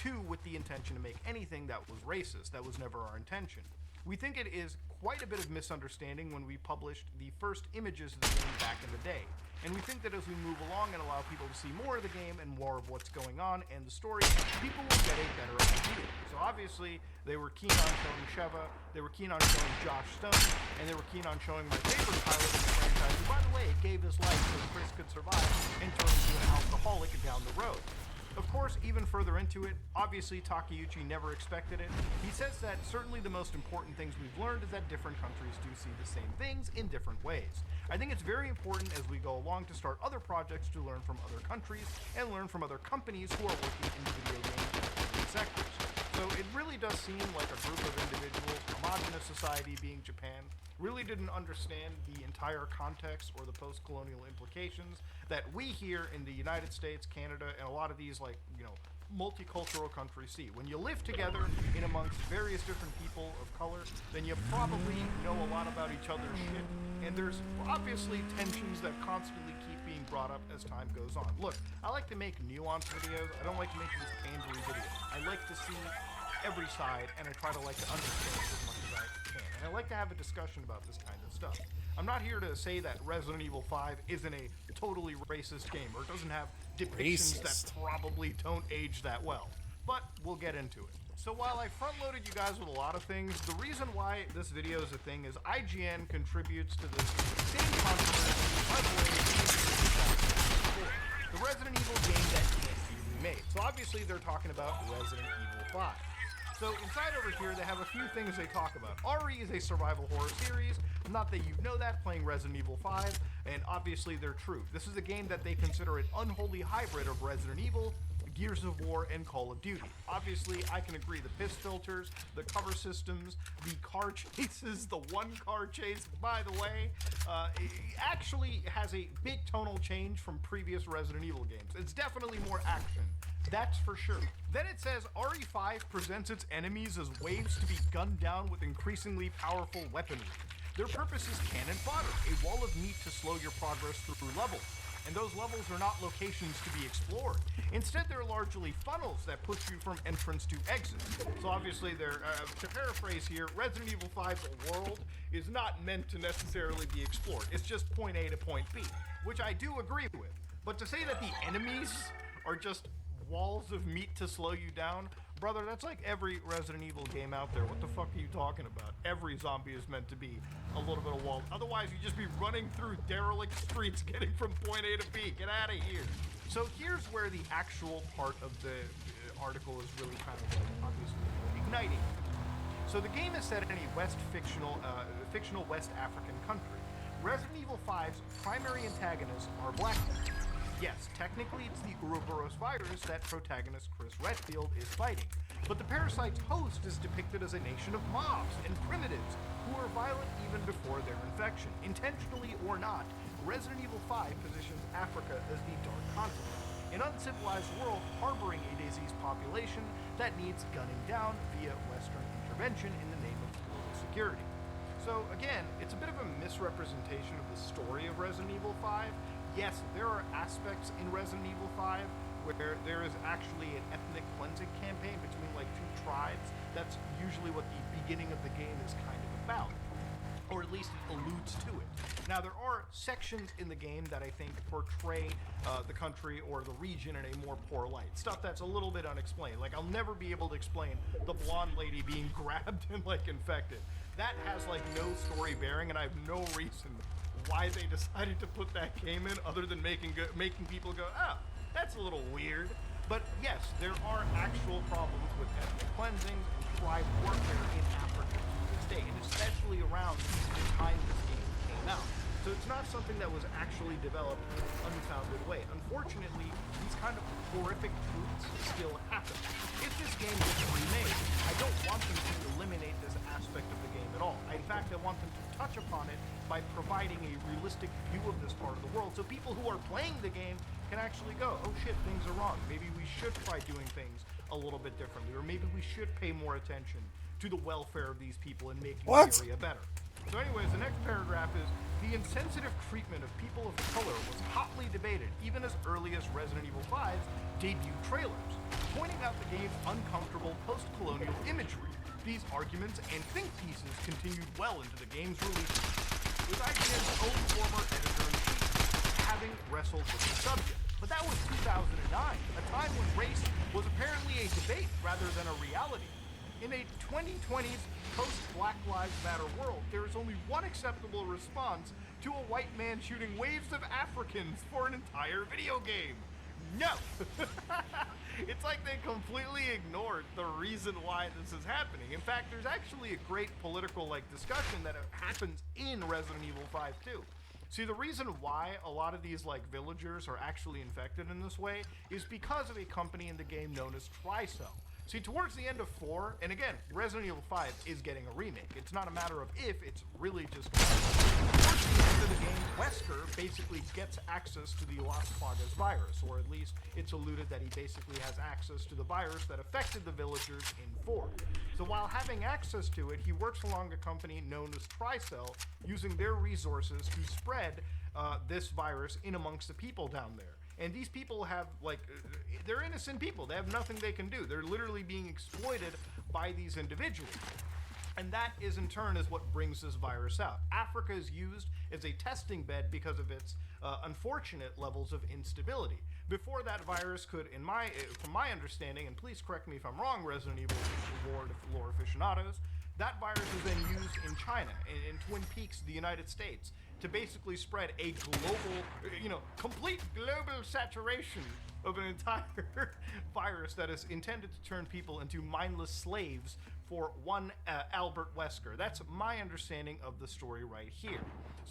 to with the intention to make anything that was racist. That was never our intention. We think it is quite a bit of misunderstanding when we published the first images of the game back in the day. And we think that as we move along and allow people to see more of the game and more of what's going on and the story, people will get a better idea. So obviously, they were keen on showing Sheva, they were keen on showing Josh Stone, and they were keen on showing my favorite pilot in the franchise, who, by the way, gave his life so Chris could survive and turn into an alcoholic down the road. Of course, even further into it, obviously Takeuchi never expected it. He says that certainly the most important things we've learned is that different countries do see the same things in different ways. I think it's very important as we go along to start other projects to learn from other countries and learn from other companies who are working in the video game sectors. So it really does seem like a group of individuals, homogenous society being Japan, really didn't understand the entire context or the post-colonial implications that we here in the United States, Canada, and a lot of these, like, you know, multicultural countries see. When you live together in amongst various different people of color, then you probably know a lot about each other's shit, and there's obviously tensions that constantly keep being brought up as time goes on. Look, I like to make nuanced videos. I don't like to make these pandery videos. I like to see every side, and I try to like to understand it as much as I can. And I like to have a discussion about this kind of stuff. I'm not here to say that Resident Evil 5 isn't a totally racist game, or doesn't have depictions that probably don't age that well. But we'll get into it. So while I front-loaded you guys with a lot of things, the reason why this video is a thing is IGN contributes to this same controversy, by the way, the Resident Evil game that can't be remade. So obviously they're talking about Resident Evil 5. So inside over here, they have a few things they talk about. RE is a survival horror series. Not that you know that, playing Resident Evil 5, and obviously they're true. This is a game that they consider an unholy hybrid of Resident Evil, Gears of War, and Call of Duty. Obviously, I can agree, the piss filters, the cover systems, the car chases, the one car chase, by the way, it actually has a big tonal change from previous Resident Evil games. It's definitely more action. That's for sure. Then it says RE5 presents its enemies as waves to be gunned down with increasingly powerful weaponry. Their purpose is cannon fodder, a wall of meat to slow your progress through levels. And those levels are not locations to be explored. Instead, they're largely funnels that push you from entrance to exit. So obviously, to paraphrase here, Resident Evil 5's world is not meant to necessarily be explored. It's just point A to point B, which I do agree with. But to say that the enemies are just walls of meat to slow you down, brother, that's like every Resident Evil game out there. What the fuck are you talking about? Every zombie is meant to be a little bit of wall. Otherwise, you'd just be running through derelict streets getting from point A to B. Get out of here. So here's where the actual part of the article is really kind of obviously igniting. So the game is set in a fictional West African country. Resident Evil 5's primary antagonists are black men. Yes, technically it's the Ouroboros virus that protagonist Chris Redfield is fighting, but the parasite's host is depicted as a nation of mobs and primitives who are violent even before their infection. Intentionally or not, Resident Evil 5 positions Africa as the Dark Continent, an uncivilized world harboring a diseased population that needs gunning down via Western intervention in the name of global security. So again, it's a bit of a misrepresentation of the story of Resident Evil 5. Yes, there are aspects in Resident Evil 5 where there is actually an ethnic cleansing campaign between like two tribes. That's usually what the beginning of the game is kind of about, or at least it alludes to it. Now, there are sections in the game that I think portray the country or the region in a more poor light. Stuff that's a little bit unexplained. Like, I'll never be able to explain the blonde lady being grabbed and like infected. That has like no story bearing, and I have no reason why they decided to put that game in, other than making people go, oh, that's a little weird. But yes, there are actual problems with ethnic cleansing and tribe warfare in Africa to this day, and especially around the time this game came out. So it's not something that was actually developed in an unfounded way. Unfortunately, these kind of horrific truths still happen. If this game gets remade, I don't want them to eliminate this aspect of the game at all. In fact, I want them to touch upon it by providing a realistic view of this part of the world, so people who are playing the game can actually go, oh shit, things are wrong. Maybe we should try doing things a little bit differently, or maybe we should pay more attention to the welfare of these people and making the area better. So anyways, the next paragraph is, the insensitive treatment of people of color was hotly debated even as early as Resident Evil 5's debut trailers, pointing out the game's uncomfortable post-colonial imagery. These arguments and think pieces continued well into the game's release, with IGN's own former editor-in-chief having wrestled with the subject. But that was 2009, a time when race was apparently a debate rather than a reality. In a 2020s post-Black Lives Matter world, there is only one acceptable response to a white man shooting waves of Africans for an entire video game. No! It's like they completely ignored the reason why this is happening. In fact, there's actually a great political discussion that happens in Resident Evil 5 too. See, the reason why a lot of these villagers are actually infected in this way is because of a company in the game known as Tricell. See, towards the end of 4, and again, Resident Evil 5 is getting a remake. It's not a matter of if, it's really just towards the end of the game, Wesker basically gets access to the Las Plagas virus, or at least it's alluded that he basically has access to the virus that affected the villagers in 4. So while having access to it, he works along a company known as Tricell, using their resources to spread this virus in amongst the people down there. And these people have, they're innocent people. They have nothing they can do. They're literally being exploited by these individuals. And that is, in turn, is what brings this virus out. Africa is used as a testing bed because of its unfortunate levels of instability. Before that virus could, from my understanding, and please correct me if I'm wrong, Resident Evil lore aficionados, that virus was then used in China, in Twin Peaks, the United States, to basically spread a global, complete global saturation of an entire virus that is intended to turn people into mindless slaves for one Albert Wesker. That's my understanding of the story right here.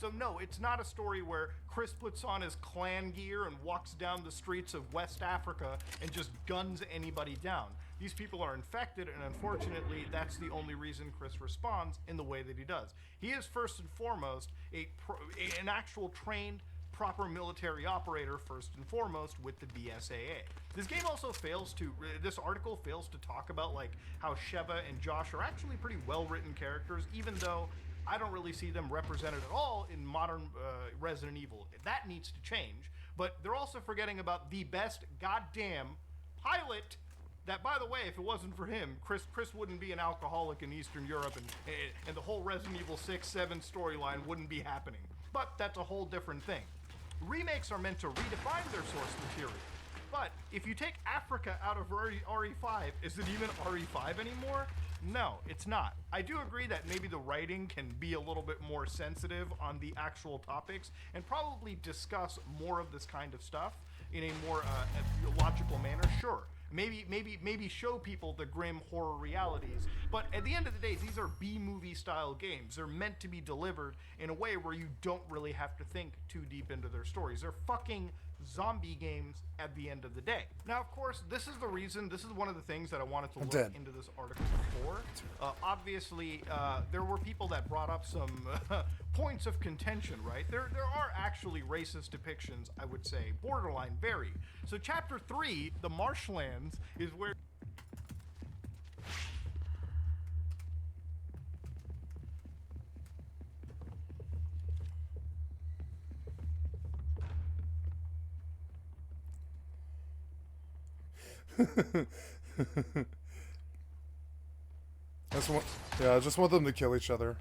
So no, it's not a story where Chris puts on his clan gear and walks down the streets of West Africa and just guns anybody down. These people are infected, and unfortunately, that's the only reason Chris responds in the way that he does. He is first and foremost an actual trained, proper military operator, first and foremost, with the BSAA. This game also this article fails to talk about how Sheva and Josh are actually pretty well-written characters, even though I don't really see them represented at all in modern Resident Evil. That needs to change, but they're also forgetting about the best goddamn pilot. That, by the way, if it wasn't for him, Chris wouldn't be an alcoholic in Eastern Europe, and the whole Resident Evil 6, 7 storyline wouldn't be happening. But that's a whole different thing. Remakes are meant to redefine their source material. But if you take Africa out of RE5, is it even RE5 anymore? No, it's not. I do agree that maybe the writing can be a little bit more sensitive on the actual topics and probably discuss more of this kind of stuff in a more logical manner, sure. Maybe show people the grim horror realities, but at the end of the day, these are B-movie style games. They're meant to be delivered in a way where you don't really have to think too deep into their stories. They're fucking zombie games at the end of the day. Now, of course, this is one of the things that I wanted to look into this article before. Obviously, there were people that brought up some points of contention, right? There are actually racist depictions, I would say, borderline very. So chapter 3, the marshlands, is where I just want them to kill each other.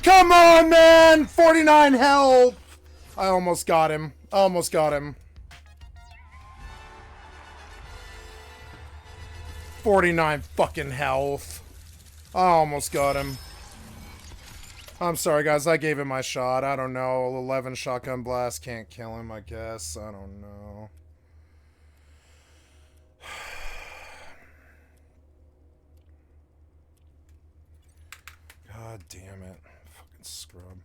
Come on, man! 49 health! I almost got him. Almost got him. 49 fucking health. I almost got him. I'm sorry, guys. I gave him my shot. I don't know. 11 shotgun blast can't kill him, I guess. I don't know. God damn it. Fucking scrub.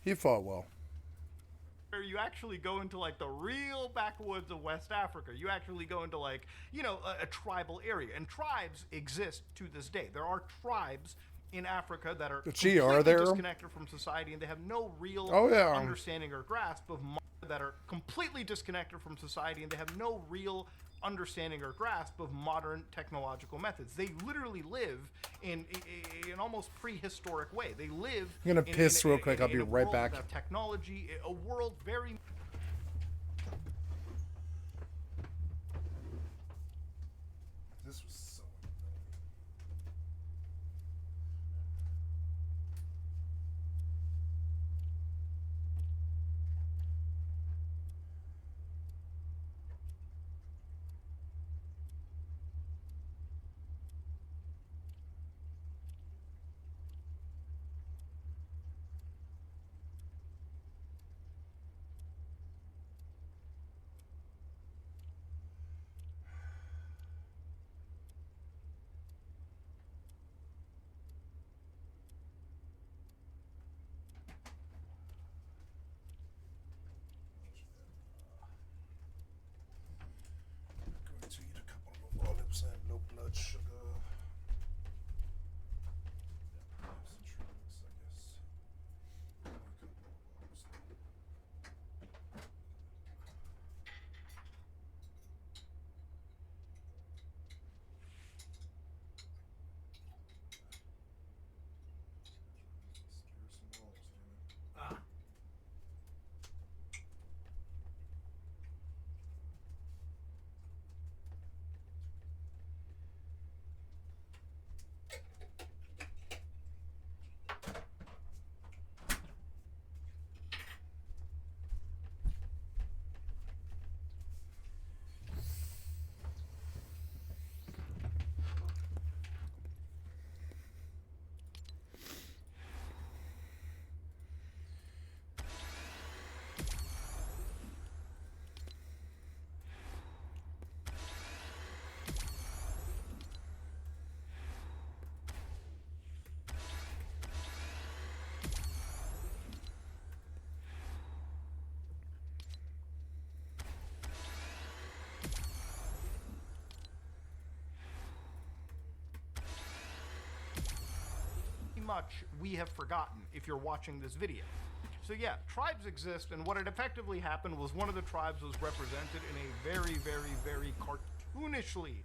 He fought well. Where you actually go into like the real backwoods of West Africa. You actually go into like, you know, a tribal area. And tribes exist to this day. There are tribes in Africa that are completely disconnected from society, and they have no real understanding or grasp of modern technological methods. They literally live in an almost prehistoric way. They live. I'm gonna piss real quick. I'll be right back. Technology, a world very. This was so. Going to eat a couple of olives and no blood sugar. Much we have forgotten if you're watching this video. So yeah, tribes exist, and what had effectively happened was one of the tribes was represented in a very, very, very cartoonishly,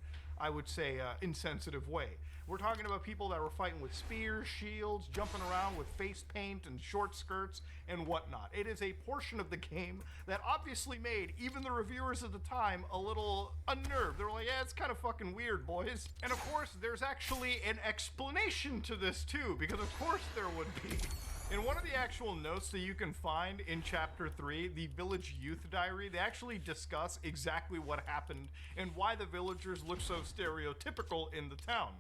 I would say, insensitive way. We're talking about people that were fighting with spears, shields, jumping around with face paint and short skirts and whatnot. It is a portion of the game that obviously made even the reviewers at the time a little unnerved. They were like, yeah, it's kind of fucking weird, boys. And of course, there's actually an explanation to this too, because of course there would be. In one of the actual notes that you can find in Chapter 3, the Village Youth Diary, they actually discuss exactly what happened and why the villagers look so stereotypical in the town.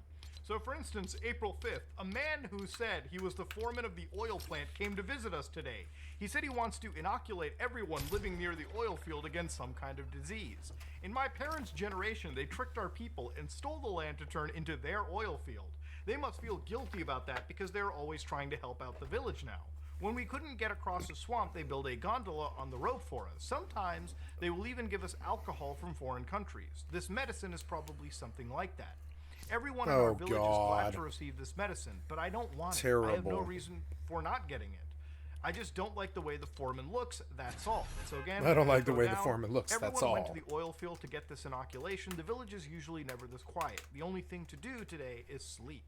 So for instance, April 5th, a man who said he was the foreman of the oil plant came to visit us today. He said he wants to inoculate everyone living near the oil field against some kind of disease. In my parents' generation, they tricked our people and stole the land to turn into their oil field. They must feel guilty about that because they're always trying to help out the village now. When we couldn't get across the swamp, they build a gondola on the road for us. Sometimes they will even give us alcohol from foreign countries. This medicine is probably something like that. Everyone in our village is glad to receive this medicine, but I don't want it. I have no reason for not getting it. I just don't like the way the foreman looks, that's all. So again, I don't like the way the foreman looks, that's all. Everyone went to the oil field to get this inoculation. The village is usually never this quiet. The only thing to do today is sleep.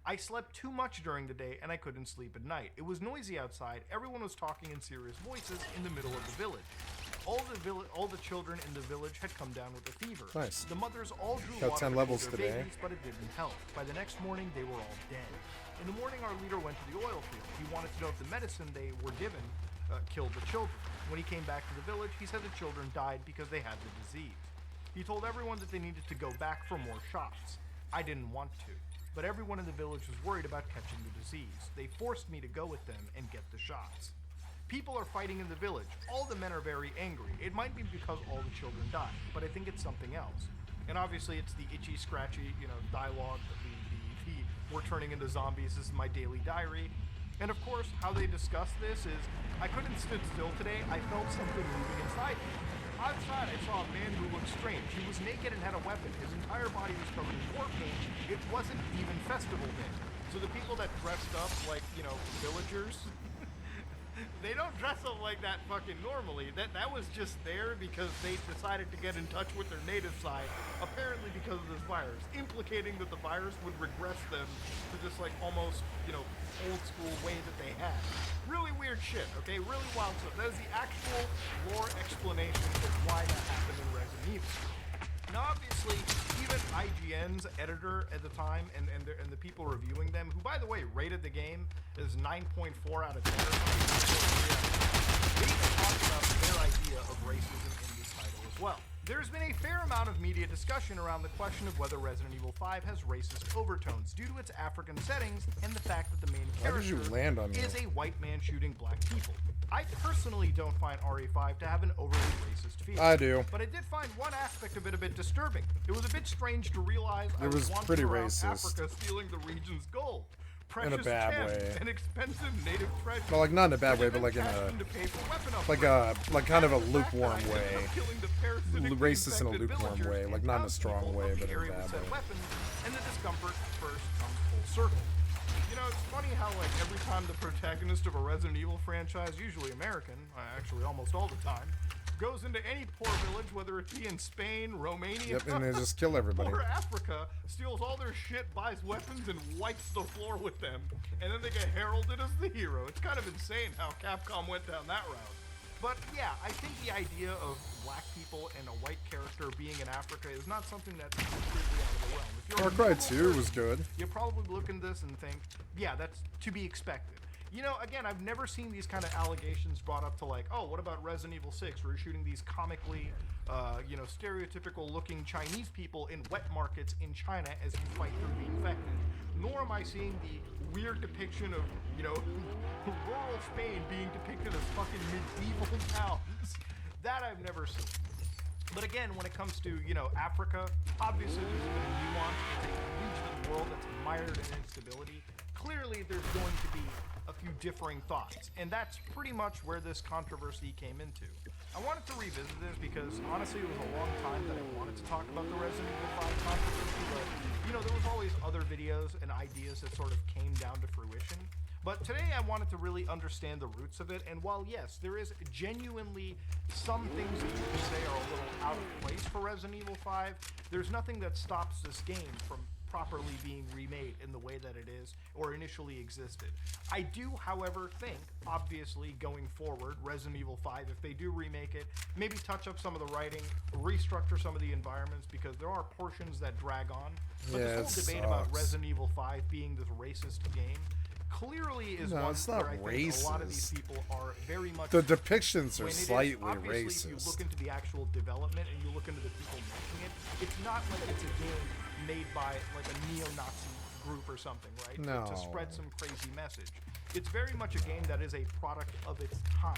I slept too much during the day and I couldn't sleep at night. It was noisy outside. Everyone was talking in serious voices in the middle of the village. All the children in the village had come down with a fever. Nice. The mothers all drew Got water 10 to levels their today. babies, but it didn't help. By the next morning, they were all dead. In the morning, our leader went to the oil field. He wanted to know if the medicine they were given killed the children. When he came back to the village, he said the children died because they had the disease. He told everyone that they needed to go back for more shots. I didn't want to, but everyone in the village was worried about catching the disease. They forced me to go with them and get the shots. People are fighting in the village. All the men are very angry. It might be because all the children died, but I think it's something else. And obviously it's the itchy, scratchy, dialogue, the we're turning into zombies, this is my daily diary. And of course, how they discuss this is, I couldn't sit still today, I felt something moving inside me. Outside, I saw a man who looked strange. He was naked and had a weapon. His entire body was covered in war paint. It wasn't even festival day. So the people that dressed up like, villagers, they don't dress up like that fucking normally. That was just there because they decided to get in touch with their native side, apparently because of this virus, implicating that the virus would regress them to this almost, old school way that they had. Really weird shit, okay? Really wild stuff. That is the actual lore explanation of why that happened in Resident Evil. Now, obviously, even IGN's editor at the time and the people reviewing them, who, by the way, rated the game as 9.4 out of 10 or something, they even talked about their idea of racism in this title as well. There's been a fair amount of media discussion around the question of whether Resident Evil 5 has racist overtones due to its African settings and the fact that the main character is a white man shooting black people. I personally don't find RE5 to have an overly racist feel. I do. But I did find one aspect of it a bit disturbing. It was a bit strange to realize I was pretty wandering around racist. Africa stealing the region's gold. In a bad way. And expensive native treasure. Well, not in a bad way, but like in a kind of a lukewarm way. Racist in a lukewarm way, like not in a strong way, but in a bad way. Weapons, and the discomfort first comes full circle. It's funny how every time the protagonist of a Resident Evil franchise, usually American, actually almost all the time, goes into any poor village, whether it be in Spain, Romania, and they just kill everybody. Or Africa, steals all their shit, buys weapons, and wipes the floor with them, and then they get heralded as the hero. It's kind of insane how Capcom went down that route. But yeah, I think the idea of black people and a white character being in Africa is not something that's completely out of the realm. If you're Far Cry 2 was good. You probably look at this and think, yeah, that's to be expected. Again, I've never seen these kind of allegations brought up to oh, what about Resident Evil 6, where you're shooting these comically, stereotypical looking Chinese people in wet markets in China as you fight through the infected. Nor am I seeing the weird depiction of, rural Spain being depicted as fucking medieval towns. That I've never seen. But again, when it comes to, Africa, obviously there's a bit of nuance. It's a region of the world that's mired in instability. Clearly, there's going to be a few differing thoughts, and that's pretty much where this controversy came into. I wanted to revisit this because, honestly, it was a long time that I wanted to talk about the Resident Evil 5 controversy, but, there was always other videos and ideas that sort of came down to fruition. But today I wanted to really understand the roots of it, and while yes, there is genuinely some things that you can say are a little out of place for Resident Evil 5, there's nothing that stops this game from properly being remade in the way that it is or initially existed. I do, however, think, obviously, going forward, Resident Evil 5, if they do remake it, maybe touch up some of the writing, restructure some of the environments, because there are portions that drag on. But this whole debate about Resident Evil 5 being this racist game clearly is one it's not where I think a lot of these people are very much... The depictions are slightly racist. If you look into the actual development and you look into the people making it, it's not like it's a game made by a neo-Nazi group or something, right? No. To spread some crazy message. It's very much a game that is a product of its time.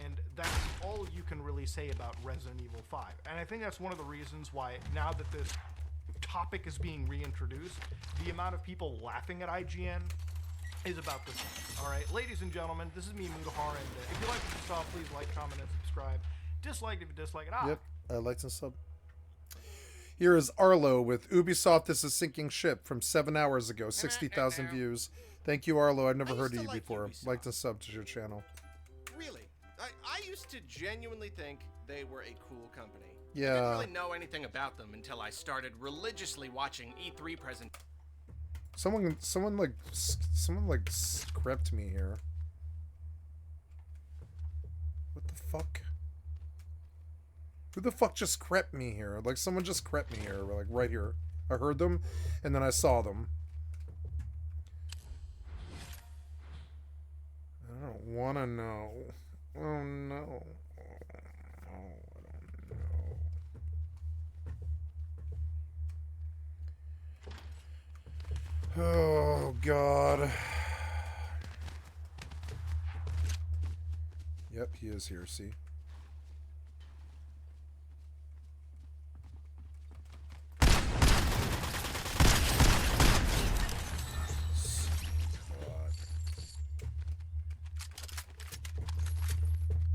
And that's all you can really say about Resident Evil 5. And I think that's one of the reasons why, now that this topic is being reintroduced, the amount of people laughing at IGN is about the same. Alright, ladies and gentlemen, this is me, Mudahar, and if you like what you saw, please like, comment, and subscribe. Dislike if you dislike it. Yep, I liked and sub. Here is Arlo with Ubisoft is a sinking ship from 7 hours ago, 60,000 views. Thank you, Arlo. I've never heard of you before. Liked and sub to your channel. Really? I used to genuinely think they were a cool company. Yeah. I didn't really know anything about them until I started religiously watching E3 presentations. Someone script me here. What the fuck? Who the fuck just crept me here? Like, someone just crept me here, like, right here. I heard them, and then I saw them. wanna know. Oh no. Oh, I don't know. Oh God. Yep, he is here, see?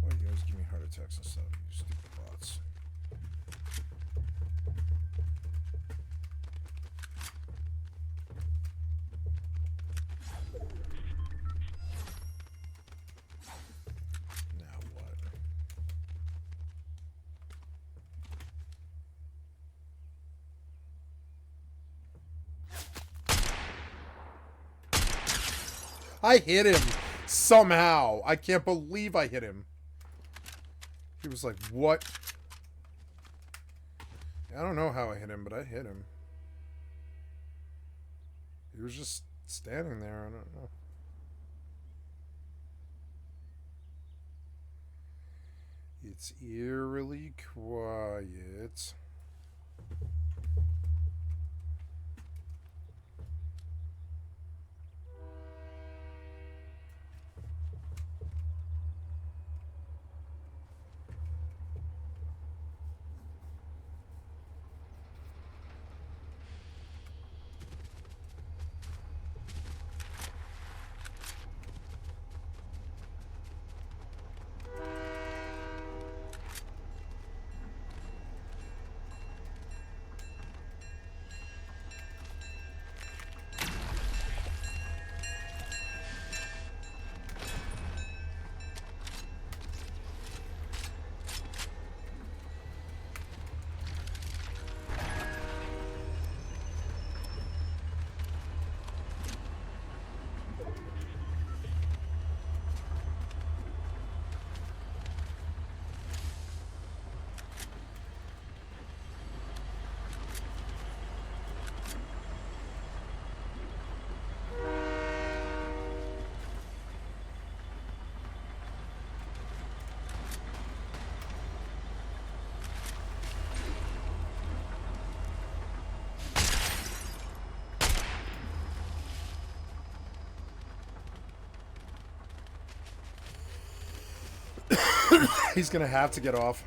Why you guys give me heart attacks and stuff, you stupid bots? Now what? I hit him somehow. I can't believe I hit him. He was like, what? I don't know how I hit him, but I hit him. He was just standing there. I don't know. It's eerily quiet. He's gonna have to get off.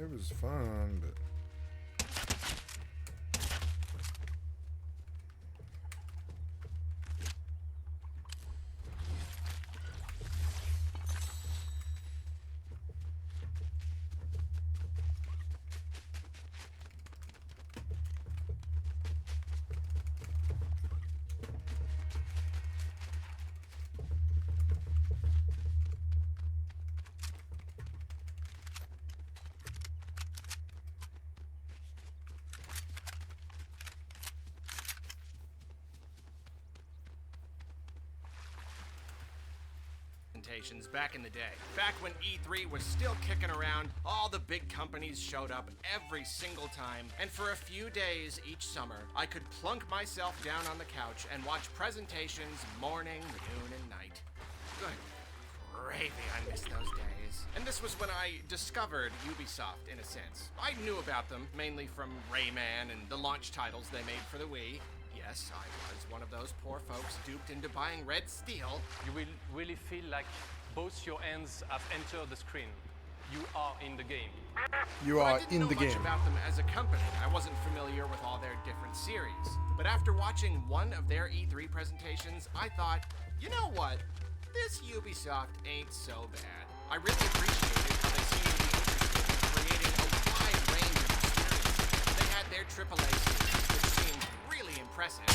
It was fun, but back in the day. Back when E3 was still kicking around, all the big companies showed up every single time, and for a few days each summer, I could plunk myself down on the couch and watch presentations morning, noon, and night. Good gravy, I miss those days. And this was when I discovered Ubisoft, in a sense. I knew about them, mainly from Rayman and the launch titles they made for the Wii. Yes, I was one of those poor folks duped into buying Red Steel. You will really feel like both your hands have entered the screen. You are in the game. You are I in the didn't know game. much about them as a company. I wasn't familiar with all their different series. But after watching one of their E3 presentations, I thought, you know what? This Ubisoft ain't so bad. I really appreciated how they seemed to be interested in creating a wide range of experiences. They had their AAA series, which seemed really impressive.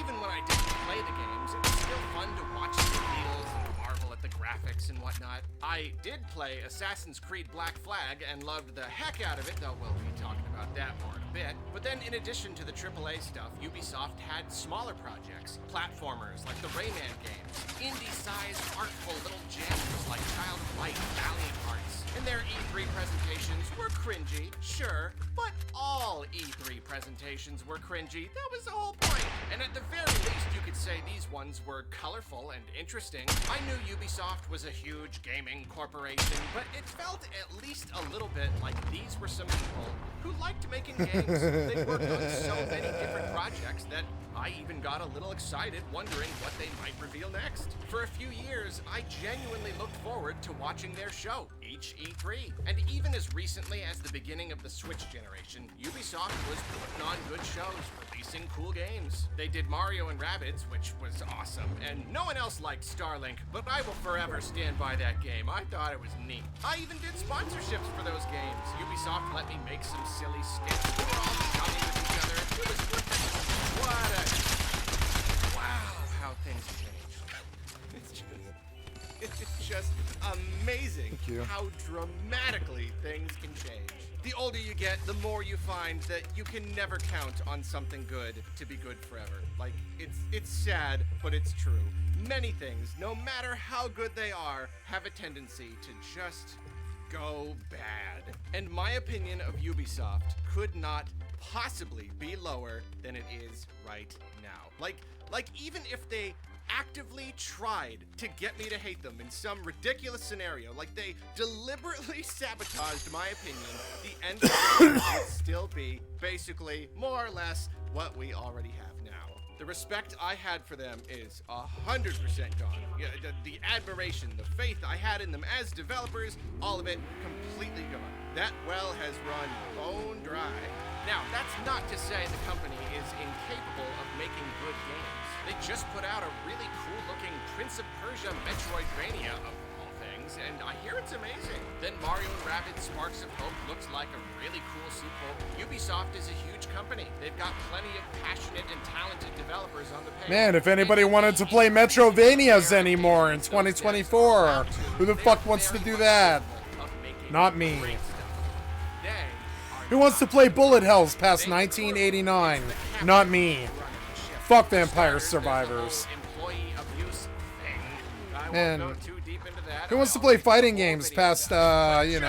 Even when I didn't play the games, it was still fun to watch the reveals and marvel at the graphics and whatnot. I did play Assassin's Creed Black Flag and loved the heck out of it, though we'll be talking about about that more in a bit. But then in addition to the AAA stuff, Ubisoft had smaller projects, platformers like the Rayman games, indie-sized artful little gems like Child of Light, Valiant Hearts. And their E3 presentations were cringy, sure, but all E3 presentations were cringy. That was the whole point. And at the very least, you could say these ones were colorful and interesting. I knew Ubisoft was a huge gaming corporation, but it felt at least a little bit like these were some people who liked making games. They worked on so many different projects that I even got a little excited wondering what they might reveal next. For a few years, I genuinely looked forward to watching their show each E3. And even as recently as the beginning of the Switch generation, Ubisoft was putting on good shows, releasing cool games. They did Mario and Rabbids, which was awesome, and no one else liked Starlink, but I will forever stand by that game. I thought it was neat. I even did sponsorships for those games. Ubisoft let me make some silly skits. We were all chummy with each other. It was great. Wow, how things change. It's just amazing how dramatically things can change. The older you get, the more you find that you can never count on something good to be good forever. Like, it's sad, but it's true. Many things, no matter how good they are, have a tendency to just go bad. And my opinion of Ubisoft could not possibly be lower than it is right now. Like even if they actively tried to get me to hate them in some ridiculous scenario, like they deliberately sabotaged my opinion, the end of it would still be basically more or less what we already have now. The respect I had for them is 100% gone. Yeah, the admiration, the faith I had in them as developers, all of it completely gone. That well has run bone dry. Now, that's not to say the company is incapable of making good games. They just put out a really cool-looking Prince of Persia Metroidvania of all things, and I hear it's amazing. Then Mario & Rabbids Sparks of Hope looks like a really cool sequel. Ubisoft is a huge company. They've got plenty of passionate and talented developers on the page. Man, if anybody wanted to play Metrovanias anymore in 2024, who the fuck wants to do that? Not me. Who wants to play Bullet Hells past 1989? Not me. Fuck Vampire Survivors. Man, who wants to play fighting games past, 2008?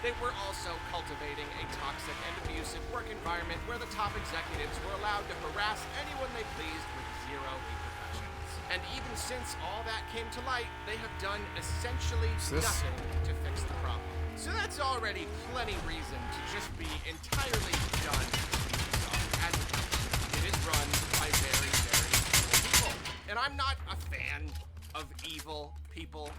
They were also cultivating a toxic and abusive work environment where the top executives were allowed to harass anyone they pleased with zero repercussions. And even since all that came to light, they have done essentially nothing to fix the problem. So that's already plenty reason to just be entirely done with Ubisoft as a company. It is run by very, very evil people. And I'm not a fan of evil people.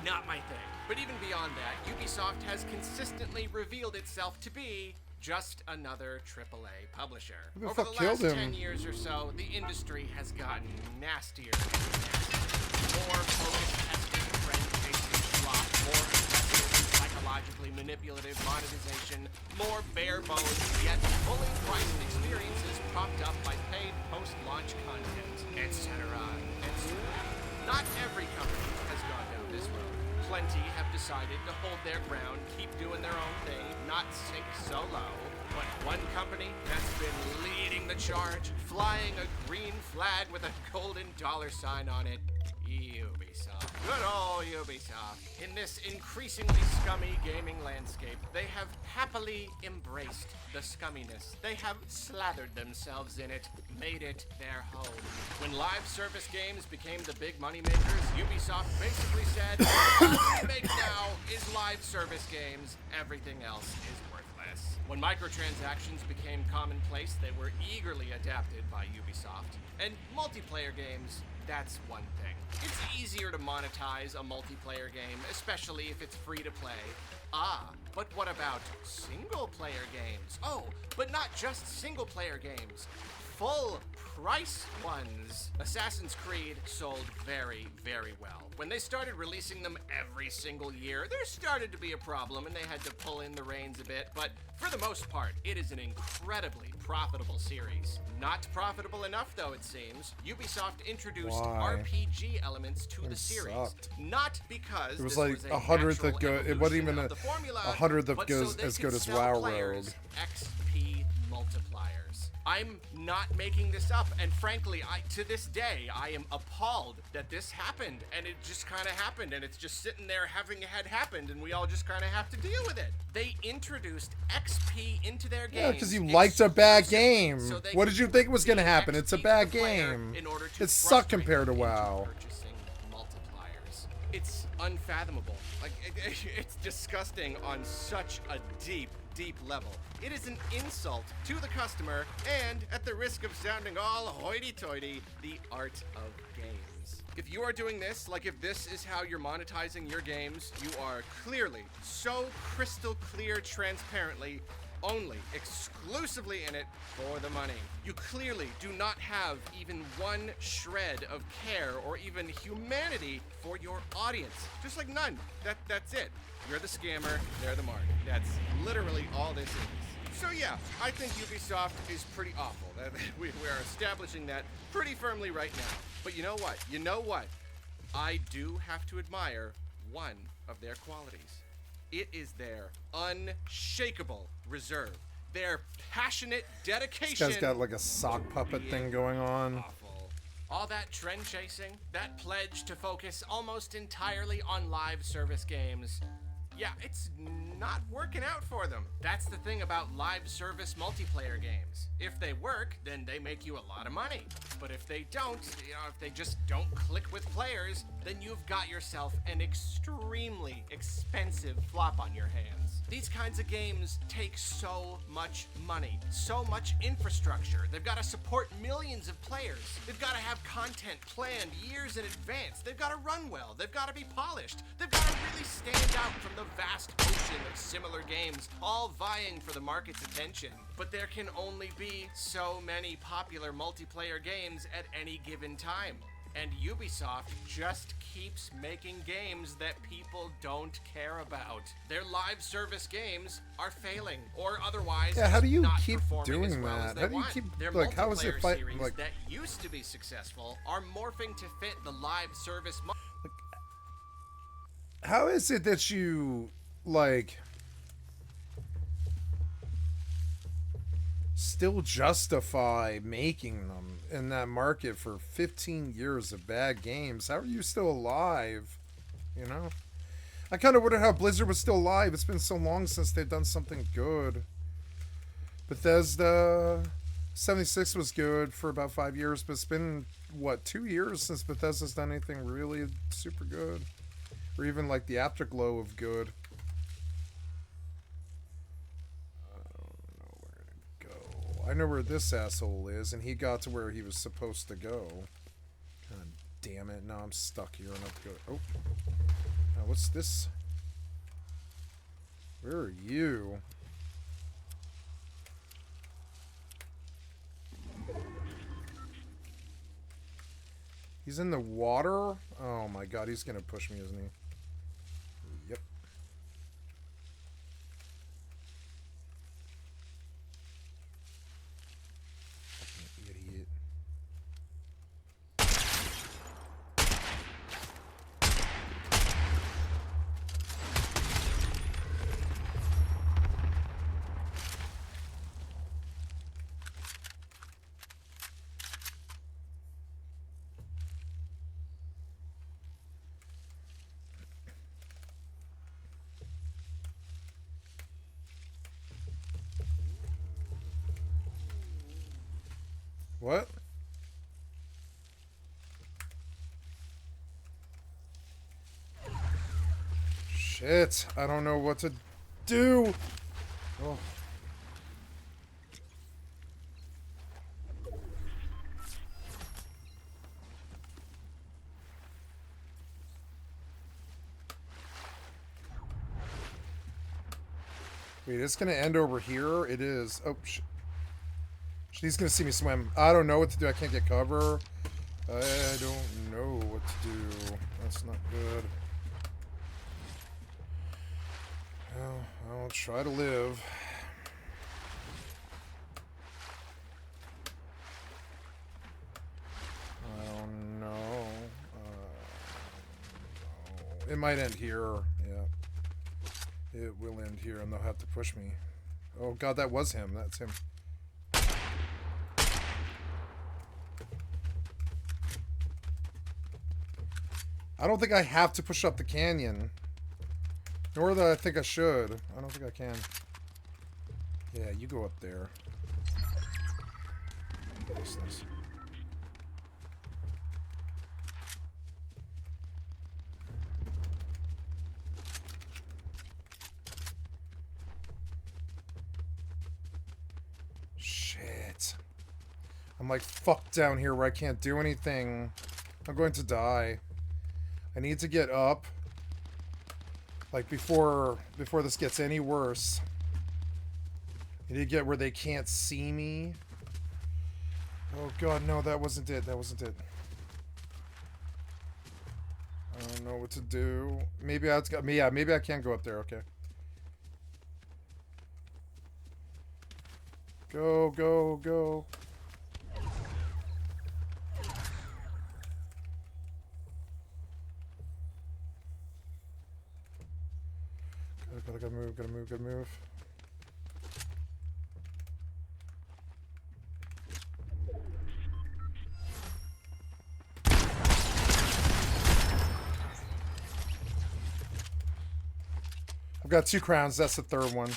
Not my thing. But even beyond that, Ubisoft has consistently revealed itself to be just another AAA publisher. Over the last 10 years or so, the industry has gotten nastier and nastier. More focused testing, trend-chasing slop, more aggressive and psychologically manipulative monetization, more bare-bones yet fully priced experiences propped up by paid post-launch content, etc., etc. Not every company has gone down this road. Plenty have decided to hold their ground, keep doing their own thing, not sink so low. But one company that's been leading the charge, flying a green flag with a golden $sign on it, Ubisoft. Good old Ubisoft. In this increasingly scummy gaming landscape, they have happily embraced the scumminess. They have slathered themselves in it, made it their home. When live service games became the big money makers, Ubisoft basically said, all we make now is live service games. Everything else is worthless. When microtransactions became commonplace, they were eagerly adapted by Ubisoft. And multiplayer games, that's one thing. It's easier to monetize a multiplayer game, especially if it's free to play. But what about single-player games? Oh, but not just single-player games. full price ones. Assassin's Creed sold very, very well. When they started releasing them every single year, there started to be a problem and they had to pull in the reins a bit, but for the most part, it is an incredibly profitable series. Not profitable enough though, it seems. Ubisoft introduced Why? RPG elements to the It series. sucked. Not because It was this like was a hundredth natural of good. It wasn't even evolution of the formula, a hundredth of but good, so they as could good as sell WoW players Road. XP multipliers. I'm not making this up, and frankly, to this day, I am appalled that this happened, and it just kind of happened, and it's just sitting there having had happened, and we all just kind of have to deal with it. They introduced XP into their games. Yeah, because you liked a bad game. so they What could did you think was going to happen? XP It's a to bad the player game. in order to It sucked frustrate compared to them into WoW. purchasing multipliers. It's unfathomable. Like, it's disgusting on such a deep level. It is an insult to the customer, and at the risk of sounding all hoity-toity, the art of games. If you are doing this, like if this is how you're monetizing your games, you are clearly, so crystal clear transparently, only exclusively in it for the money. You clearly do not have even one shred of care or even humanity for your audience. Just like none. That's it. You're the scammer, they're the mark. That's literally all this is. So yeah, I think Ubisoft is pretty awful. We are establishing that pretty firmly right now. But you know what? You know what? I do have to admire one of their qualities. It is their unshakable reserve. Their passionate dedication. This guy's got like a sock puppet thing going on. Awful. All that trend chasing, that pledge to focus almost entirely on live service games. Yeah, it's not working out for them. That's the thing about live service multiplayer games. If they work, then they make you a lot of money. But if they don't, if they just don't click with players, then you've got yourself an extremely expensive flop on your hands. These kinds of games take so much money, so much infrastructure. They've got to support millions of players. They've got to have content planned years in advance. They've got to run well. They've got to be polished. They've got to really stand out from the vast ocean of similar games, all vying for the market's attention. But there can only be so many popular multiplayer games at any given time. And Ubisoft just keeps making games that people don't care about. Their live service games are failing, or otherwise Yeah, how do you not keep performing as doing well as that? they How do you want. keep, Their like, how is it multiplayer fight, series like, that used to be successful are morphing to fit the live service how is it that you, like, still justify making them in that market for 15 years of bad games? How are you still alive? You know? I kind of wonder how Blizzard was still alive. It's been so long since they've done something good. Bethesda 76 was good for about 5 years, but it's been, what, 2 years since Bethesda's done anything really super good? Or even like the afterglow of good. I know where this asshole is, and he got to where he was supposed to go. God damn it. Now I'm stuck here and I have to go. Oh. Now what's this? Where are you? He's in the water? Oh my god, he's gonna push me, isn't he? Yep. Idiot. What? Shit, I don't know what to do. Oh. Wait, it's gonna end over here? It is. Oh, shit. She's gonna see me swim. I don't know what to do. I can't get cover. I don't know what to do. That's not good. Well, I'll try to live. I don't know. It might end here. Yeah. It will end here, and they'll have to push me. Oh god, that was him. That's him. I don't think I have to push up the canyon. Nor that I think I should. I don't think I can. Yeah, you go up there. Nice, nice. Shit. I'm like fucked down here where I can't do anything. I'm going to die. I need to get up. Like before this gets any worse. I need to get where they can't see me. Oh god, no, that wasn't it. That wasn't it. I don't know what to do. Maybe I got me. Yeah, maybe I can go up there. Okay. Go, go, go. Gotta move, gotta move, gotta move. I've got 2 crowns, that's the 3rd one.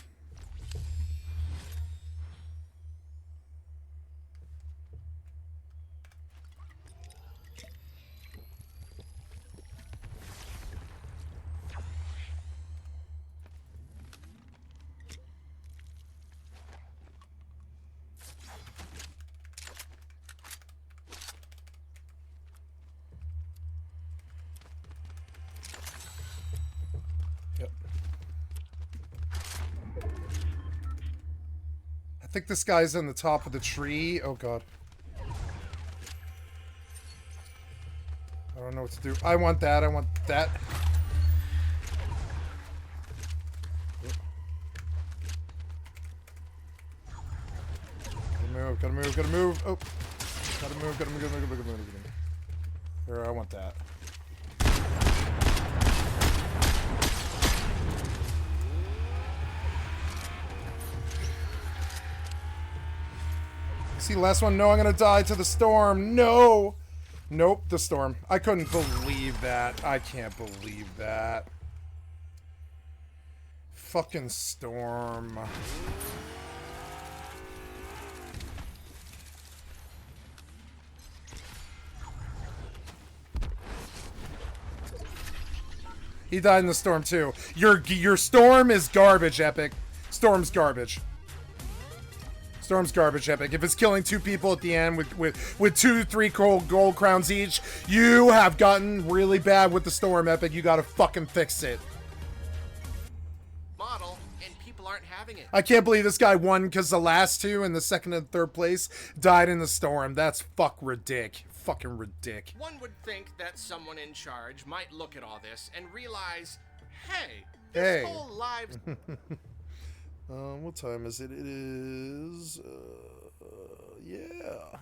I think this guy's on the top of the tree. Oh god. I don't know what to do. I want that. I want that. Gotta move, gotta move. Oh. Gotta move, gotta move, gotta move, gotta move. There, I want that. See, last one. No, I'm gonna die to the storm. No! Nope, the storm. I couldn't believe that. I can't believe that. Fucking storm. He died in the storm too. Your storm is garbage, Epic. Storm's garbage. Storm's garbage, Epic. If it's killing 2 people at the end with 2, 3 gold crowns each, you have gotten really bad with the storm, Epic. You gotta fucking fix it. Model, and people aren't having it. I can't believe this guy won because the last 2 in the 2nd and 3rd place died in the storm. That's fucking ridic. One would think that someone in charge might look at all this and realize, hey, this whole live... What time is it? It is, yeah.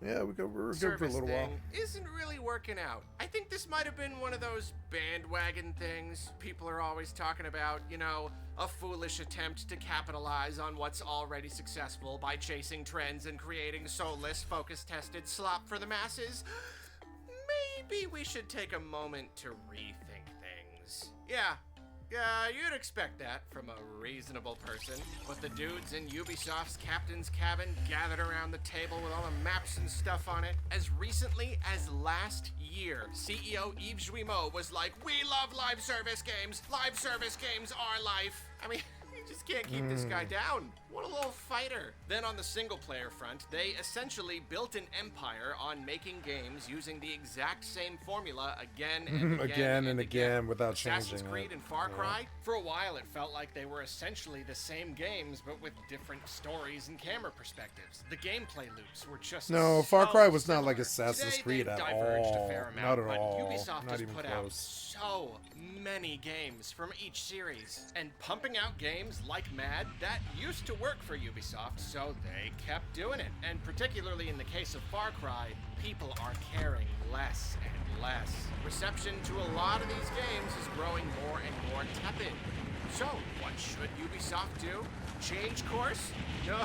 Yeah, we're good for a little while. Isn't really working out. I think this might have been one of those bandwagon things people are always talking about, you know, a foolish attempt to capitalize on what's already successful by chasing trends and creating soulless, focus-tested slop for the masses. Maybe we should take a moment to rethink things. Yeah, you'd expect that from a reasonable person. With the dudes in Ubisoft's captain's cabin gathered around the table with all the maps and stuff on it. As recently as last year, CEO Yves Guillemot was like, we love live service games. Live service games are life. I mean, he Just can't keep this guy down. What a little fighter. Then on the single player front, they essentially built an empire on making games using the exact same formula again and again, without Assassin's changing Creed it. and Far Cry, for a while it felt like they were essentially the same games, but with different stories and camera perspectives. The gameplay loops were just No, Far Cry so was not like similar. Assassin's Today, Creed they've at diverged a all. fair amount, Not at but all. Ubisoft Not has even put close. out so many games from each series, and pumping out games like mad, that used to work for Ubisoft, so they kept doing it. And particularly in the case of Far Cry, people are caring less and less. Reception to a lot of these games is growing more and more tepid. So, what should Ubisoft do? Change course? No,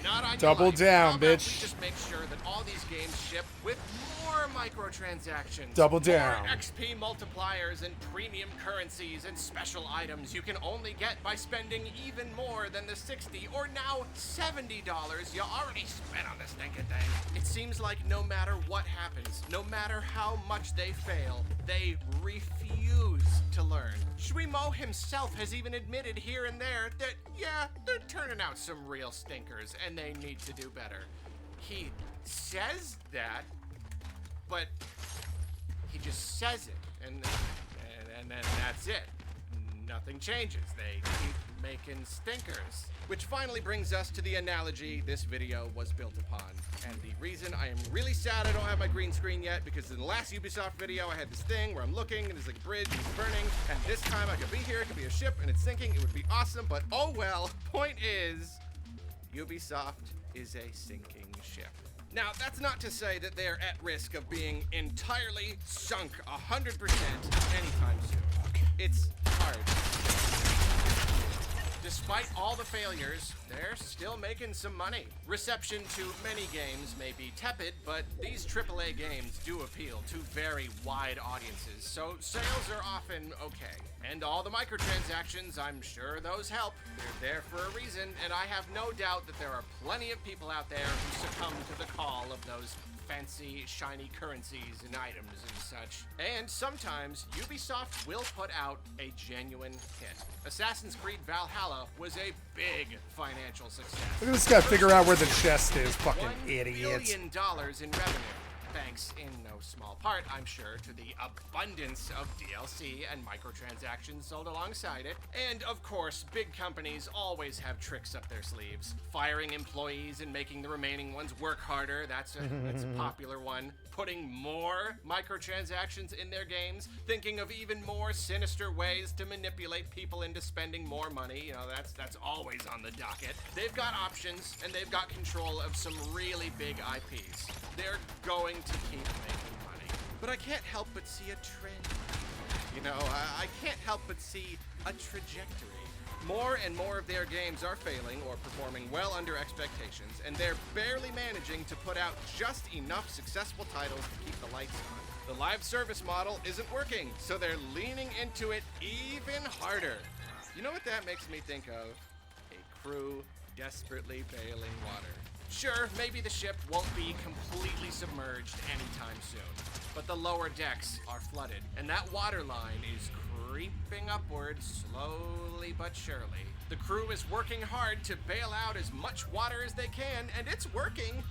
not on Double your life. down, How about bitch. we just make sure that all these games ship with more microtransactions, Double more down. XP multipliers and premium currencies and special items you can only get by spending even more than the $60 or now $70 you already spent on this stinking thing. It seems like no matter what happens, no matter how much they fail, they refuse to learn. Shwemo himself has even admitted here and there that, yeah, they're turning out some real stinkers and they need to do better. He says that, but he just says it, and then that's it. Nothing changes. They keep making stinkers. Which finally brings us to the analogy this video was built upon. And the reason I am really sad I don't have my green screen yet, because in the last Ubisoft video I had this thing where I'm looking and there's like a bridge and it's burning, and this time I could be here, it could be a ship and it's sinking, it would be awesome, but oh well. Point is, Ubisoft is a sinking ship. Now, that's not to say that they're at risk of being entirely sunk 100% anytime soon. It's hard. Despite all the failures, they're still making some money. Reception to many games may be tepid, but these AAA games do appeal to very wide audiences, so sales are often okay. And all the microtransactions, I'm sure those help. They're there for a reason, and I have no doubt that there are plenty of people out there who succumb to the call of those fancy, shiny currencies and items and such. And sometimes, Ubisoft will put out a genuine hit. Assassin's Creed Valhalla was a big financial success. Look at this guy figure out where the chest is, fucking $1 idiot. billion in revenue. Thanks in no small part, I'm sure, to the abundance of DLC and microtransactions sold alongside it. And of course, big companies always have tricks up their sleeves. Firing employees and making the remaining ones work harder, that's a popular one. Putting more microtransactions in their games, thinking of even more sinister ways to manipulate people into spending more money, you know, that's always on the docket. They've got options, and they've got control of some really big IPs. They're going to keep making money. But I can't help but see a trend. You know, I can't help but see a trajectory. More and more of their games are failing or performing well under expectations, and they're barely managing to put out just enough successful titles to keep the lights on. The live service model isn't working, so they're leaning into it even harder. You know what that makes me think of? A crew desperately bailing water. Sure, maybe the ship won't be completely submerged anytime soon, but the lower decks are flooded, and that water line is creeping upwards slowly but surely. The crew is working hard to bail out as much water as they can, and it's working.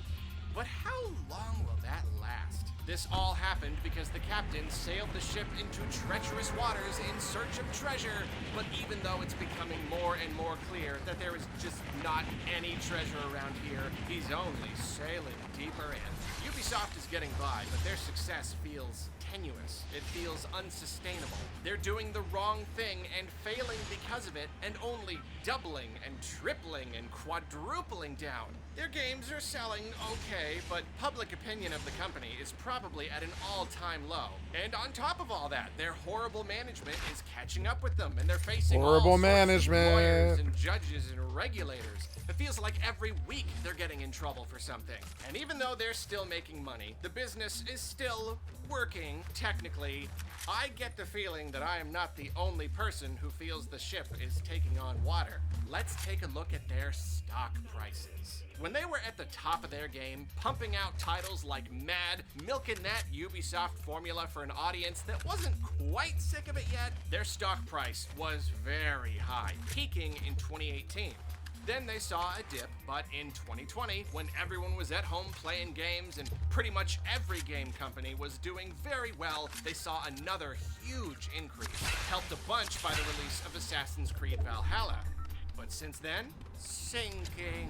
But how long will that last? This all happened because the captain sailed the ship into treacherous waters in search of treasure, but even though it's becoming more and more clear that there is just not any treasure around here, he's only sailing deeper in. Ubisoft is getting by, but their success feels tenuous. It feels unsustainable. They're doing the wrong thing and failing because of it, and only doubling and tripling and quadrupling down. Their games are selling okay, but public opinion of the company is probably at an all-time low. And on top of all that, their horrible management is catching up with them, and they're facing Horrible all sorts management. of lawyers and judges and regulators. It feels like every week they're getting in trouble for something. And even though they're still making money, the business is still working, technically. I get the feeling that I am not the only person who feels the ship is taking on water. Let's take a look at their stock prices. when they were at the top of their game, pumping out titles like mad, milking that Ubisoft formula for an audience that wasn't quite sick of it yet, their stock price was very high, peaking in 2018. Then they saw a dip, but in 2020, when everyone was at home playing games and pretty much every game company was doing very well, they saw another huge increase, helped a bunch by the release of Assassin's Creed Valhalla. But since then, sinking.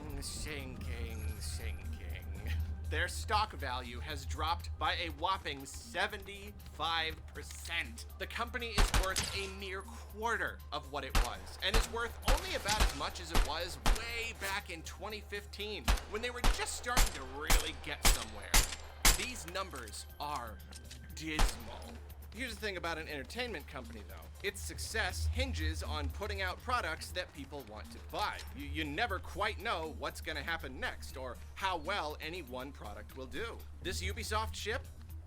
Their stock value has dropped by a whopping 75%. The company is worth a mere quarter of what it was, and is worth only about as much as it was way back in 2015, when they were just starting to really get somewhere. These numbers are dismal. Here's the thing about an entertainment company, though. Its success hinges on putting out products that people want to buy. You never quite know what's going to happen next, or how well any one product will do. This Ubisoft ship?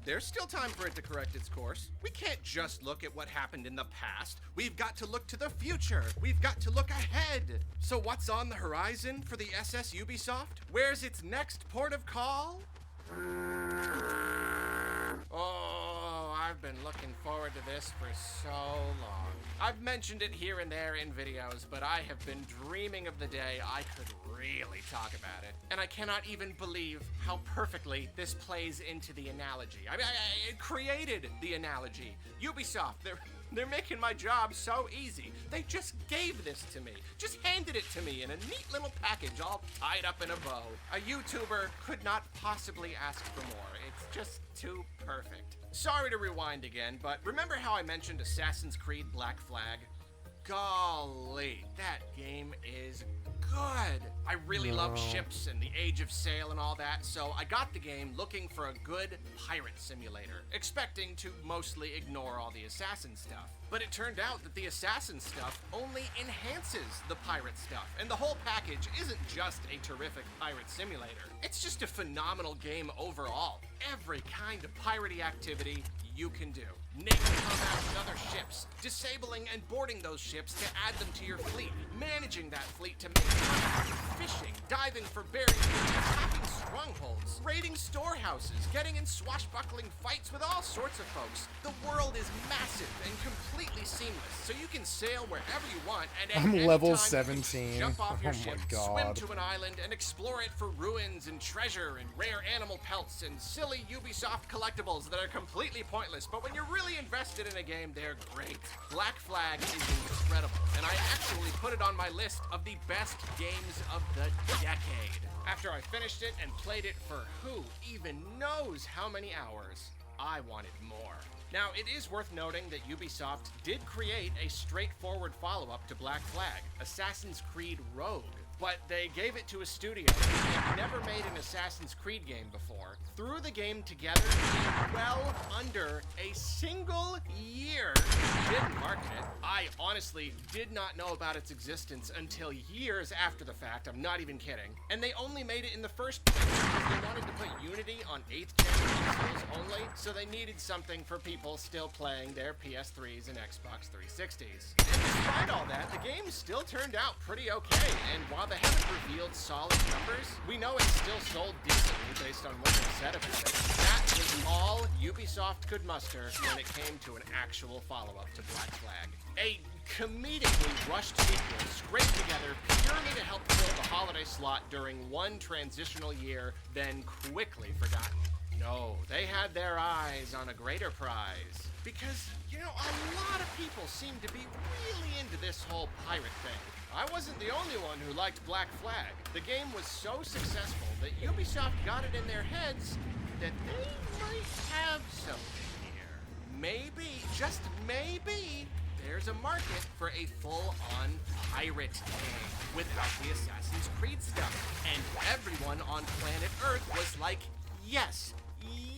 There's still time for it to correct its course. We can't just look at what happened in the past. We've got to look to the future. We've got to look ahead. So what's on the horizon for the SS Ubisoft? Where's its next port of call? Oh, I've been looking forward to this for so long. I've mentioned it here and there in videos, but I have been dreaming of the day I could really talk about it. And I cannot even believe how perfectly this plays into the analogy. I created the analogy. Ubisoft, they're making my job so easy. They just gave this to me. Just handed it to me in a neat little package all tied up in a bow. A YouTuber could not possibly ask for more. It's just too perfect. Sorry to rewind again, but remember how I mentioned Assassin's Creed Black Flag? Golly, that game is good. I really love ships and the Age of Sail and all that, so I got the game looking for a good pirate simulator, expecting to mostly ignore all the assassin stuff. But it turned out that the assassin stuff only enhances the pirate stuff, and the whole package isn't just a terrific pirate simulator. It's just a phenomenal game overall. Every kind of piratey activity you can do. Naval combat with other ships, disabling and boarding those ships to add them to your fleet, managing that fleet to make money, fishing, diving for berries, attacking strongholds, raiding storehouses, getting in swashbuckling fights with all sorts of folks. The world is massive and completely seamless, so you can sail wherever you want and at any level time 17. jump off your ship, swim God. to an island, and explore it for ruins and treasure and rare animal pelts and silly Ubisoft collectibles that are completely pointless, but when you're really invested in a game, they're great. Black Flag is incredible, and I actually put it on my list of the best games of the decade. After I finished it and played it for who even knows how many hours, I wanted more. Now, it is worth noting that Ubisoft did create a straightforward follow-up to Black Flag, Assassin's Creed Rogue. But they gave it to a studio that had never made an Assassin's Creed game before, threw the game together in well under a single year, didn't market it. I honestly did not know about its existence until years after the fact, I'm not even kidding. And they only made it in the first place because they wanted to put Unity on 8th gen consoles only, so they needed something for people still playing their PS3s and Xbox 360s. And despite all that, the game still turned out pretty okay, and while they haven't revealed solid numbers, we know it still sold decently based on what they said about it. That was all Ubisoft could muster when it came to an actual follow-up to Black Flag. A comedically rushed sequel scraped together purely to help fill the holiday slot during one transitional year, then quickly forgotten. No, they had their eyes on a greater prize. Because, you know, a lot of people seem to be really into this whole pirate thing. I wasn't the only one who liked Black Flag. The game was so successful that Ubisoft got it in their heads that they might have something here. Maybe, just maybe, there's a market for a full-on pirate game without the Assassin's Creed stuff. And everyone on planet Earth was like, yes,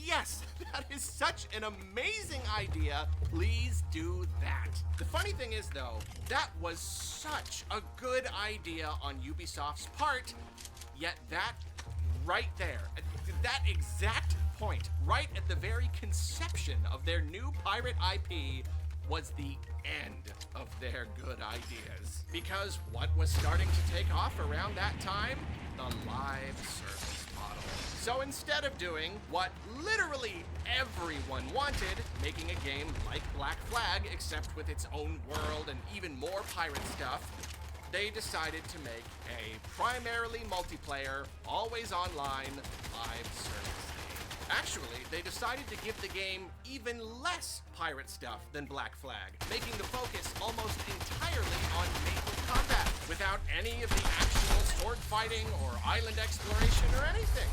yes, that is such an amazing idea. Please do that. The funny thing is, though, that was such a good idea on Ubisoft's part, yet that right there, at that exact point, right at the very conception of their new pirate IP, was the end of their good ideas. Because what was starting to take off around that time? the live service model. So instead of doing what literally everyone wanted, making a game like Black Flag, except with its own world and even more pirate stuff, they decided to make a primarily multiplayer, always online, live service. Actually, they decided to give the game even less pirate stuff than Black Flag, making the focus almost entirely on naval combat, without any of the actual sword fighting or island exploration or anything.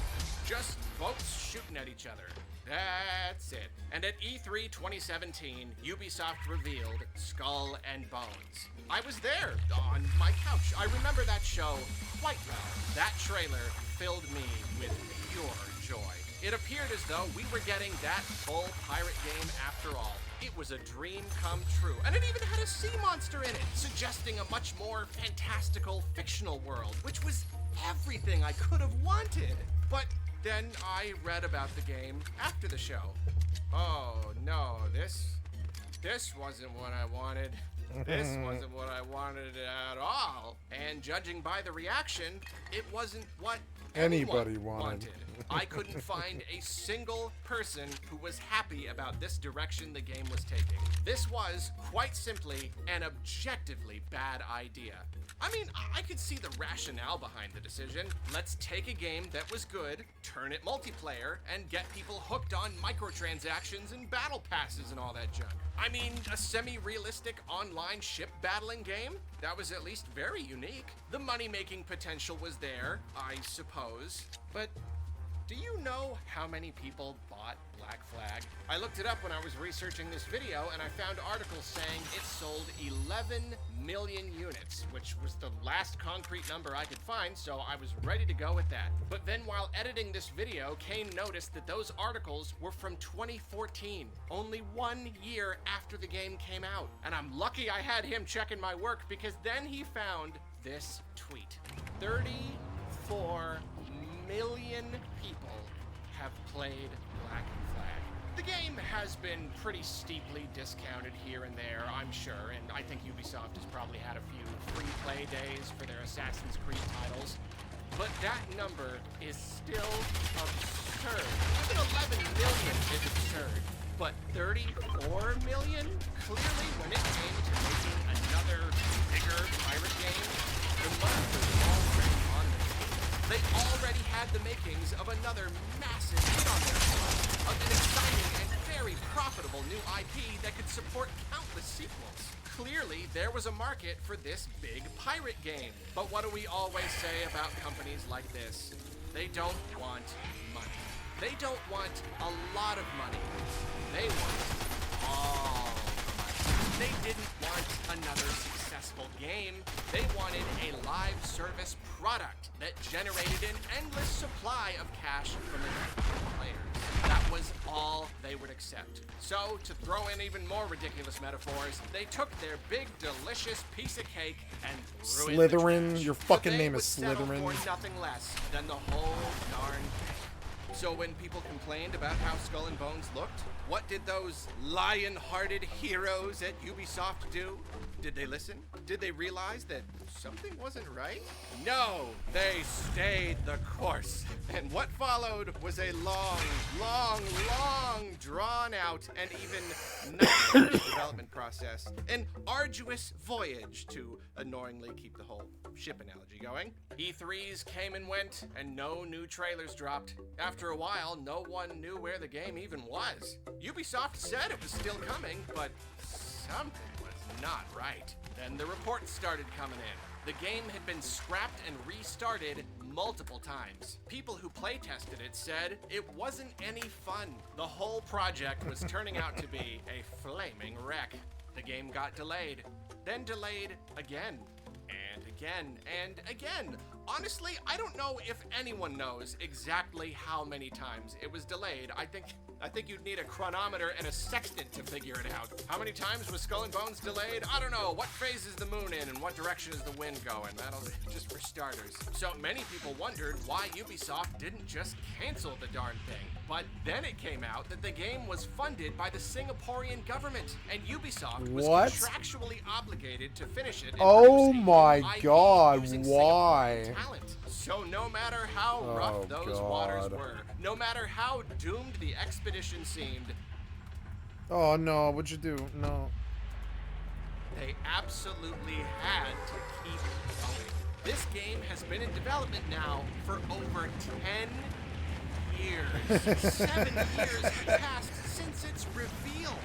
Just boats shooting at each other. That's it. And at E3 2017, Ubisoft revealed Skull and Bones. I was there on my couch. I remember that show quite well. That trailer filled me with pure joy. It appeared as though we were getting that full pirate game after all. It was a dream come true, and it even had a sea monster in it, suggesting a much more fantastical, fictional world, which was everything I could have wanted. But then I read about the game after the show. Oh no, this wasn't what I wanted. This wasn't what I wanted at all. And judging by the reaction, it wasn't what anybody wanted. I couldn't find a single person who was happy about this direction the game was taking. This was, quite simply, an objectively bad idea. I mean, I could see the rationale behind the decision. Let's take a game that was good, turn it multiplayer, and get people hooked on microtransactions and battle passes and all that junk. I mean, a semi-realistic online ship battling game? That was at least very unique. The money-making potential was there, I suppose. But do you know how many people bought Black Flag? I looked it up when I was researching this video, and I found articles saying it sold 11 million units, which was the last concrete number I could find, so I was ready to go with that. But then while editing this video, Kane noticed that those articles were from 2014, only 1 year after the game came out. And I'm lucky I had him checking my work, because then he found this tweet. 34 million people have played Black Flag. The game has been pretty steeply discounted here and there, I'm sure, and I think Ubisoft has probably had a few free play days for their Assassin's Creed titles, but that number is still absurd. Even 11 million is absurd, but 34 million? Clearly, when it came to making another bigger pirate game, the money was already on the table. They already had the makings of another massive hit on their hands, of an exciting and very profitable new IP that could support countless sequels. Clearly, there was a market for this big pirate game. But what do we always say about companies like this? They don't want money. They don't want a lot of money. They want all the money. They didn't want another successful game. They wanted a live service product that generated an endless supply of cash from the players. That was all they would accept. So, to throw in even more ridiculous metaphors, they took their big, delicious piece of cake and ruined the Slytherin, trash. your fucking But they name would is settle Slytherin. for nothing less than the whole darn thing. So when people complained about how Skull and Bones looked, what did those lion-hearted heroes at Ubisoft do? Did they listen? Did they realize that something wasn't right? No, they stayed the course. And what followed was a long, drawn-out, and even nightmarish development process. An arduous voyage, to annoyingly keep the whole ship analogy going. E3s came and went, and no new trailers dropped. After a while, no one knew where the game even was. Ubisoft said it was still coming, but something was not right. Then the reports started coming in. The game had been scrapped and restarted multiple times. People who playtested it said it wasn't any fun. The whole project was turning out to be a flaming wreck. The game got delayed, then delayed again, and again, and again. Honestly, I don't know if anyone knows exactly how many times it was delayed. I think you'd need a chronometer and a sextant to figure it out. How many times was Skull and Bones delayed? I don't know. What phase is the moon in and what direction is the wind going? That'll just for starters. So many people wondered why Ubisoft didn't just cancel the darn thing. But then it came out that the game was funded by the Singaporean government, and Ubisoft was What? contractually obligated to finish it. And Oh produce a my new IP god, using why? Singaporean talent. So no matter how rough those waters were, no matter how doomed the expedition seemed, Oh no, what'd you do? No. they absolutely had to keep going. This game has been in development now for over 10 years. 7 years have passed since its reveal.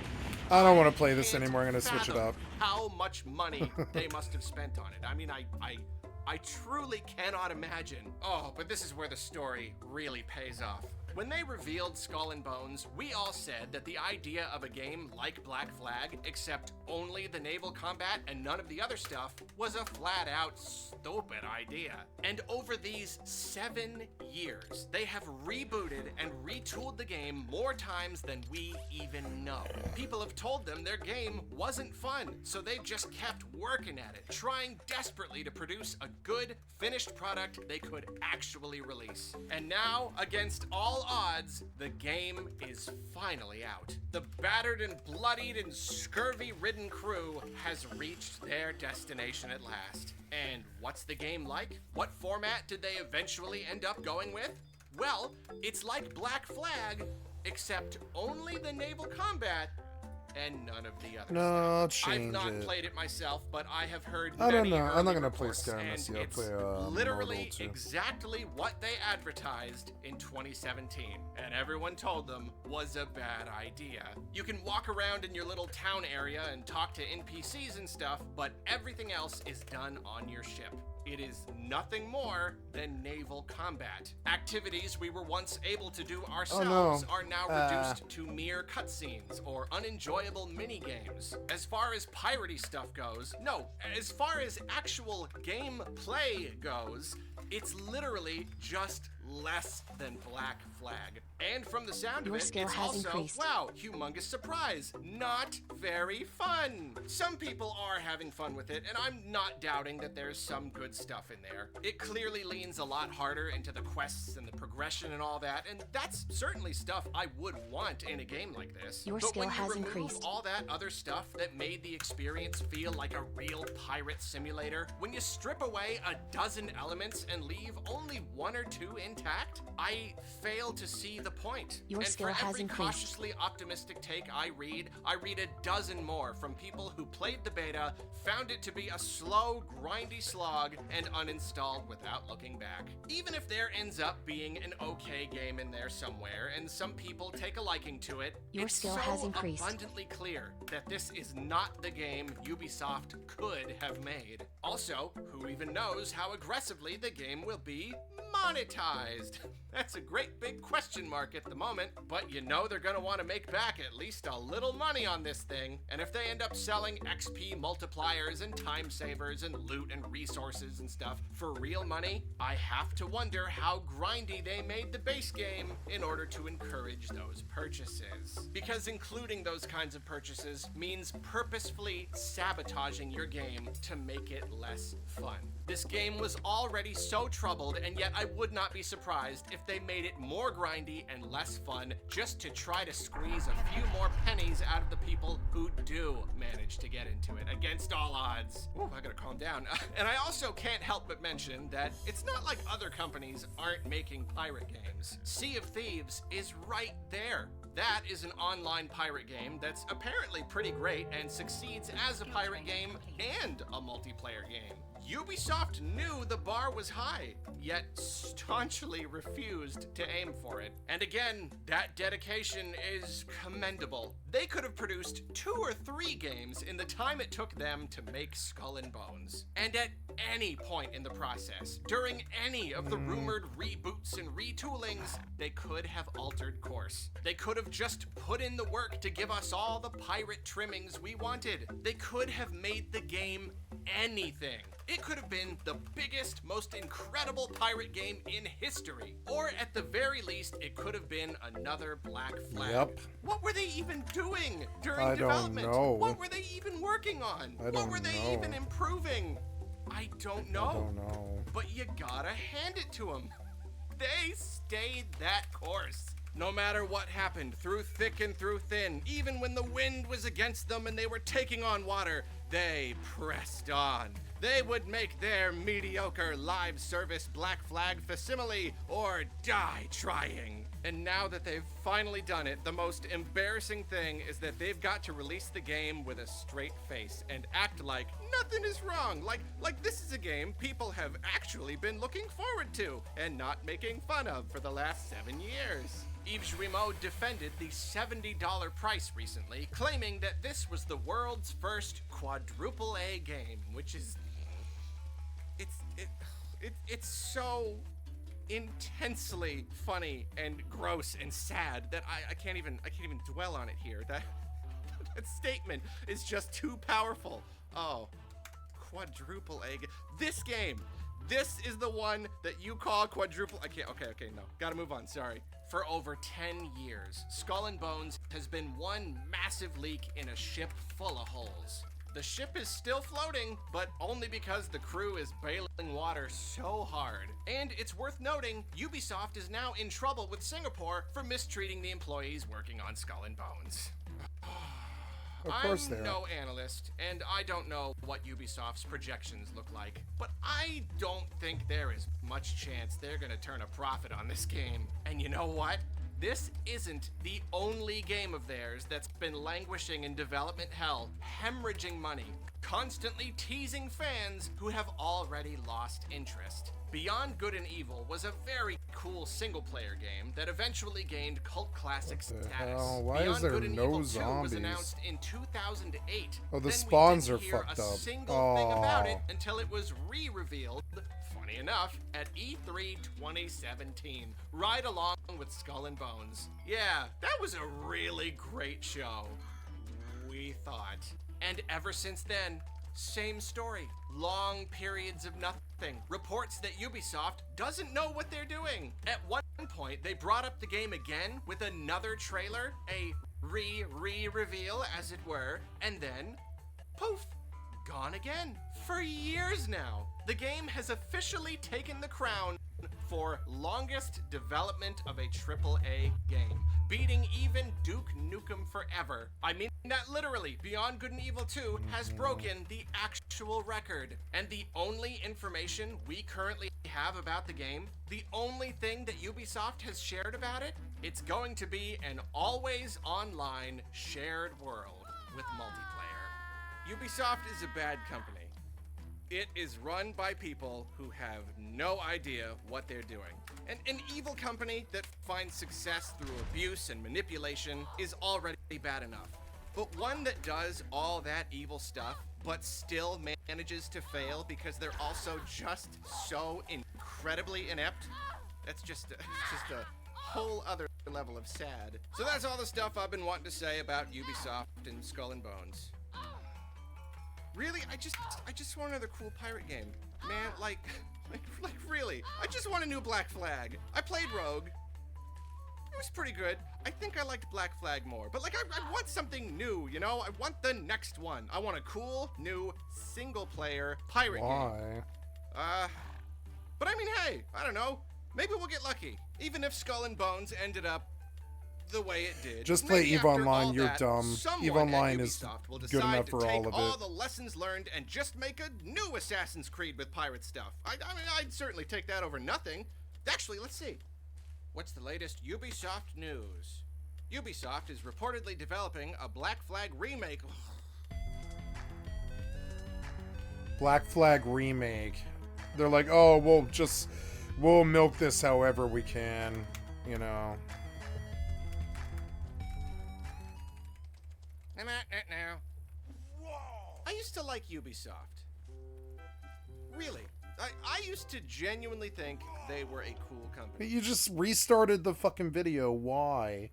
I don't want to play this anymore. I'm gonna switch it up. How much money they must have spent on it. I mean, I truly cannot imagine. Oh, but this is where the story really pays off. When they revealed Skull and Bones, we all said that the idea of a game like Black Flag, except only the naval combat and none of the other stuff, was a flat-out stupid idea. And over these 7 years, they have rebooted and retooled the game more times than we even know. People have told them their game wasn't fun, so they've just kept working at it, trying desperately to produce a good, finished product they could actually release. And now, against all odds, the game is finally out. The battered and bloodied and scurvy-ridden crew has reached their destination at last. And what's the game like? What format did they eventually end up going with? Well, it's like Black Flag, except only the naval combat and none of the other No, stuff. I've change not it. played it myself, but I have heard I don't many know. I'm not early gonna play reports, Sky and Missy. I'll it's play literally Mortal too. exactly what they advertised in 2017, and everyone told them was a bad idea. You can walk around in your little town area and talk to NPCs and stuff, but everything else is done on your ship. It is nothing more than naval combat. Activities we were once able to do ourselves are now reduced to mere cutscenes or unenjoyable mini-games. As far as piratey stuff goes, no, as far as actual gameplay goes, it's literally just less than Black Flag. And from the sound Your of it, skill it's has also, increased. wow, humongous surprise. Not very fun. Some people are having fun with it, and I'm not doubting that there's some good stuff in there. It clearly leans a lot harder into the quests and the progression and all that, and that's certainly stuff I would want in a game like this. Your but skill when you has remove increased. all that other stuff that made the experience feel like a real pirate simulator, when you strip away a dozen elements and leave only 1 or 2 intact, I fail to see the point. Your and skill for has every increased. cautiously optimistic take I read a dozen more from people who played the beta, found it to be a slow, grindy slog, and uninstalled without looking back. Even if there ends up being an okay game in there somewhere, and some people take a liking to it, Your it's skill so has increased. abundantly clear that this is not the game Ubisoft could have made. Also, who even knows how aggressively the game will be monetized? That's a great big question mark at the moment, but you know they're gonna want to make back at least a little money on this thing, and if they end up selling XP multipliers and time savers and loot and resources and stuff for real money, I have to wonder how grindy they made the base game in order to encourage those purchases. Because including those kinds of purchases means purposefully sabotaging your game to make it less fun. This game was already so troubled, and yet I would not be surprised if they made it more grindy and less fun just to try to squeeze a few more pennies out of the people who do manage to get into it against all odds. Ooh, I gotta calm down. And I also can't help but mention that it's not like other companies aren't making pirate games. Sea of Thieves is right there. That is an online pirate game that's apparently pretty great and succeeds as a pirate game and a multiplayer game. Ubisoft knew the bar was high, yet staunchly refused to aim for it. And again, that dedication is commendable. They could have produced 2 or 3 games in the time it took them to make Skull and Bones. And at any point in the process, during any of the rumored reboots and retoolings, they could have altered course. They could have just put in the work to give us all the pirate trimmings we wanted. They could have made the game anything. It could have been the biggest, most incredible pirate game in history. Or at the very least, it could have been another Black Flag. Yep. What were they even doing during I don't development? know. What were they even working on? I What don't were they know. even improving? I don't know. I don't know. But you gotta hand it to them. They stayed that course. No matter what happened, through thick and through thin, even when the wind was against them and they were taking on water, They pressed on. They would make their mediocre live service Black Flag facsimile or die trying. And now that they've finally done it, the most embarrassing thing is that they've got to release the game with a straight face and act like nothing is wrong. Like this is a game people have actually been looking forward to and not making fun of for the last 7 years. Yves Grimaud defended the $70 price recently, claiming that this was the world's first quadruple A game, which is... It's so intensely funny and gross and sad that I can't even dwell on it here. That statement is just too powerful. Oh, quadruple A. This game. This is the one that you call quadruple. I can't. Okay, no. Gotta move on. Sorry. For over 10 years, Skull and Bones has been one massive leak in a ship full of holes. The ship is still floating, but only because the crew is bailing water so hard. And it's worth noting, Ubisoft is now in trouble with Singapore for mistreating the employees working on Skull and Bones. Of course they are. I'm no analyst, and I don't know what Ubisoft's projections look like, but I don't think there is much chance they're gonna turn a profit on this game. And you know what? This isn't the only game of theirs that's been languishing in development hell, hemorrhaging money, constantly teasing fans who have already lost interest. Beyond Good and Evil was a very cool single-player game that eventually gained cult classic status. Hell? Why Beyond is there Good and no Evil 2 zombies? was announced in 2008. Oh, the Then spawns we are didn't hear fucked a up. single thing about it until it was re-revealed, funny enough, at E3 2017, right along with Skull and Bones. Yeah, that was a really great show, we thought. And ever since then, same story. Long periods of nothing. Reports that Ubisoft doesn't know what they're doing. At one point, they brought up the game again with another trailer, a re-reveal as it were, and then, poof, gone again. For years now, the game has officially taken the crown for longest development of a AAA game, beating even Duke Nukem Forever. I mean that literally. Beyond Good and Evil 2 has broken the actual record. And the only information we currently have about the game, the only thing that Ubisoft has shared about it, it's going to be an always online shared world with multiplayer. Ubisoft is a bad company. It is run by people who have no idea what they're doing. And an evil company that finds success through abuse and manipulation is already bad enough. But one that does all that evil stuff, but still manages to fail because they're also just so incredibly inept, that's just a whole other level of sad. So that's all the stuff I've been wanting to say about Ubisoft and Skull and Bones. Really, I just want another cool pirate game. Man, like really. I just want a new Black Flag. I played Rogue. It was pretty good. I think I liked Black Flag more. But like, I want something new, you know? I want the next one. I want a cool, new, single-player pirate game. But I mean, hey, I don't know. Maybe we'll get lucky. Even if Skull and Bones ended up the way it did. Just play Maybe EVE after Online, all you're that, dumb. someone EVE at Online is Ubisoft will good decide enough to for take all of all it. the lessons learned and just make a new Assassin's Creed with pirate stuff. I mean, I'd certainly take that over nothing. Actually, let's see. What's the latest Ubisoft news? Ubisoft is reportedly developing a Black Flag remake. Black Flag remake. They're like, oh, we'll milk this however we can, you know. I'm at it now. I used to like Ubisoft. Really. I used to genuinely think they were a cool company. You just restarted the fucking video. Why?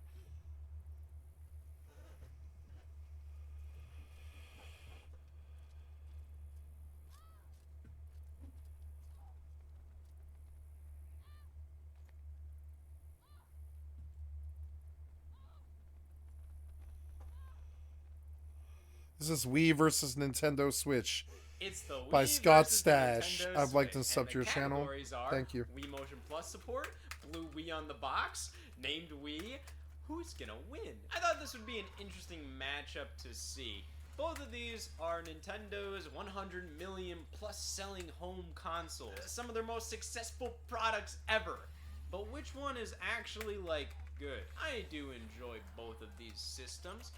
This is Wii versus Nintendo Switch. It's the by Wii Scott versus Stash. Nintendo I'd like to Switch, sub and to your the channel. categories are Thank you. Wii Motion Plus support, blue Wii on the box, named Wii. Who's gonna win? I thought this would be an interesting matchup to see. Both of these are Nintendo's 100 million plus selling home consoles. Some of their most successful products ever. But which one is actually, like, good? I do enjoy both of these systems.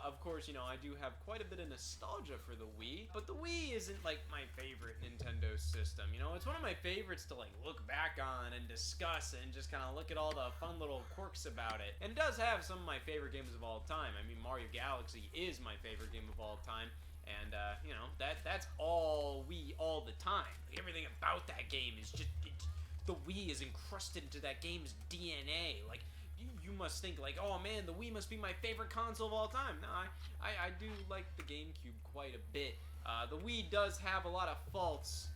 Of course, you know, I do have quite a bit of nostalgia for the Wii, but the Wii isn't, like, my favorite Nintendo system. You know, it's one of my favorites to, like, look back on and discuss and just kind of look at all the fun little quirks about it. And it does have some of my favorite games of all time. I mean, Mario Galaxy is my favorite game of all time. And, you know, that's all Wii all the time. Like, everything about that game is just... the Wii is encrusted into that game's DNA. Like, you must think like, oh man, the Wii must be my favorite console of all time. No, I do like the GameCube quite a bit. The Wii does have a lot of faults,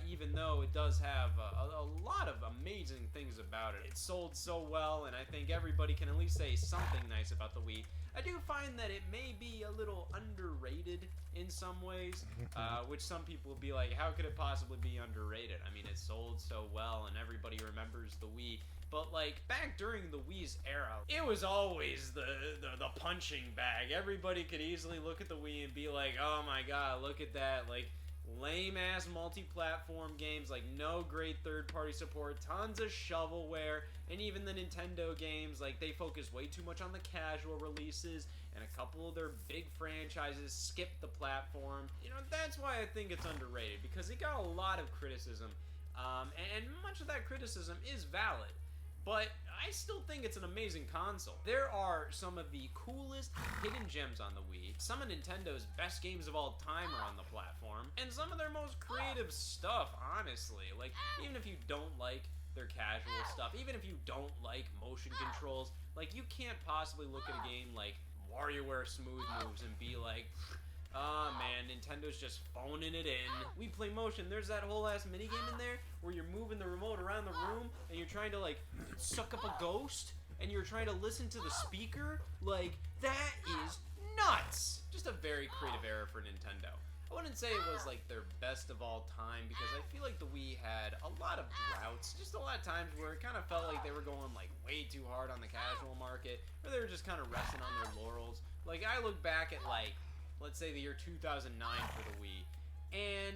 even though it does have a lot of amazing things about it. It sold so well, and I think everybody can at least say something nice about the Wii. I do find that it may be a little underrated in some ways, which some people would be like, how could it possibly be underrated? I mean, it sold so well, and everybody remembers the Wii. But, like, back during the Wii's era, it was always the punching bag. Everybody could easily look at the Wii and be like, oh my god, look at that, like, lame-ass multi-platform games, like, no great third-party support, tons of shovelware, and even the Nintendo games, like, they focus way too much on the casual releases, and a couple of their big franchises skip the platform. You know, that's why I think it's underrated, because it got a lot of criticism, and much of that criticism is valid. But I still think it's an amazing console. There are some of the coolest hidden gems on the Wii. Some of Nintendo's best games of all time are on the platform. And some of their most creative stuff, honestly. Like, even if you don't like their casual stuff, even if you don't like motion controls, like, you can't possibly look at a game like WarioWare Smooth Moves and be like, oh man, Nintendo's just phoning it in. We play motion. There's that whole ass minigame in there where you're moving the remote around the room and you're trying to like suck up a ghost and you're trying to listen to the speaker. Like, that is nuts. Just a very creative era for Nintendo. I wouldn't say it was like their best of all time because I feel like the Wii had a lot of droughts. Just a lot of times where it kind of felt like they were going like way too hard on the casual market, or they were just kind of resting on their laurels. Like, I look back at like, let's say the year 2009 for the Wii, and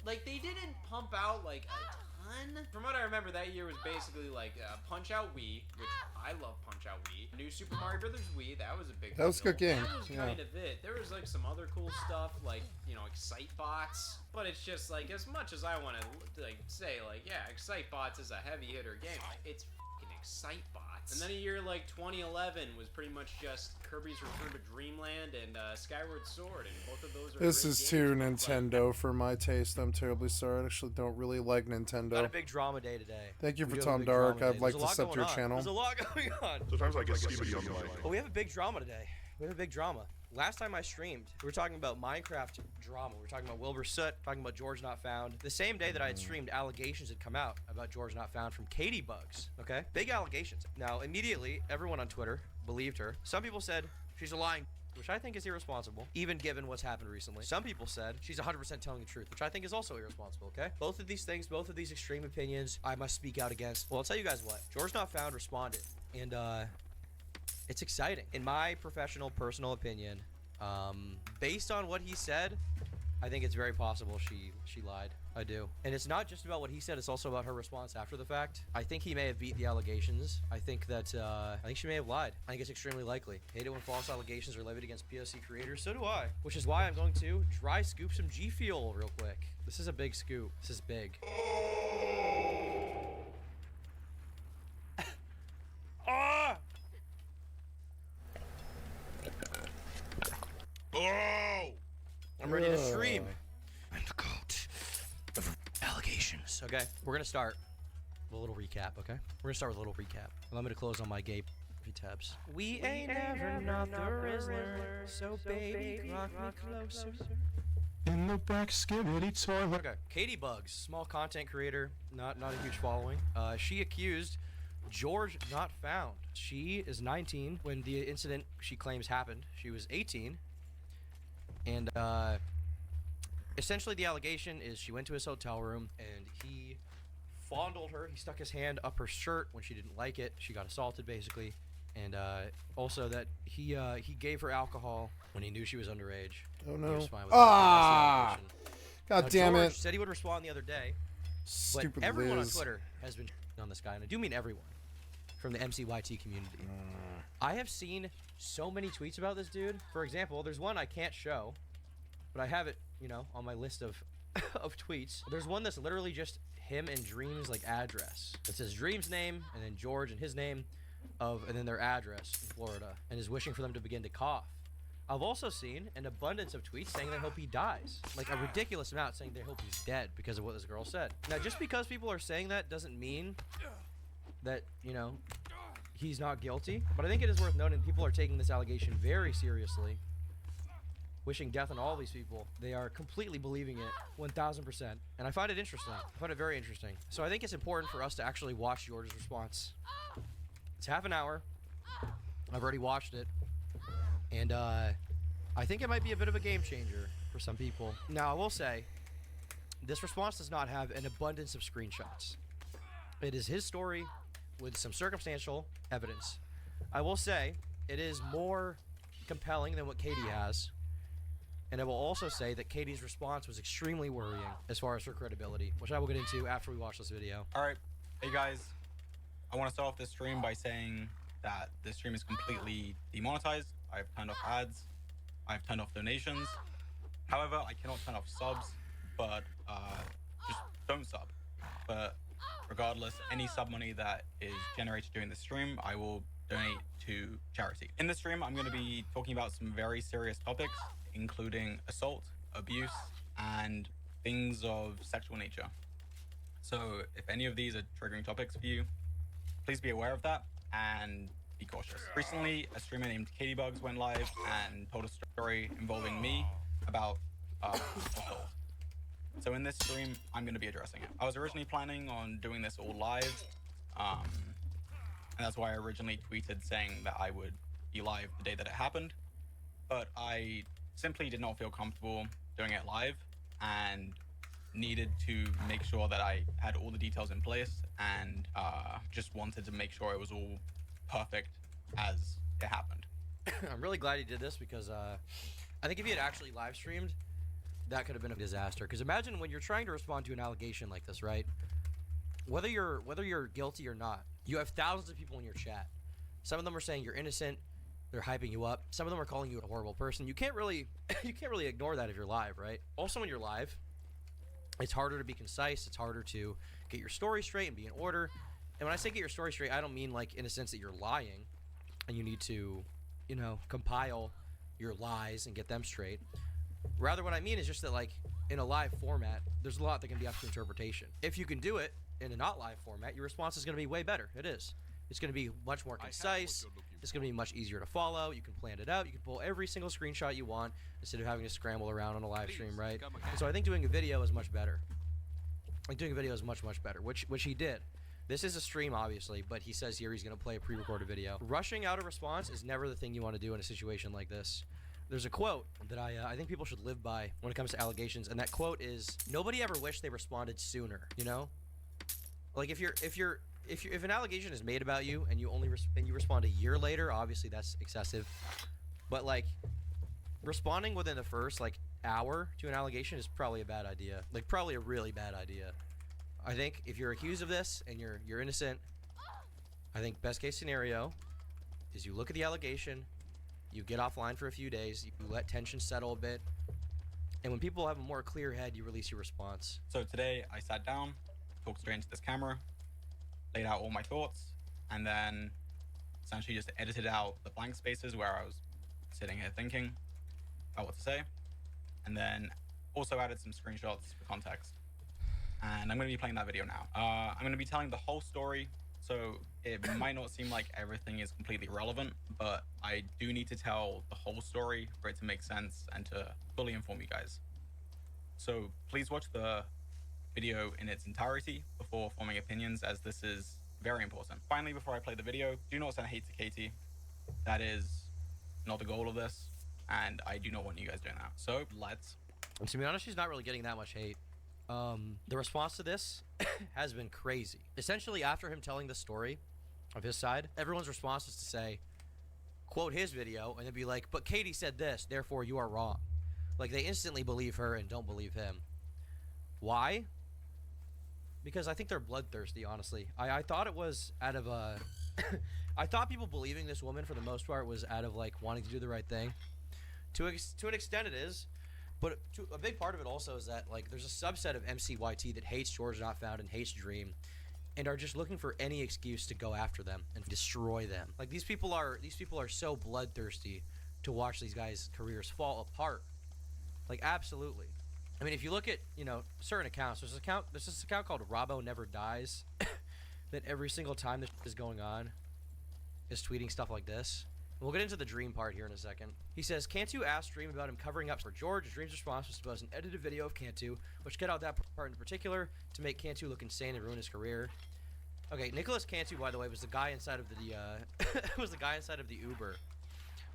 like they didn't pump out like a ton. From what I remember, that year was basically like Punch-Out Wii, which I love Punch-Out Wii. New Super Mario Brothers Wii, that was a big deal. That was a good game. That was kind of it. There was like some other cool stuff, like, you know, Excitebots, but it's just like, as much as I want to like say like, yeah, Excitebots is a heavy hitter game, it's fucking Excitebots. And then a year like 2011 was pretty much just Kirby's Return to Dreamland and Skyward Sword, and both of those are This great is games, too but, Nintendo for my taste. I'm terribly sorry. I actually don't really like Nintendo. Got a big drama day today. Thank you We for do have a Tom big Dark. drama I'd day. like There's to a lot sub to your going on. channel. There's a lot going on. Sometimes I get skibidi on the mic. Well, we have a big drama today. We have a big drama. Last time I streamed, we were talking about Minecraft drama. We were talking about Wilbur Soot, talking about George Not Found. The same day that I had streamed, allegations had come out about George Not Found from Katie Bugs, okay? Big allegations. Now, immediately, everyone on Twitter believed her. Some people said she's a lying, which I think is irresponsible, even given what's happened recently. Some people said she's 100% telling the truth, which I think is also irresponsible, okay? Both of these things, both of these extreme opinions, I must speak out against. Well, I'll tell you guys what. George Not Found responded, and, it's exciting. In my professional, personal opinion, based on what he said, I think it's very possible she lied. I do. And it's not just about what he said, it's also about her response after the fact. I think he may have beat the allegations. I think that, I think she may have lied. I think it's extremely likely. Hate it when false allegations are levied against POC creators. So do I. Which is why I'm going to dry scoop some G Fuel real quick. This is a big scoop. This is big. Ah! Oh! I'm ready to stream. I'm the goat of allegations. Okay, we're gonna start with a little recap, okay? We're gonna start with a little recap. Allow me to close on my gay tabs. We ain't never not the Rizzler, so baby, rock me closer. In the back skibbity toilet. Okay, Katie Bugs, small content creator, not a huge following. She accused George Not Found. She is 19 when the incident she claims happened. She was 18. And essentially the allegation is she went to his hotel room and he fondled her. He stuck his hand up her shirt when she didn't like it. She got assaulted basically. and also that he gave her alcohol when he knew she was underage. Oh He no! was fine with that. Ah! That's the allegation. God Now, damn George it! said he would respond the other day, Stupid but everyone Liz. on Twitter has been on this guy, and I do mean everyone from the MCYT community. I have seen so many tweets about this dude. For example, there's one I can't show, but I have it, you know, on my list of of tweets. There's one that's literally just him and Dream's like address. It says Dream's name and then George and his name and then their address in Florida, and is wishing for them to begin to cough. I've also seen an abundance of tweets saying they hope he dies. Like a ridiculous amount saying they hope he's dead because of what this girl said. Now, just because people are saying that doesn't mean that, you know, he's not guilty. But I think it is worth noting people are taking this allegation very seriously. Wishing death on all these people. They are completely believing it 1000%. And I find it interesting. I find it very interesting. So I think it's important for us to actually watch George's response. It's half an hour. I've already watched it. And I think it might be a bit of a game changer for some people. Now, I will say, this response does not have an abundance of screenshots. It is his story with some circumstantial evidence. I will say, it is more compelling than what Katie has. And I will also say that Katie's response was extremely worrying as far as her credibility, which I will get into after we watch this video. Alright, hey guys. I want to start off this stream by saying that this stream is completely demonetized. I've turned off ads, I've turned off donations. However, I cannot turn off subs, but just don't sub. But regardless, any sub money that is generated during the stream, I will donate to charity. In this stream, I'm going to be talking about some very serious topics, including assault, abuse, and things of sexual nature. So if any of these are triggering topics for you, please be aware of that and be cautious. Recently, a streamer named Katiebugs went live and told a story involving me about assault. So in this stream, I'm going to be addressing it. I was originally planning on doing this all live, and that's why I originally tweeted saying that I would be live the day that it happened, but I simply did not feel comfortable doing it live and needed to make sure that I had all the details in place, and just wanted to make sure it was all perfect as it happened. I'm really glad he did this because I think if he had actually live streamed, that could have been a disaster. Because imagine when you're trying to respond to an allegation like this, right? Whether you're guilty or not, you have thousands of people in your chat. Some of them are saying you're innocent. They're hyping you up. Some of them are calling you a horrible person. You can't really ignore that if you're live, right? Also, when you're live, it's harder to be concise. It's harder to get your story straight and be in order. And when I say get your story straight, I don't mean like in a sense that you're lying and you need to, you know, compile your lies and get them straight. Rather, what I mean is just that, like, in a live format, there's a lot that can be up to interpretation. If you can do it in a not live format, your response is going to be way better. It is. It's going to be much more concise. It's going to be much easier to follow. You can plan it out. You can pull every single screenshot you want instead of having to scramble around on a live stream, right? And so I think doing a video is much better. Like, doing a video is much, much better, which he did. This is a stream, obviously, but he says here he's going to play a pre-recorded video. Rushing out a response is never the thing you want to do in a situation like this. There's a quote that I think people should live by when it comes to allegations, and that quote is, "Nobody ever wished they responded sooner." You know, like if an allegation is made about you and you respond a year later, obviously that's excessive. But like responding within the first like hour to an allegation is probably a bad idea. Like probably a really bad idea. I think if you're accused of this and you're innocent, I think best case scenario is you look at the allegation, you get offline for a few days, you let tension settle a bit, and when people have a more clear head, you release your response. So today I sat down, talked straight into this camera, laid out all my thoughts, and then essentially just edited out the blank spaces where I was sitting here thinking about what to say, and then also added some screenshots for context. And I'm going to be playing that video now. I'm going to be telling the whole story, so it might not seem like everything is completely relevant, but I do need to tell the whole story for it to make sense and to fully inform you guys. So please watch the video in its entirety before forming opinions, as this is very important. Finally, before I play the video, do not send hate to Katie. That is not the goal of this, and I do not want you guys doing that. So let's... And to be honest, she's not really getting that much hate. The response to this has been crazy. Essentially, after him telling the story, of his side, everyone's response is to say, quote his video, and then be like, but Katie said this, therefore you are wrong. Like, they instantly believe her and don't believe him. Why? Because I think they're bloodthirsty, honestly. I thought it was out of a... I thought people believing this woman, for the most part, was out of, like, wanting to do the right thing. To an extent it is, but a big part of it also is that, like, there's a subset of MCYT that hates George Not Found and hates Dream, and are just looking for any excuse to go after them and destroy them. Like, these people are so bloodthirsty to watch these guys' careers fall apart. Like, absolutely. I mean, if you look at, you know, certain accounts, there's this account called Robbo Never Dies that every single time this is going on is tweeting stuff like this. We'll get into the Dream part here in a second. He says, Cantu asked Dream about him covering up for George. Dream's response was to post an edited video of Cantu, which cut out that part in particular to make Cantu look insane and ruin his career. Okay, Nicholas Cantu, by the way, was the guy inside of the was the guy inside of the Uber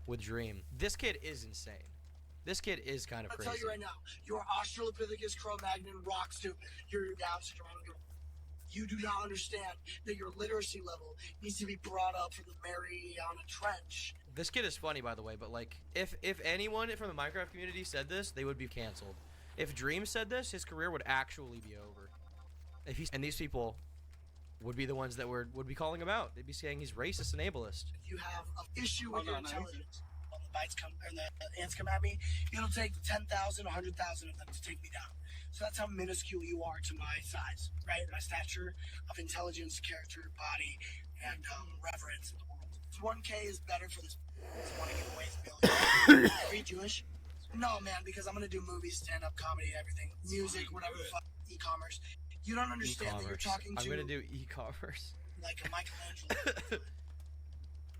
with Dream. This kid is insane. This kid is kind of crazy. I'll tell you right now, your Australopithecus Cro-Magnon rock stupid. You're Down syndrome. You do not understand that your literacy level needs to be brought up from the Mariana Trench. This kid is funny, by the way, but like, if anyone from the Minecraft community said this, they would be canceled. If Dream said this, his career would actually be over. And these people would be the ones that would be calling him out. They'd be saying he's racist and ableist. You have an issue with your intelligence. When the bites come and the ants come at me, it'll take 10,000, 100,000 of them to take me down. So that's how minuscule you are to my size, right? My stature of intelligence, character, body, and reverence in the world. 1K is better for this. I want to give away his billion. Are you Jewish? No, man, because I'm gonna do movies, stand-up comedy, everything, music, whatever the fuck, e-commerce. You don't understand that you're talking to. I'm gonna do e-commerce. Like a Michelangelo.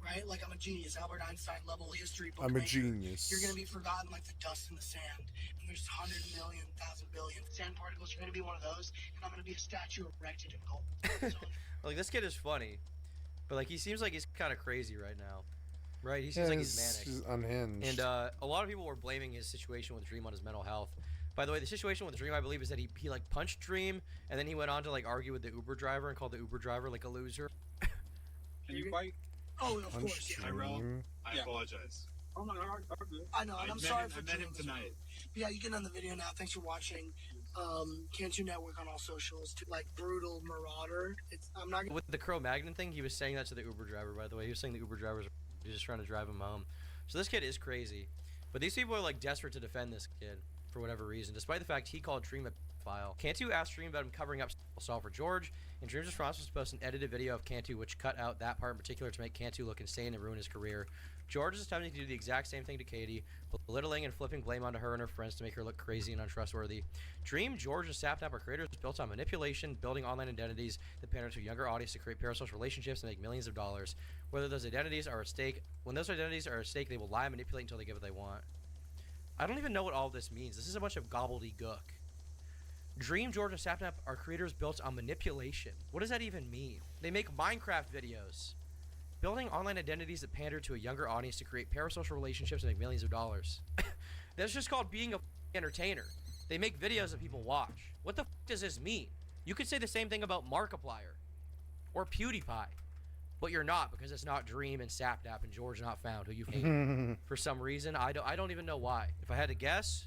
Right? Like I'm a genius, Albert Einstein level history book. I'm a maker. genius. You're gonna be forgotten like the dust in the sand. And there's 100 million, 1,000 billion sand particles. You're gonna be one of those, and I'm gonna be a statue erected in gold. Like, this kid is funny, but like, he seems like he's kind of crazy right now, right? He seems like he's manic. He's unhinged. And a lot of people were blaming his situation with Dream on his mental health. By the way, the situation with Dream, I believe, is that he like punched Dream, and then he went on to like argue with the Uber driver and called the Uber driver like a loser. Can you fight? Oh, of course. Yeah. I apologize. Oh my God, I know, and I'm sorry for I met him tonight. Yeah, you can end the video now. Thanks for watching. Cantu Network on all socials. Like brutal marauder. I'm not. With the Cro-Magnon thing, he was saying that to the Uber driver. By the way, he was saying the Uber driver's just trying to drive him home. So this kid is crazy, but these people are like desperate to defend this kid for whatever reason, despite the fact he called Dream a file. Cantu asked Dream about him covering up assault for George, and Dream's response was to post an edited video of Cantu, which cut out that part in particular to make Cantu look insane and ruin his career. George is attempting to do the exact same thing to Katie, belittling and flipping blame onto her and her friends to make her look crazy and untrustworthy. Dream, George, and Sapnap are creators built on manipulation, building online identities that pander to a younger audience to create parasocial relationships and make millions of dollars. Whether those identities are at stake, when those identities are at stake, they will lie and manipulate until they get what they want. I don't even know what all this means. This is a bunch of gobbledygook. Dream, George, and Sapnap are creators built on manipulation. What does that even mean? They make Minecraft videos, building online identities that pander to a younger audience to create parasocial relationships and make millions of dollars. That's just called being a entertainer. They make videos that people watch. What the does this mean? You could say the same thing about Markiplier or PewDiePie, but you're not, because it's not Dream and Sapnap and George Not Found, who you hate for some reason. I don't even know why. If I had to guess,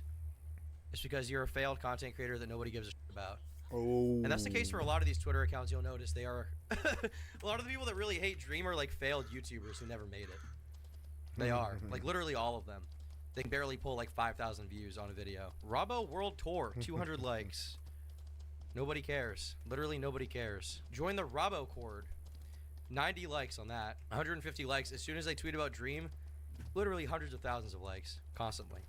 it's because you're a failed content creator that nobody gives a shit about. Oh. And that's the case for a lot of these Twitter accounts. You'll notice they are a lot of the people that really hate Dream are like failed YouTubers who never made it. They are like literally all of them. They can barely pull like 5,000 views on a video. Robbo World Tour, 200 likes. Nobody cares. Literally nobody cares. Join the Robbo Cord. 90 likes on that. 150 likes as soon as they tweet about Dream. Literally hundreds of thousands of likes constantly.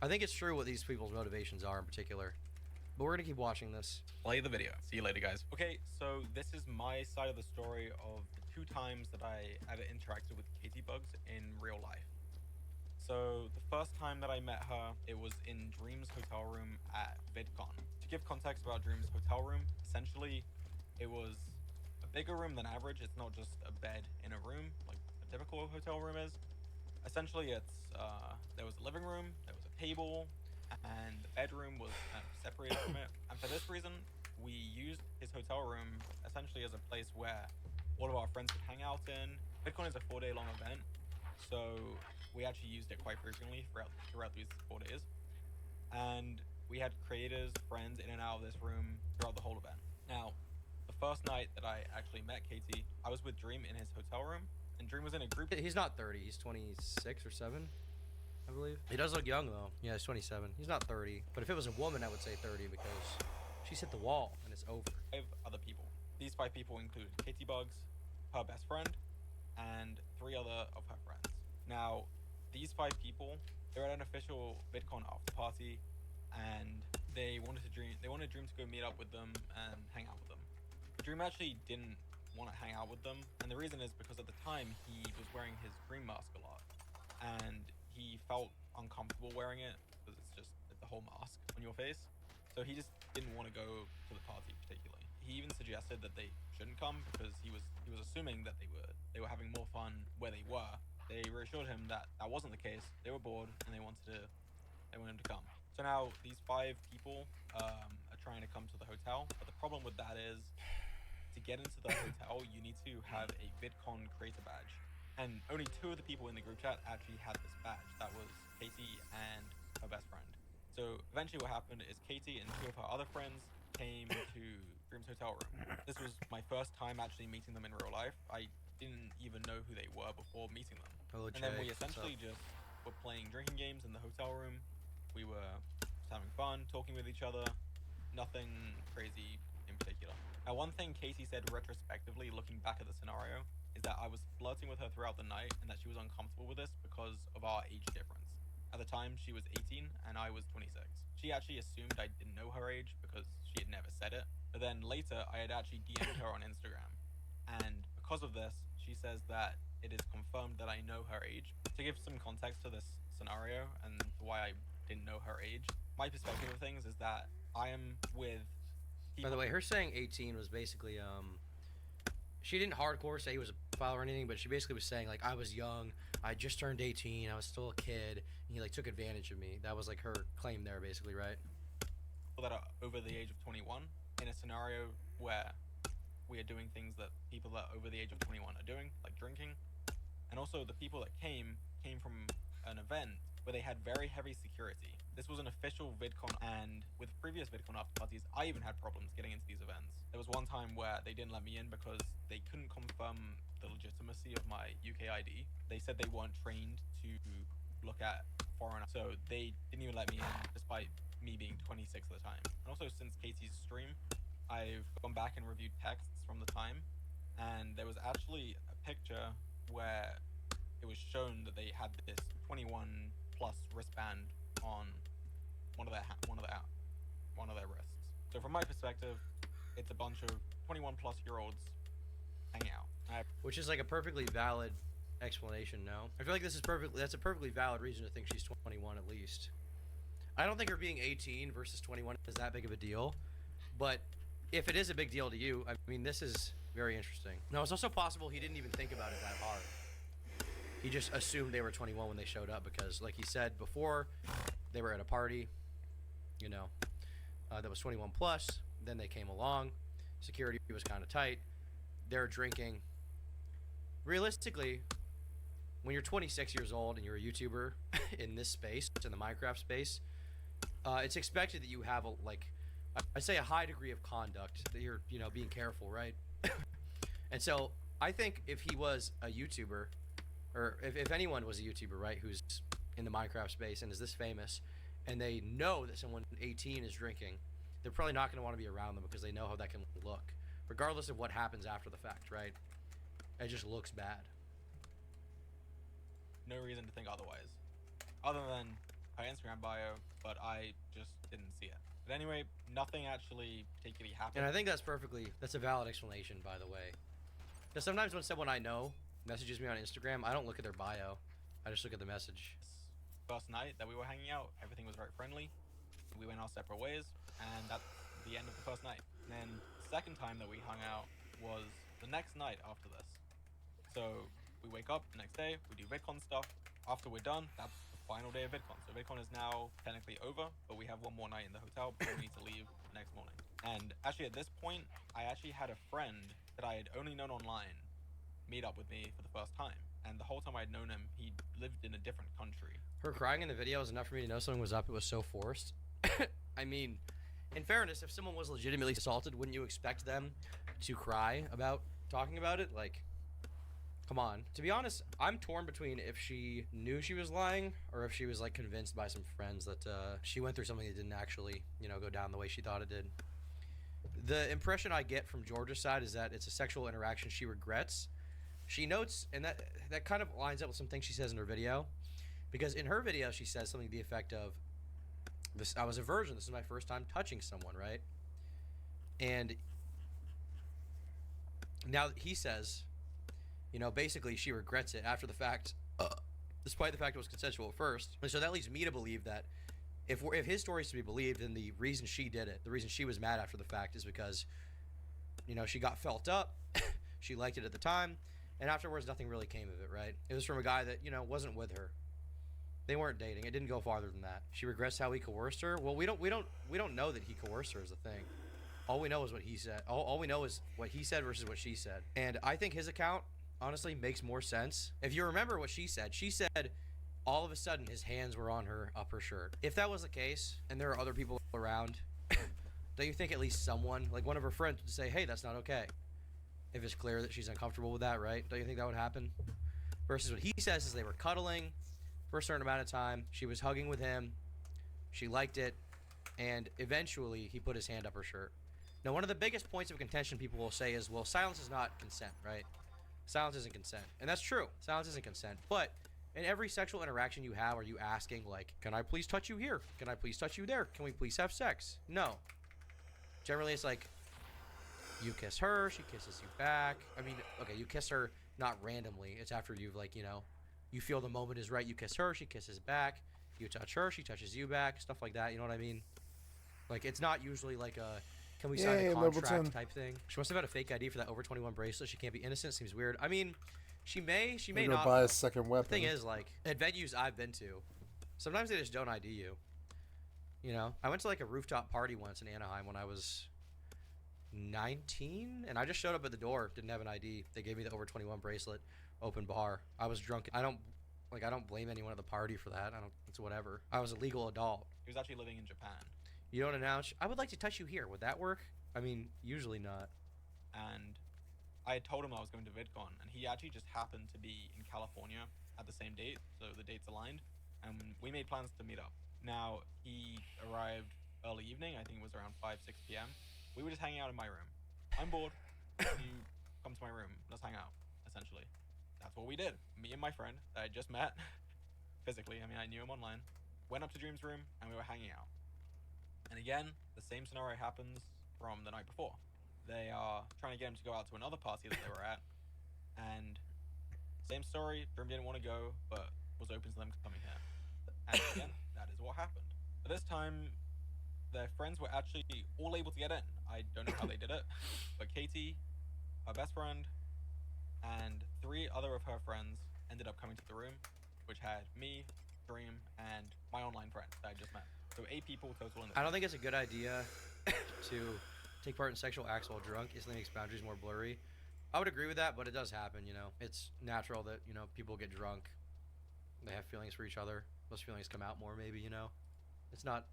I think it's true what these people's motivations are in particular. But we're gonna keep watching this. Play the video. See you later, guys. Okay, so this is my side of the story of the 2 times that I ever interacted with Katie Bugs in real life. So the first time that I met her, it was in Dream's hotel room at VidCon. To give context about Dream's hotel room, essentially it was a bigger room than average. It's not just a bed in a room like a typical hotel room is. Essentially it's there was a living room, there was a table, and the bedroom was separated from it. And for this reason, we used his hotel room essentially as a place where all of our friends could hang out in. VidCon is a 4-day long event, so we actually used it quite frequently throughout these 4 days. And we had creators, friends in and out of this room throughout the whole event. Now, the first night that I actually met Katie, I was with Dream in his hotel room, and Dream was in a group. He's not 30. He's 26 or 7, I believe. He does look young, though. Yeah, he's 27. He's not 30. But if it was a woman, I would say 30 because she's hit the wall, and it's over. 5 other people. These 5 people included Katie Bugs, her best friend, and 3 other of her friends. Now, these 5 people, they're at an official VidCon after party, and they wanted Dream to go meet up with them and hang out with them. Dream actually didn't want to hang out with them, and the reason is because at the time he was wearing his Dream mask a lot, and he felt uncomfortable wearing it because it's the whole mask on your face. So he just didn't want to go to the party particularly. He even suggested that they shouldn't come because he was assuming that they were having more fun where they were. They reassured him that that wasn't the case. They were bored and they wanted him to come. So now these 5 people are trying to come to the hotel, but the problem with that is to get into the hotel you need to have a VidCon creator badge, and only 2 of the people in the group chat actually had this badge. That was Katie and her best friend. So eventually what happened is Katie and 2 of her other friends came to Dream's hotel room. This was my first time actually meeting them in real life. I didn't even know who they were before meeting them. Hello, and then Jay. we essentially just were playing drinking games in the hotel room. We were just having fun, talking with each other. Nothing crazy in particular. Now, one thing Katie said retrospectively, looking back at the scenario, is that I was flirting with her throughout the night and that she was uncomfortable with this because of our age difference. At the time, she was 18 and I was 26. She actually assumed I didn't know her age because she had never said it. But then later, I had actually DM'd her on Instagram. And because of this, she says that it is confirmed that I know her age. To give some context to this scenario and why I didn't know her age, my perspective of things is that I am with people. By the way, her saying 18 was basically, she didn't hardcore say he was a pedophile or anything, but she basically was saying, like, I was young, I just turned 18, I was still a kid, and he, like, took advantage of me. That was, like, her claim there, basically, right? People that are over the age of 21 in a scenario where we are doing things that people that are over the age of 21 are doing, like drinking. And also the people that came from an event where they had very heavy security. This was an official VidCon, and with previous VidCon after parties, I even had problems getting into these events. There was one time where they didn't let me in because they couldn't confirm the legitimacy of my UK ID. They said they weren't trained to look at foreign, so they didn't even let me in despite me being 26 at the time. And also since Katie's stream, I've gone back and reviewed texts from the time, and there was actually a picture where it was shown that they had this 21 plus wristband on one of their wrists. So from my perspective, it's a bunch of 21 plus year olds hanging out. Which is like a perfectly valid explanation, no? I feel like that's a perfectly valid reason to think she's 21 at least. I don't think her being 18 versus 21 is that big of a deal, but if it is a big deal to you, I mean, this is very interesting. Now, it's also possible he didn't even think about it that hard. He just assumed they were 21 when they showed up because, like he said before, they were at a party, you know, that was 21 plus. Then they came along. Security was kind of tight. They're drinking. Realistically, when you're 26 years old and you're a YouTuber in this space, in the Minecraft space, it's expected that you have I say a high degree of conduct, that you're, you know, being careful, right? And so I think if he was a YouTuber, or if anyone was a YouTuber, right, who's in the Minecraft space and is this famous, and they know that someone 18 is drinking, they're probably not going to want to be around them because they know how that can look, regardless of what happens after the fact, right? It just looks bad. No reason to think otherwise, other than her Instagram bio, but I just didn't see it. But anyway, nothing actually particularly happened. And I think that's a valid explanation, by the way. Because sometimes when someone I know messages me on Instagram, I don't look at their bio. I just look at the message. First night that we were hanging out, everything was very friendly. We went our separate ways, and that's the end of the first night. And then the second time that we hung out was the next night after this. So we wake up the next day, we do VidCon stuff. After we're done, that's the final day of VidCon. So VidCon is now technically over, but we have one more night in the hotel before we need to leave the next morning. And actually at this point, I actually had a friend that I had only known online meet up with me for the first time. And the whole time I'd known him, he lived in a different country. Her crying in the video was enough for me to know something was up. It was so forced. I mean, in fairness, if someone was legitimately assaulted, wouldn't you expect them to cry about talking about it? Like, come on. To be honest, I'm torn between if she knew she was lying or if she was like convinced by some friends that she went through something that didn't actually, you know, go down the way she thought it did. The impression I get from Georgia's side is that it's a sexual interaction she regrets. She notes, and that kind of lines up with some things she says in her video, because in her video she says something to the effect of, "This, I was a virgin. This is my first time touching someone," right? And now he says, you know, basically she regrets it after the fact, despite the fact it was consensual at first. And so that leads me to believe that if his story is to be believed, then the reason she did it, the reason she was mad after the fact, is because, you know, she got felt up, she liked it at the time, and afterwards nothing really came of it, right? It was from a guy that, you know, wasn't with her. They weren't dating. It didn't go farther than that. She regrets how he coerced her. Well, we don't know that he coerced her is the thing. All we know is what he said. All we know is what he said versus what she said. And I think his account honestly makes more sense. If you remember what she said all of a sudden his hands were on her upper shirt. If that was the case and there are other people around, don't you think at least someone, like one of her friends, would say, hey, that's not okay? If it's clear that she's uncomfortable with that, right? Don't you think that would happen? Versus what he says is they were cuddling for a certain amount of time. She was hugging with him. She liked it. And eventually he put his hand up her shirt. Now, one of the biggest points of contention people will say is, well, silence is not consent, right? Silence isn't consent. And that's true. Silence isn't consent. But in every sexual interaction you have, are you asking, like, can I please touch you here? Can I please touch you there? Can we please have sex? No. Generally, it's like, you kiss her, she kisses you back. I mean, okay, you kiss her not randomly. It's after you've, like, you know, you feel the moment is right. You kiss her, she kisses back. You touch her, she touches you back. Stuff like that, you know what I mean? Like, it's not usually like a, can we sign a contract type thing? She must have had a fake ID for that over 21 bracelet. She can't be innocent. Seems weird. I mean, she may not buy a second weapon. The thing is, like, at venues I've been to, sometimes they just don't ID you. You know, I went to like a rooftop party once in Anaheim when I was 19, and I just showed up at the door, didn't have an ID. They gave me the over 21 bracelet, open bar. I was drunk. I don't blame anyone at the party for that. It's whatever. I was a legal adult. He was actually living in Japan. You don't announce, I would like to touch you here. Would that work? I mean, usually not. And I had told him I was going to VidCon, and he actually just happened to be in California at the same date, so the dates aligned, and we made plans to meet up. Now, he arrived early evening. I think it was around 5, 6 p.m. We were just hanging out in my room. I'm bored. You come to my room. Let's hang out, essentially. That's what we did. Me and my friend that I just met physically. I mean, I knew him online. Went up to Dream's room, and we were hanging out. And again, the same scenario happens from the night before. They are trying to get him to go out to another party that they were at. And same story. Dream didn't want to go, but was open to them coming here. And again, that is what happened. But this time, their friends were actually all able to get in. I don't know how they did it, but Katie, her best friend, and 3 other of her friends ended up coming to the room, which had me, Dream, and my online friend that I just met. So 8 people total in the I don't think it's a good idea to take part in sexual acts while drunk. It makes boundaries more blurry. I would agree with that, but it does happen, you know. It's natural that, you know, people get drunk. They have feelings for each other. Those feelings come out more, maybe, you know. It's not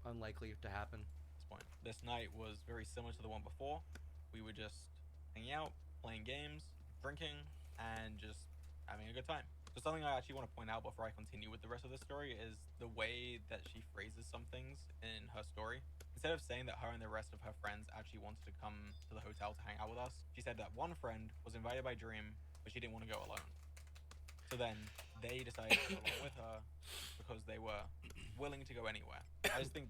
unlikely to happen. This night was very similar to the one before. We were just hanging out, playing games, drinking, and just having a good time. So something I actually want to point out before I continue with the rest of the story is the way that she phrases some things in her story. Instead of saying that her and the rest of her friends actually wanted to come to the hotel to hang out with us, she said that one friend was invited by Dream, but she didn't want to go alone. So then they decided to go along with her because they were willing to go anywhere. I just think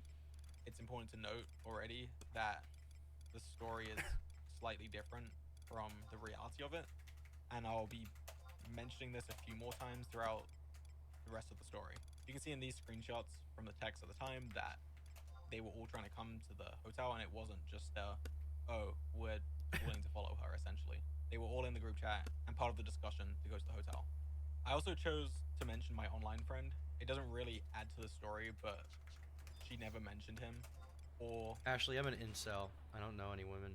it's important to note already that the story is slightly different from the reality of it, and I'll be mentioning this a few more times throughout the rest of the story. You can see in these screenshots from the text at the time that they were all trying to come to the hotel, and it wasn't just oh, we're willing to follow her, essentially. They were all in the group chat and part of the discussion to go to the hotel. I also chose to mention my online friend. It doesn't really add to the story, but she never mentioned him. Or Ashley, I'm an incel. I don't know any women.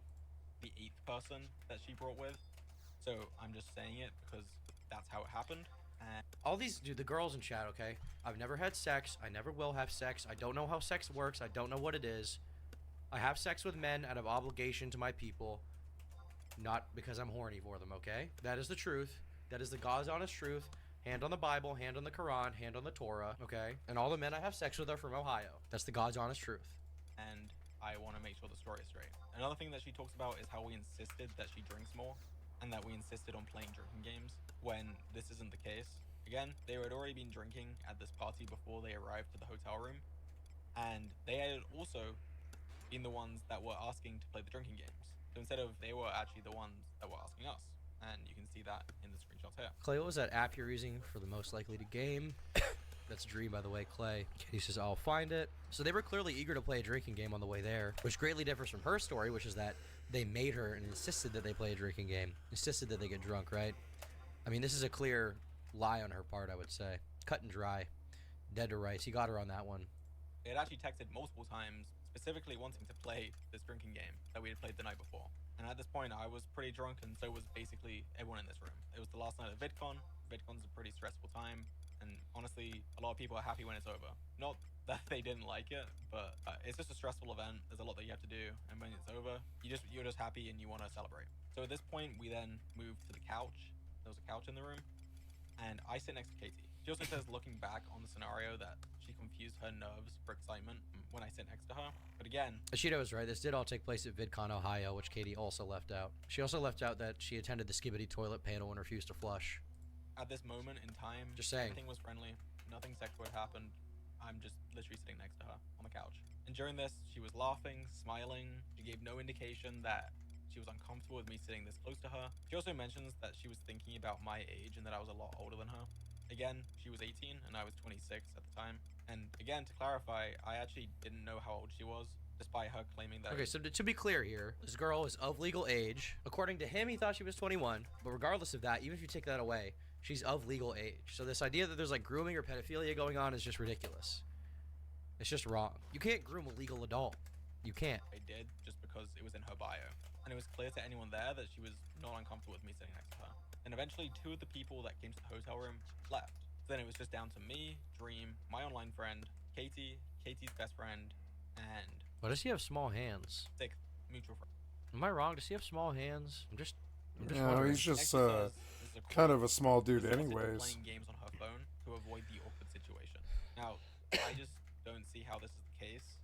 The 8th person that she brought with. So I'm just saying it because that's how it happened. And All these, dude, the girls in chat, okay? I've never had sex. I never will have sex. I don't know how sex works. I don't know what it is. I have sex with men out of obligation to my people, not because I'm horny for them, okay? That is the truth. That is the God's honest truth. Hand on the Bible, hand on the Quran, hand on the Torah, okay? And all the men I have sex with are from Ohio. That's the God's honest truth. and I want to make sure the story is straight. Another thing that she talks about is how we insisted that she drinks more and that we insisted on playing drinking games when this isn't the case. Again, they had already been drinking at this party before they arrived to the hotel room, and they had also been the ones that were asking to play the drinking games. So instead of, they were actually the ones that were asking us, and you can see that in the screenshots here. Clay, what was that app you're using for the most likely to game? That's Dream, by the way, Clay. He says, I'll find it. So they were clearly eager to play a drinking game on the way there, which greatly differs from her story, which is that they made her and insisted that they play a drinking game, insisted that they get drunk, right? I mean, this is a clear lie on her part, I would say. Cut and dry. Dead to rights. He got her on that one. They had actually texted multiple times, specifically wanting to play this drinking game that we had played the night before. And at this point, I was pretty drunk, and so was basically everyone in this room. It was the last night of VidCon. VidCon's a pretty stressful time, and honestly, a lot of people are happy when it's over. Not that they didn't like it, but it's just a stressful event. There's a lot that you have to do, and when it's over, you're just happy and you want to celebrate. So at this point, we then moved to the couch. There was a couch in the room, and I sit next to Katie. She also says, looking back on the scenario, that she confused her nerves for excitement when I sit next to her. But again, Ashita was right. This did all take place at VidCon, Ohio, which Katie also left out. She also left out that she attended the Skibbity toilet panel and refused to flush. at this moment in time, Just saying. everything was friendly. Nothing sexual had happened. I'm just literally sitting next to her on the couch. And during this, she was laughing, smiling. She gave no indication that she was uncomfortable with me sitting this close to her. She also mentions that she was thinking about my age and that I was a lot older than her. Again, she was 18 and I was 26 at the time. And again, to clarify, I actually didn't know how old she was, despite her claiming that. Okay, so to be clear here, this girl is of legal age. According to him, he thought she was 21. But regardless of that, even if you take that away, she's of legal age. So this idea that there's like grooming or pedophilia going on is just ridiculous. It's just wrong. You can't groom a legal adult. You can't. I did, just because it was in her bio. And it was clear to anyone there that she was not uncomfortable with me sitting next to her. And eventually, two of the people that came to the hotel room left. So then it was just down to me, Dream, my online friend, Katie, Katie's best friend, and... Why does he have small hands? Sixth mutual friend. Am I wrong? Does he have small hands? I'm just No, wondering. he's just kind of a small dude anyways. Playing games on her phone to avoid the awkward situation. Now, I just don't see how this is the case.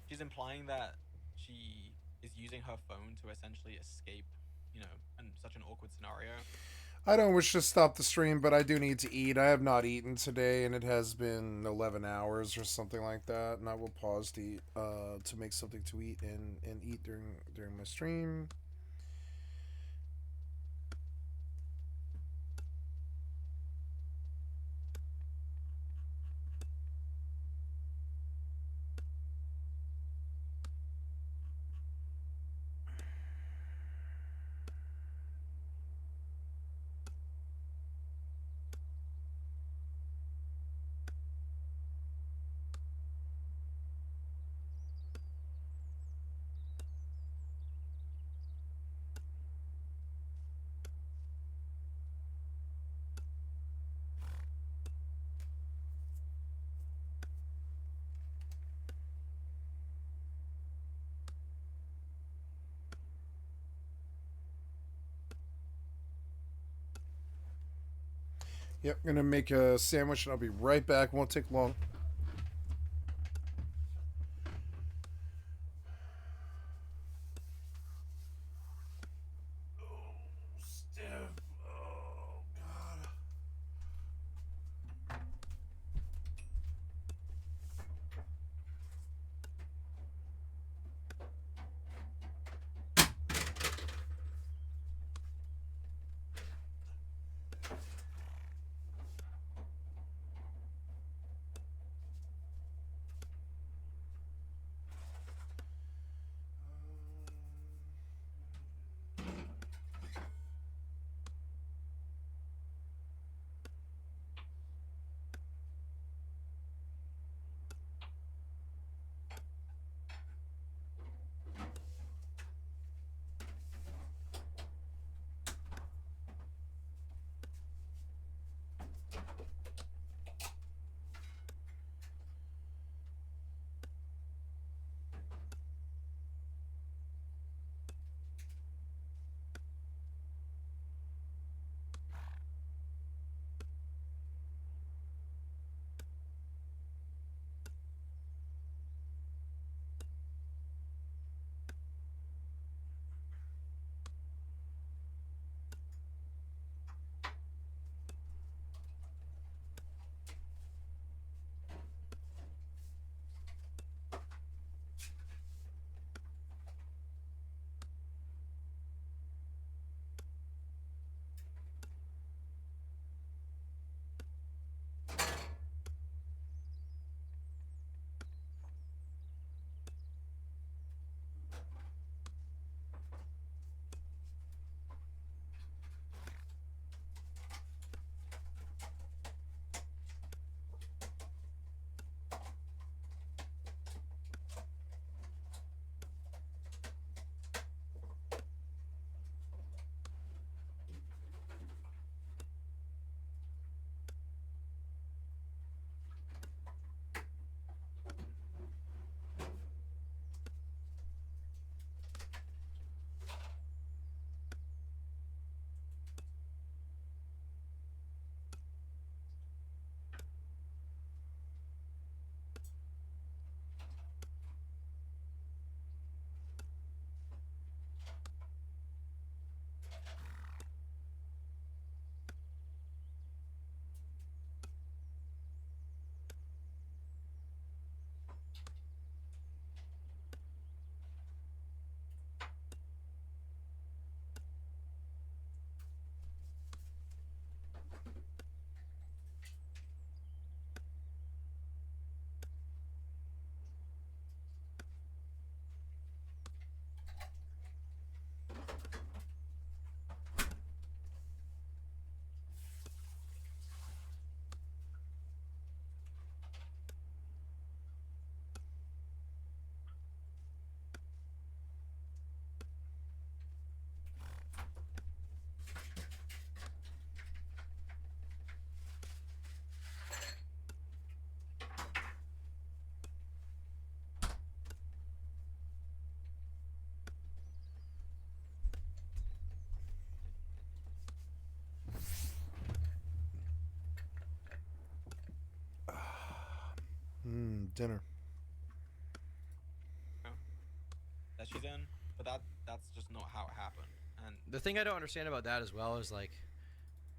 She's implying that she is using her phone to essentially escape, you know, in such an awkward scenario. I don't wish to stop the stream, but I do need to eat. I have not eaten today, and it has been 11 hours or something like that. And I will pause to eat, to make something to eat and eat during my stream. Yep, gonna make a sandwich and I'll be right back. Won't take long. Dinner. That she's in, but that's just not how it happened. And The thing I don't understand about that as well is like,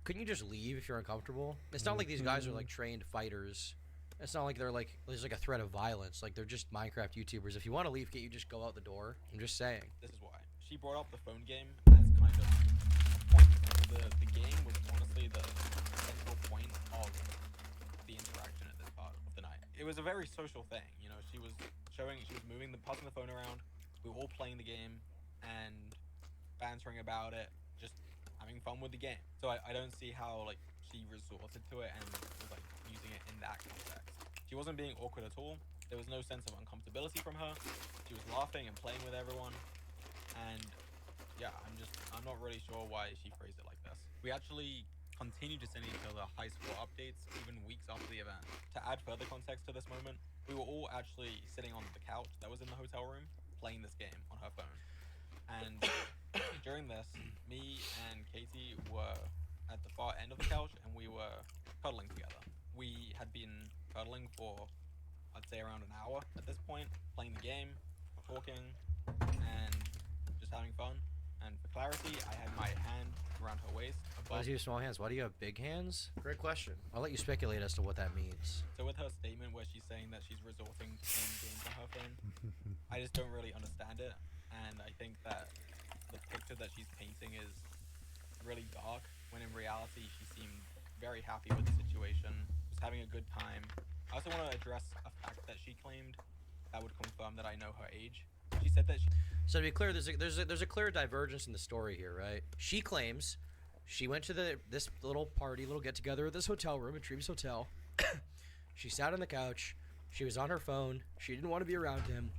couldn't you just leave if you're uncomfortable? It's not like these guys are like trained fighters. It's not like they're like there's like a threat of violence. Like they're just Minecraft YouTubers. If you want to leave, can't you just go out the door? I'm just saying. this is why she brought up the phone game as kind of a point. The game was honestly the central point of the interaction at this part of the night. It was a very social thing, you know. She was passing the phone around. We were all playing the game and bantering about it, just having fun with the game. So I don't see how like she resorted to it and was like using it in that context. She wasn't being awkward at all. There was no sense of uncomfortability from her. She was laughing and playing with everyone. And yeah, I'm not really sure why she phrased it like this. We actually continued to send each other high score updates even weeks after the event. To add further context to this moment, we were all actually sitting on the couch that was in the hotel room playing this game on her phone. And during this, me and Katie were at the far end of the couch and we were cuddling together. We had been cuddling for, I'd say, around an hour at this point, playing the game, talking, and just having fun. And for clarity, I had my hand around her waist. Why does he have small hands? Why do you have big hands? Great question. I'll let you speculate as to what that means. So with her statement where she's saying that she's resorting to playing games on her phone, I just don't really understand it. And I think that the picture that she's painting is really dark, when in reality she seemed very happy with the situation, was having a good time. I also want to address a fact that she claimed that would confirm that I know her age. She said that So to be clear, there's a clear divergence in the story here, right? She claims she went to this little party, little get together at this hotel room at Tree's Hotel. She sat on the couch. She was on her phone. She didn't want to be around him,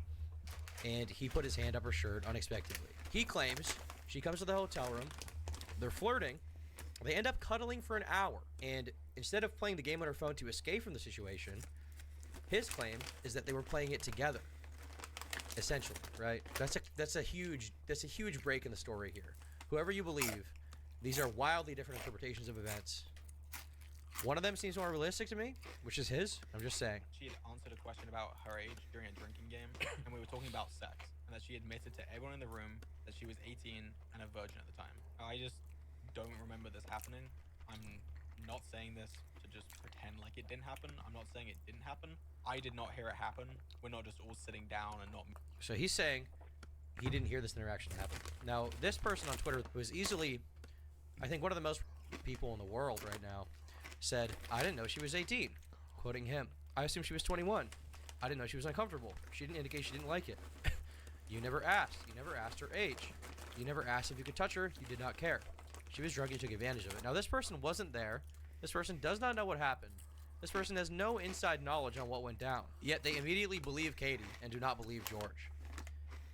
and he put his hand up her shirt unexpectedly. He claims she comes to the hotel room. They're flirting. They end up cuddling for an hour, and instead of playing the game on her phone to escape from the situation, his claim is that they were playing it together. Essentially, right? That's a huge break in the story here. Whoever you believe, these are wildly different interpretations of events. One of them seems more realistic to me, which is his. I'm just saying. She had answered a question about her age during a drinking game, and we were talking about sex, and that she admitted to everyone in the room that she was 18 and a virgin at the time. I just don't remember this happening. I'm not saying this to just pretend like it didn't happen. I'm not saying it didn't happen. I did not hear it happen. We're not just all sitting down and not... So he's saying he didn't hear this interaction happen. Now, this person on Twitter, who is easily, I think, one of the most people in the world right now, said, I didn't know she was 18. Quoting him, I assumed she was 21. I didn't know she was uncomfortable. She didn't indicate she didn't like it. You never asked. You never asked her age. You never asked if you could touch her. You did not care. She was drunk. You took advantage of it. Now, this person wasn't there. This person does not know what happened. This person has no inside knowledge on what went down. Yet they immediately believe Katie and do not believe George.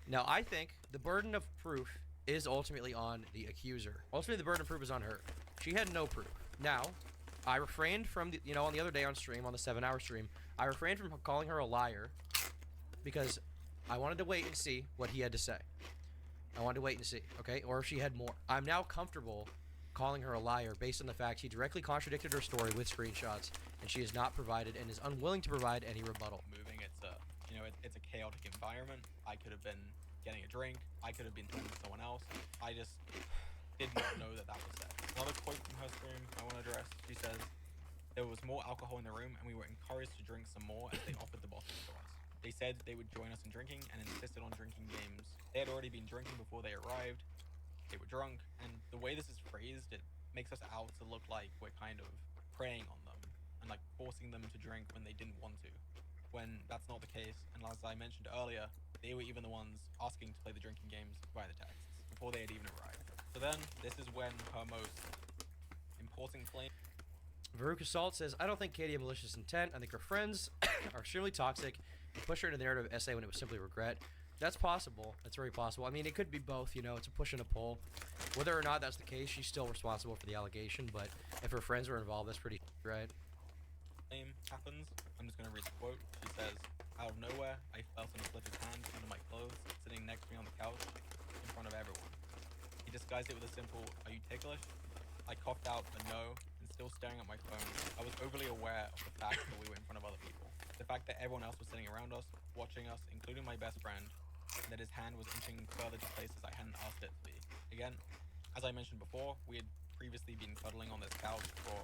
Now, I think the burden of proof is ultimately on the accuser. Ultimately, the burden of proof is on her. She had no proof. Now, I refrained from, on the other day on stream, on the 7-hour stream, I refrained from calling her a liar because I wanted to wait and see what he had to say. I wanted to wait and see, okay? Or if she had more. I'm now comfortable calling her a liar based on the fact she directly contradicted her story with screenshots, and she has not provided and is unwilling to provide any rebuttal. Moving, it's a chaotic environment. I could have been getting a drink. I could have been talking to someone else. I just did not know that was said. Another quote from her stream I want to address. She says, there was more alcohol in the room and we were encouraged to drink some more as they offered the bottles to us. They said they would join us in drinking and insisted on drinking games. They had already been drinking before they arrived. They were drunk, and the way this is phrased, it makes us out to look like we're kind of preying on them and like forcing them to drink when they didn't want to, when that's not the case. And as I mentioned earlier, they were even the ones asking to play the drinking games via the texts before they had even arrived. So then, this is when her most important claim... Varuk Assault says, I don't think Katie had malicious intent. I think her friends are extremely toxic and push her into the narrative essay when it was simply regret. That's possible. That's very possible. I mean, it could be both, it's a push and a pull. Whether or not that's the case, she's still responsible for the allegation, but if her friends were involved, that's pretty right. Happens. I'm just going to read the quote. She says, out of nowhere, I felt an uplifted hand under my clothes, sitting next to me on the couch, in front of everyone. He disguised it with a simple, are you ticklish? I coughed out a no, and still staring at my phone. I was overly aware of the fact that we were in front of other people. The fact that everyone else was sitting around us, watching us, including my best friend, and that his hand was inching further to places I hadn't asked it to be. Again, as I mentioned before, we had previously been cuddling on this couch for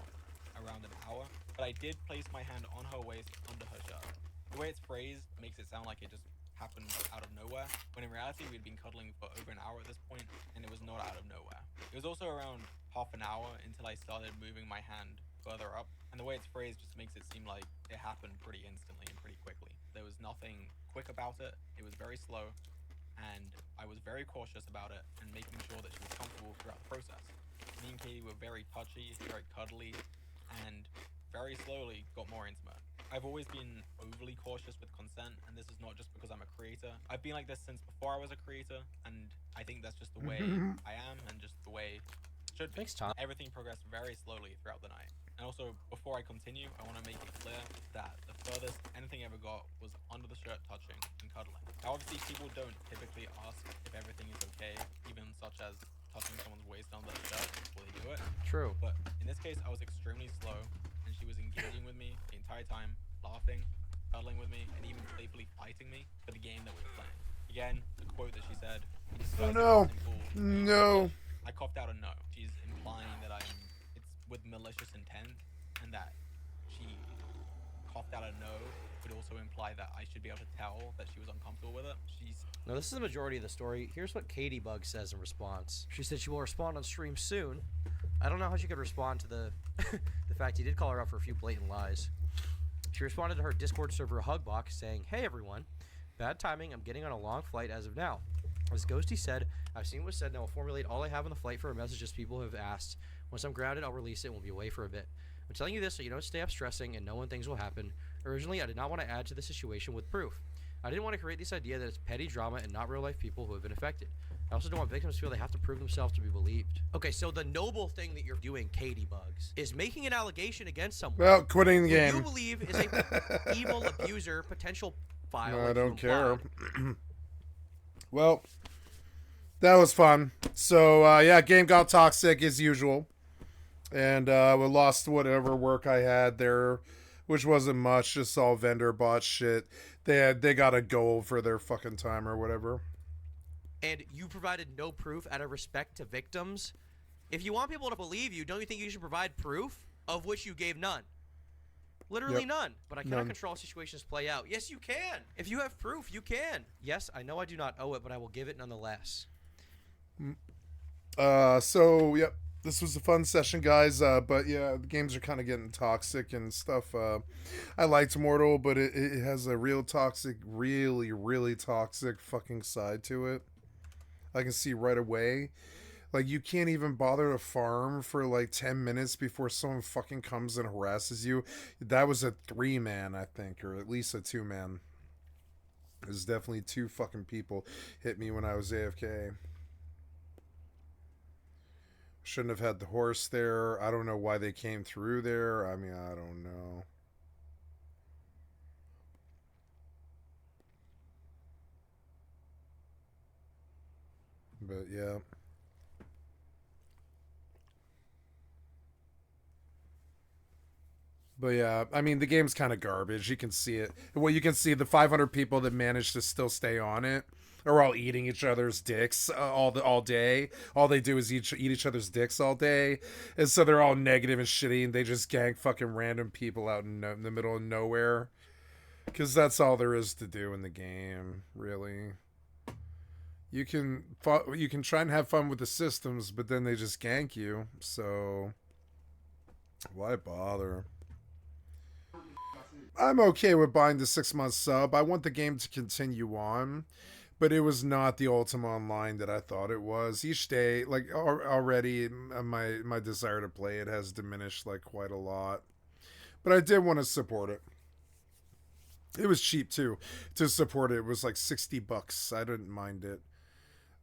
around an hour, but I did place my hand on her waist under her shirt. The way it's phrased makes it sound like it just happened out of nowhere, when in reality we'd been cuddling for over an hour at this point, and it was not out of nowhere. It was also around half an hour until I started moving my hand further up, and the way it's phrased just makes it seem like it happened pretty instantly and pretty quickly. There was nothing quick about it, it was very slow, and I was very cautious about it and making sure that she was comfortable throughout the process. Me and Katie were very touchy, very cuddly, and very slowly got more intimate. I've always been overly cautious with consent, and this is not just because I'm a creator. I've been like this since before I was a creator, and I think that's just the way I am and just the way it should be. Thanks, Tom. Everything progressed very slowly throughout the night. And also, before I continue, I want to make it clear that the furthest anything ever got was under the shirt touching and cuddling. Now, obviously, people don't typically ask if everything is okay, even such as touching someone's waist under the shirt before they do it. True. But in this case, I was extremely slow, and she was engaging with me the entire time, laughing, cuddling with me, and even playfully fighting me for the game that we were playing. Again, the quote that she said, Oh no. No. I coughed out a no. She's implying that it's with malicious intent, and that she coughed out a no would also imply that I should be able to tell that she was uncomfortable with it. Now, this is the majority of the story. Here's what Katie Bug says in response. She said she will respond on stream soon. I don't know how she could respond to the the fact he did call her out for a few blatant lies. She responded to her Discord server Hugbox saying, "Hey everyone, bad timing, I'm getting on a long flight as of now. As Ghosty said, I've seen what's said and I will formulate all I have on the flight for messages people have asked. Once I'm grounded, I'll release it and we'll be away for a bit. I'm telling you this so you don't stay up stressing and know when things will happen. Originally, I did not want to add to the situation with proof. I didn't want to create this idea that it's petty drama and not real life people who have been affected. I also don't want victims to feel they have to prove themselves to be believed." Okay, so the noble thing that you're doing, Katie Bugs, is making an allegation against someone. Well, quitting the who game. you believe is a evil abuser, potential file. No, I like don't you care. implied. Well, that was fun. So, yeah, game got toxic as usual. And we lost whatever work I had there, which wasn't much, just all vendor bought shit. They got a goal for their fucking time or whatever. And you provided no proof out of respect to victims. If you want people to believe you, don't you think you should provide proof, of which you gave none? Literally Yep. none. But I cannot None. control how situations play out. Yes, you can. If you have proof, you can. Yes, I know I do not owe it, but I will give it nonetheless. So, yep, this was a fun session, guys. But yeah, the games are kind of getting toxic and stuff. I liked Mortal, but it has a real toxic, really, really toxic fucking side to it. I can see right away. Like, you can't even bother to farm for like 10 minutes before someone fucking comes and harasses you. That was a 3-man, I think, or at least a 2-man. It was definitely 2 fucking people hit me when I was AFK. Shouldn't have had the horse there. I don't know why they came through there. I mean, I don't know. But yeah. But yeah, I mean, the game's kind of garbage. You can see it. Well, you can see the 500 people that managed to still stay on it are all eating each other's dicks all day. All they do is eat each other's dicks all day, and so they're all negative and shitty, and they just gank fucking random people out in the middle of nowhere, because that's all there is to do in the game, really. You can try and have fun with the systems, but then they just gank you. So why bother? I'm okay with buying the 6-month sub. I want the game to continue on, but it was not the Ultima Online that I thought it was. Each day, like, already my desire to play it has diminished like quite a lot. But I did want to support it. It was cheap too to support it. It was like $60. I didn't mind it.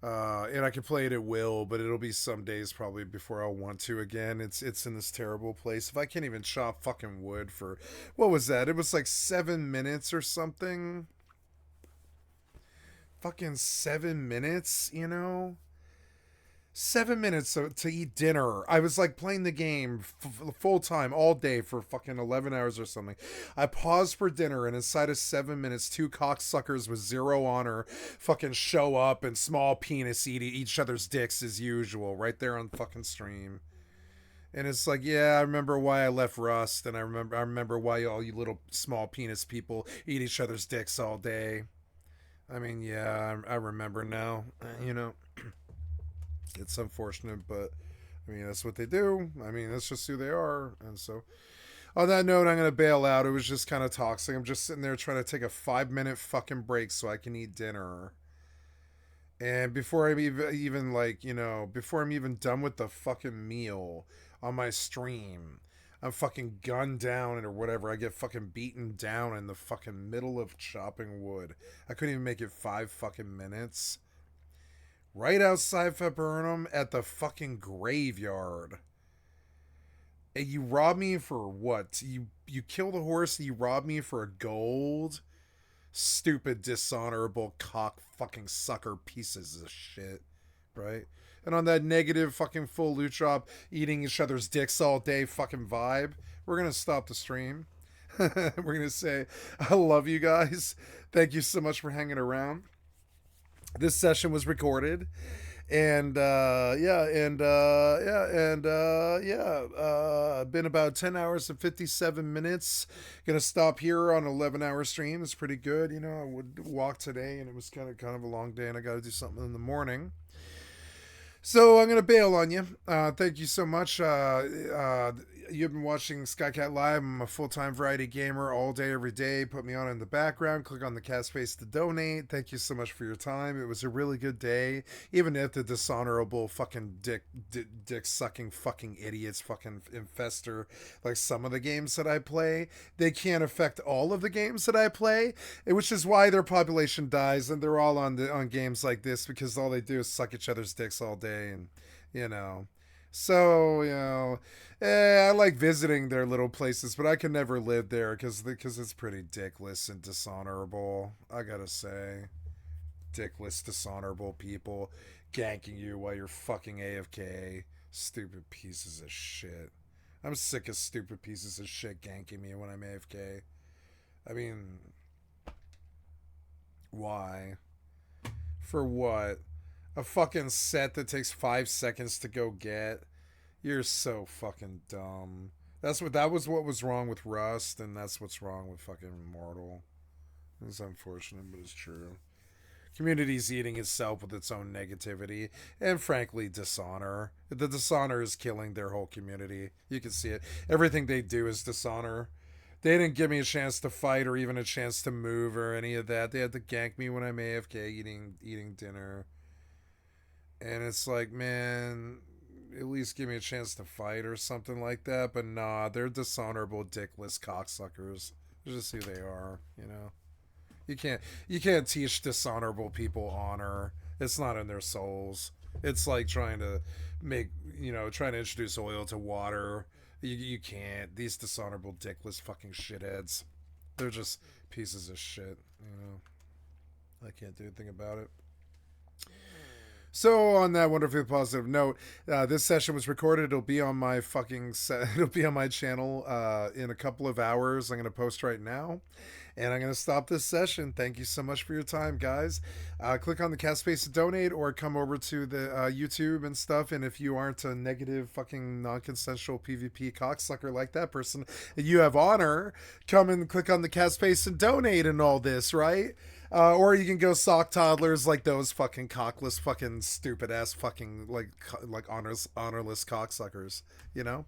And I can play it at will, but it'll be some days probably before I'll want to again. It's in this terrible place. If I can't even chop fucking wood for, what was that? It was like 7 minutes or something. Fucking 7 minutes, you know? 7 minutes to eat dinner. I was like playing the game full time all day for fucking 11 hours or something. I paused for dinner, and inside of 7 minutes, two cocksuckers with zero honor fucking show up and small penis eat each other's dicks as usual right there on fucking stream. And it's like, yeah, I remember why I left Rust, and I remember why all you little small penis people eat each other's dicks all day. I mean, yeah, I remember now, you know. It's unfortunate, but I mean, that's what they do. I mean, that's just who they are. And so, on that note, I'm going to bail out. It was just kind of toxic. I'm just sitting there trying to take a 5-minute fucking break so I can eat dinner. And before I'm even like, you know, before I'm even done with the fucking meal on my stream, I'm fucking gunned down or whatever. I get fucking beaten down in the fucking middle of chopping wood. I couldn't even make it 5 fucking minutes. Right outside Viburnum at the fucking graveyard. And you rob me for what? You kill the horse and you rob me for a gold? Stupid, dishonorable, cock fucking sucker pieces of shit. Right? And on that negative fucking full loot drop, eating each other's dicks all day fucking vibe, we're gonna stop the stream. We're gonna say, I love you guys. Thank you so much for hanging around. This session was recorded, and been about 10 hours and 57 minutes. Gonna stop here on an 11-hour stream. It's pretty good, you know. I would walk today, and it was kind of a long day, and I got to do something in the morning. So I'm going to bail on you. Thank you so much. You've been watching Skycat Live. I'm a full-time variety gamer all day, every day. Put me on in the background. Click on the cat space to donate. Thank you so much for your time. It was a really good day. Even if the dishonorable fucking dick-sucking fucking idiots fucking infester like some of the games that I play, they can't affect all of the games that I play, which is why their population dies, and they're all on games like this because all they do is suck each other's dicks all day. And you know, so you know, I like visiting their little places, but I can never live there because it's pretty dickless and dishonorable. I gotta say, dickless, dishonorable people ganking you while you're fucking AFK. Stupid pieces of shit. I'm sick of stupid pieces of shit ganking me when I'm AFK. I mean, why? For what? A fucking set that takes 5 seconds to go get. You're so fucking dumb. That was what was wrong with Rust, and that's what's wrong with fucking Immortal. It's unfortunate, but it's true. Community's eating itself with its own negativity and frankly dishonor. The dishonor is killing their whole community. You can see it. Everything they do is dishonor. They didn't give me a chance to fight or even a chance to move or any of that. They had to gank me when I'm AFK eating dinner. And it's like, man, at least give me a chance to fight or something like that. But nah, they're dishonorable, dickless cocksuckers. They're just who they are, you know. You can't teach dishonorable people honor. It's not in their souls. It's like trying to introduce oil to water. You can't. These dishonorable, dickless fucking shitheads. They're just pieces of shit, you know. I can't do anything about it. So on that wonderfully positive note, this session was recorded. It'll be on my it'll be on my channel in a couple of hours. I'm going to post right now. And I'm going to stop this session. Thank you so much for your time, guys. Click on the cat space to donate or come over to the YouTube and stuff. And if you aren't a negative fucking non-consensual PvP cocksucker like that person, you have honor, come and click on the cat space and donate and all this, right? Or you can go sock toddlers like those fucking cockless, fucking stupid ass fucking like honorless cocksuckers, you know?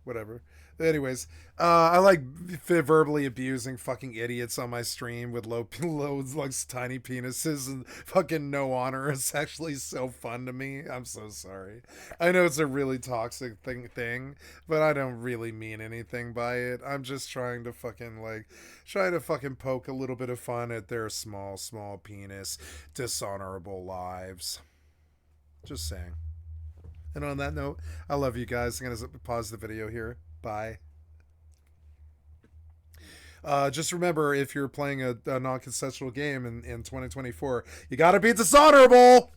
Whatever. Anyways, I like verbally abusing fucking idiots on my stream with loads like tiny penises and fucking no honor. It's actually so fun to me. I'm so sorry. I know it's a really toxic thing, but I don't really mean anything by it. I'm just trying to fucking poke a little bit of fun at their small penis, dishonorable lives. Just saying. And on that note, I love you guys. I'm going to pause the video here. Bye. Just remember, if you're playing a non-consensual game in 2024, you gotta be dishonorable.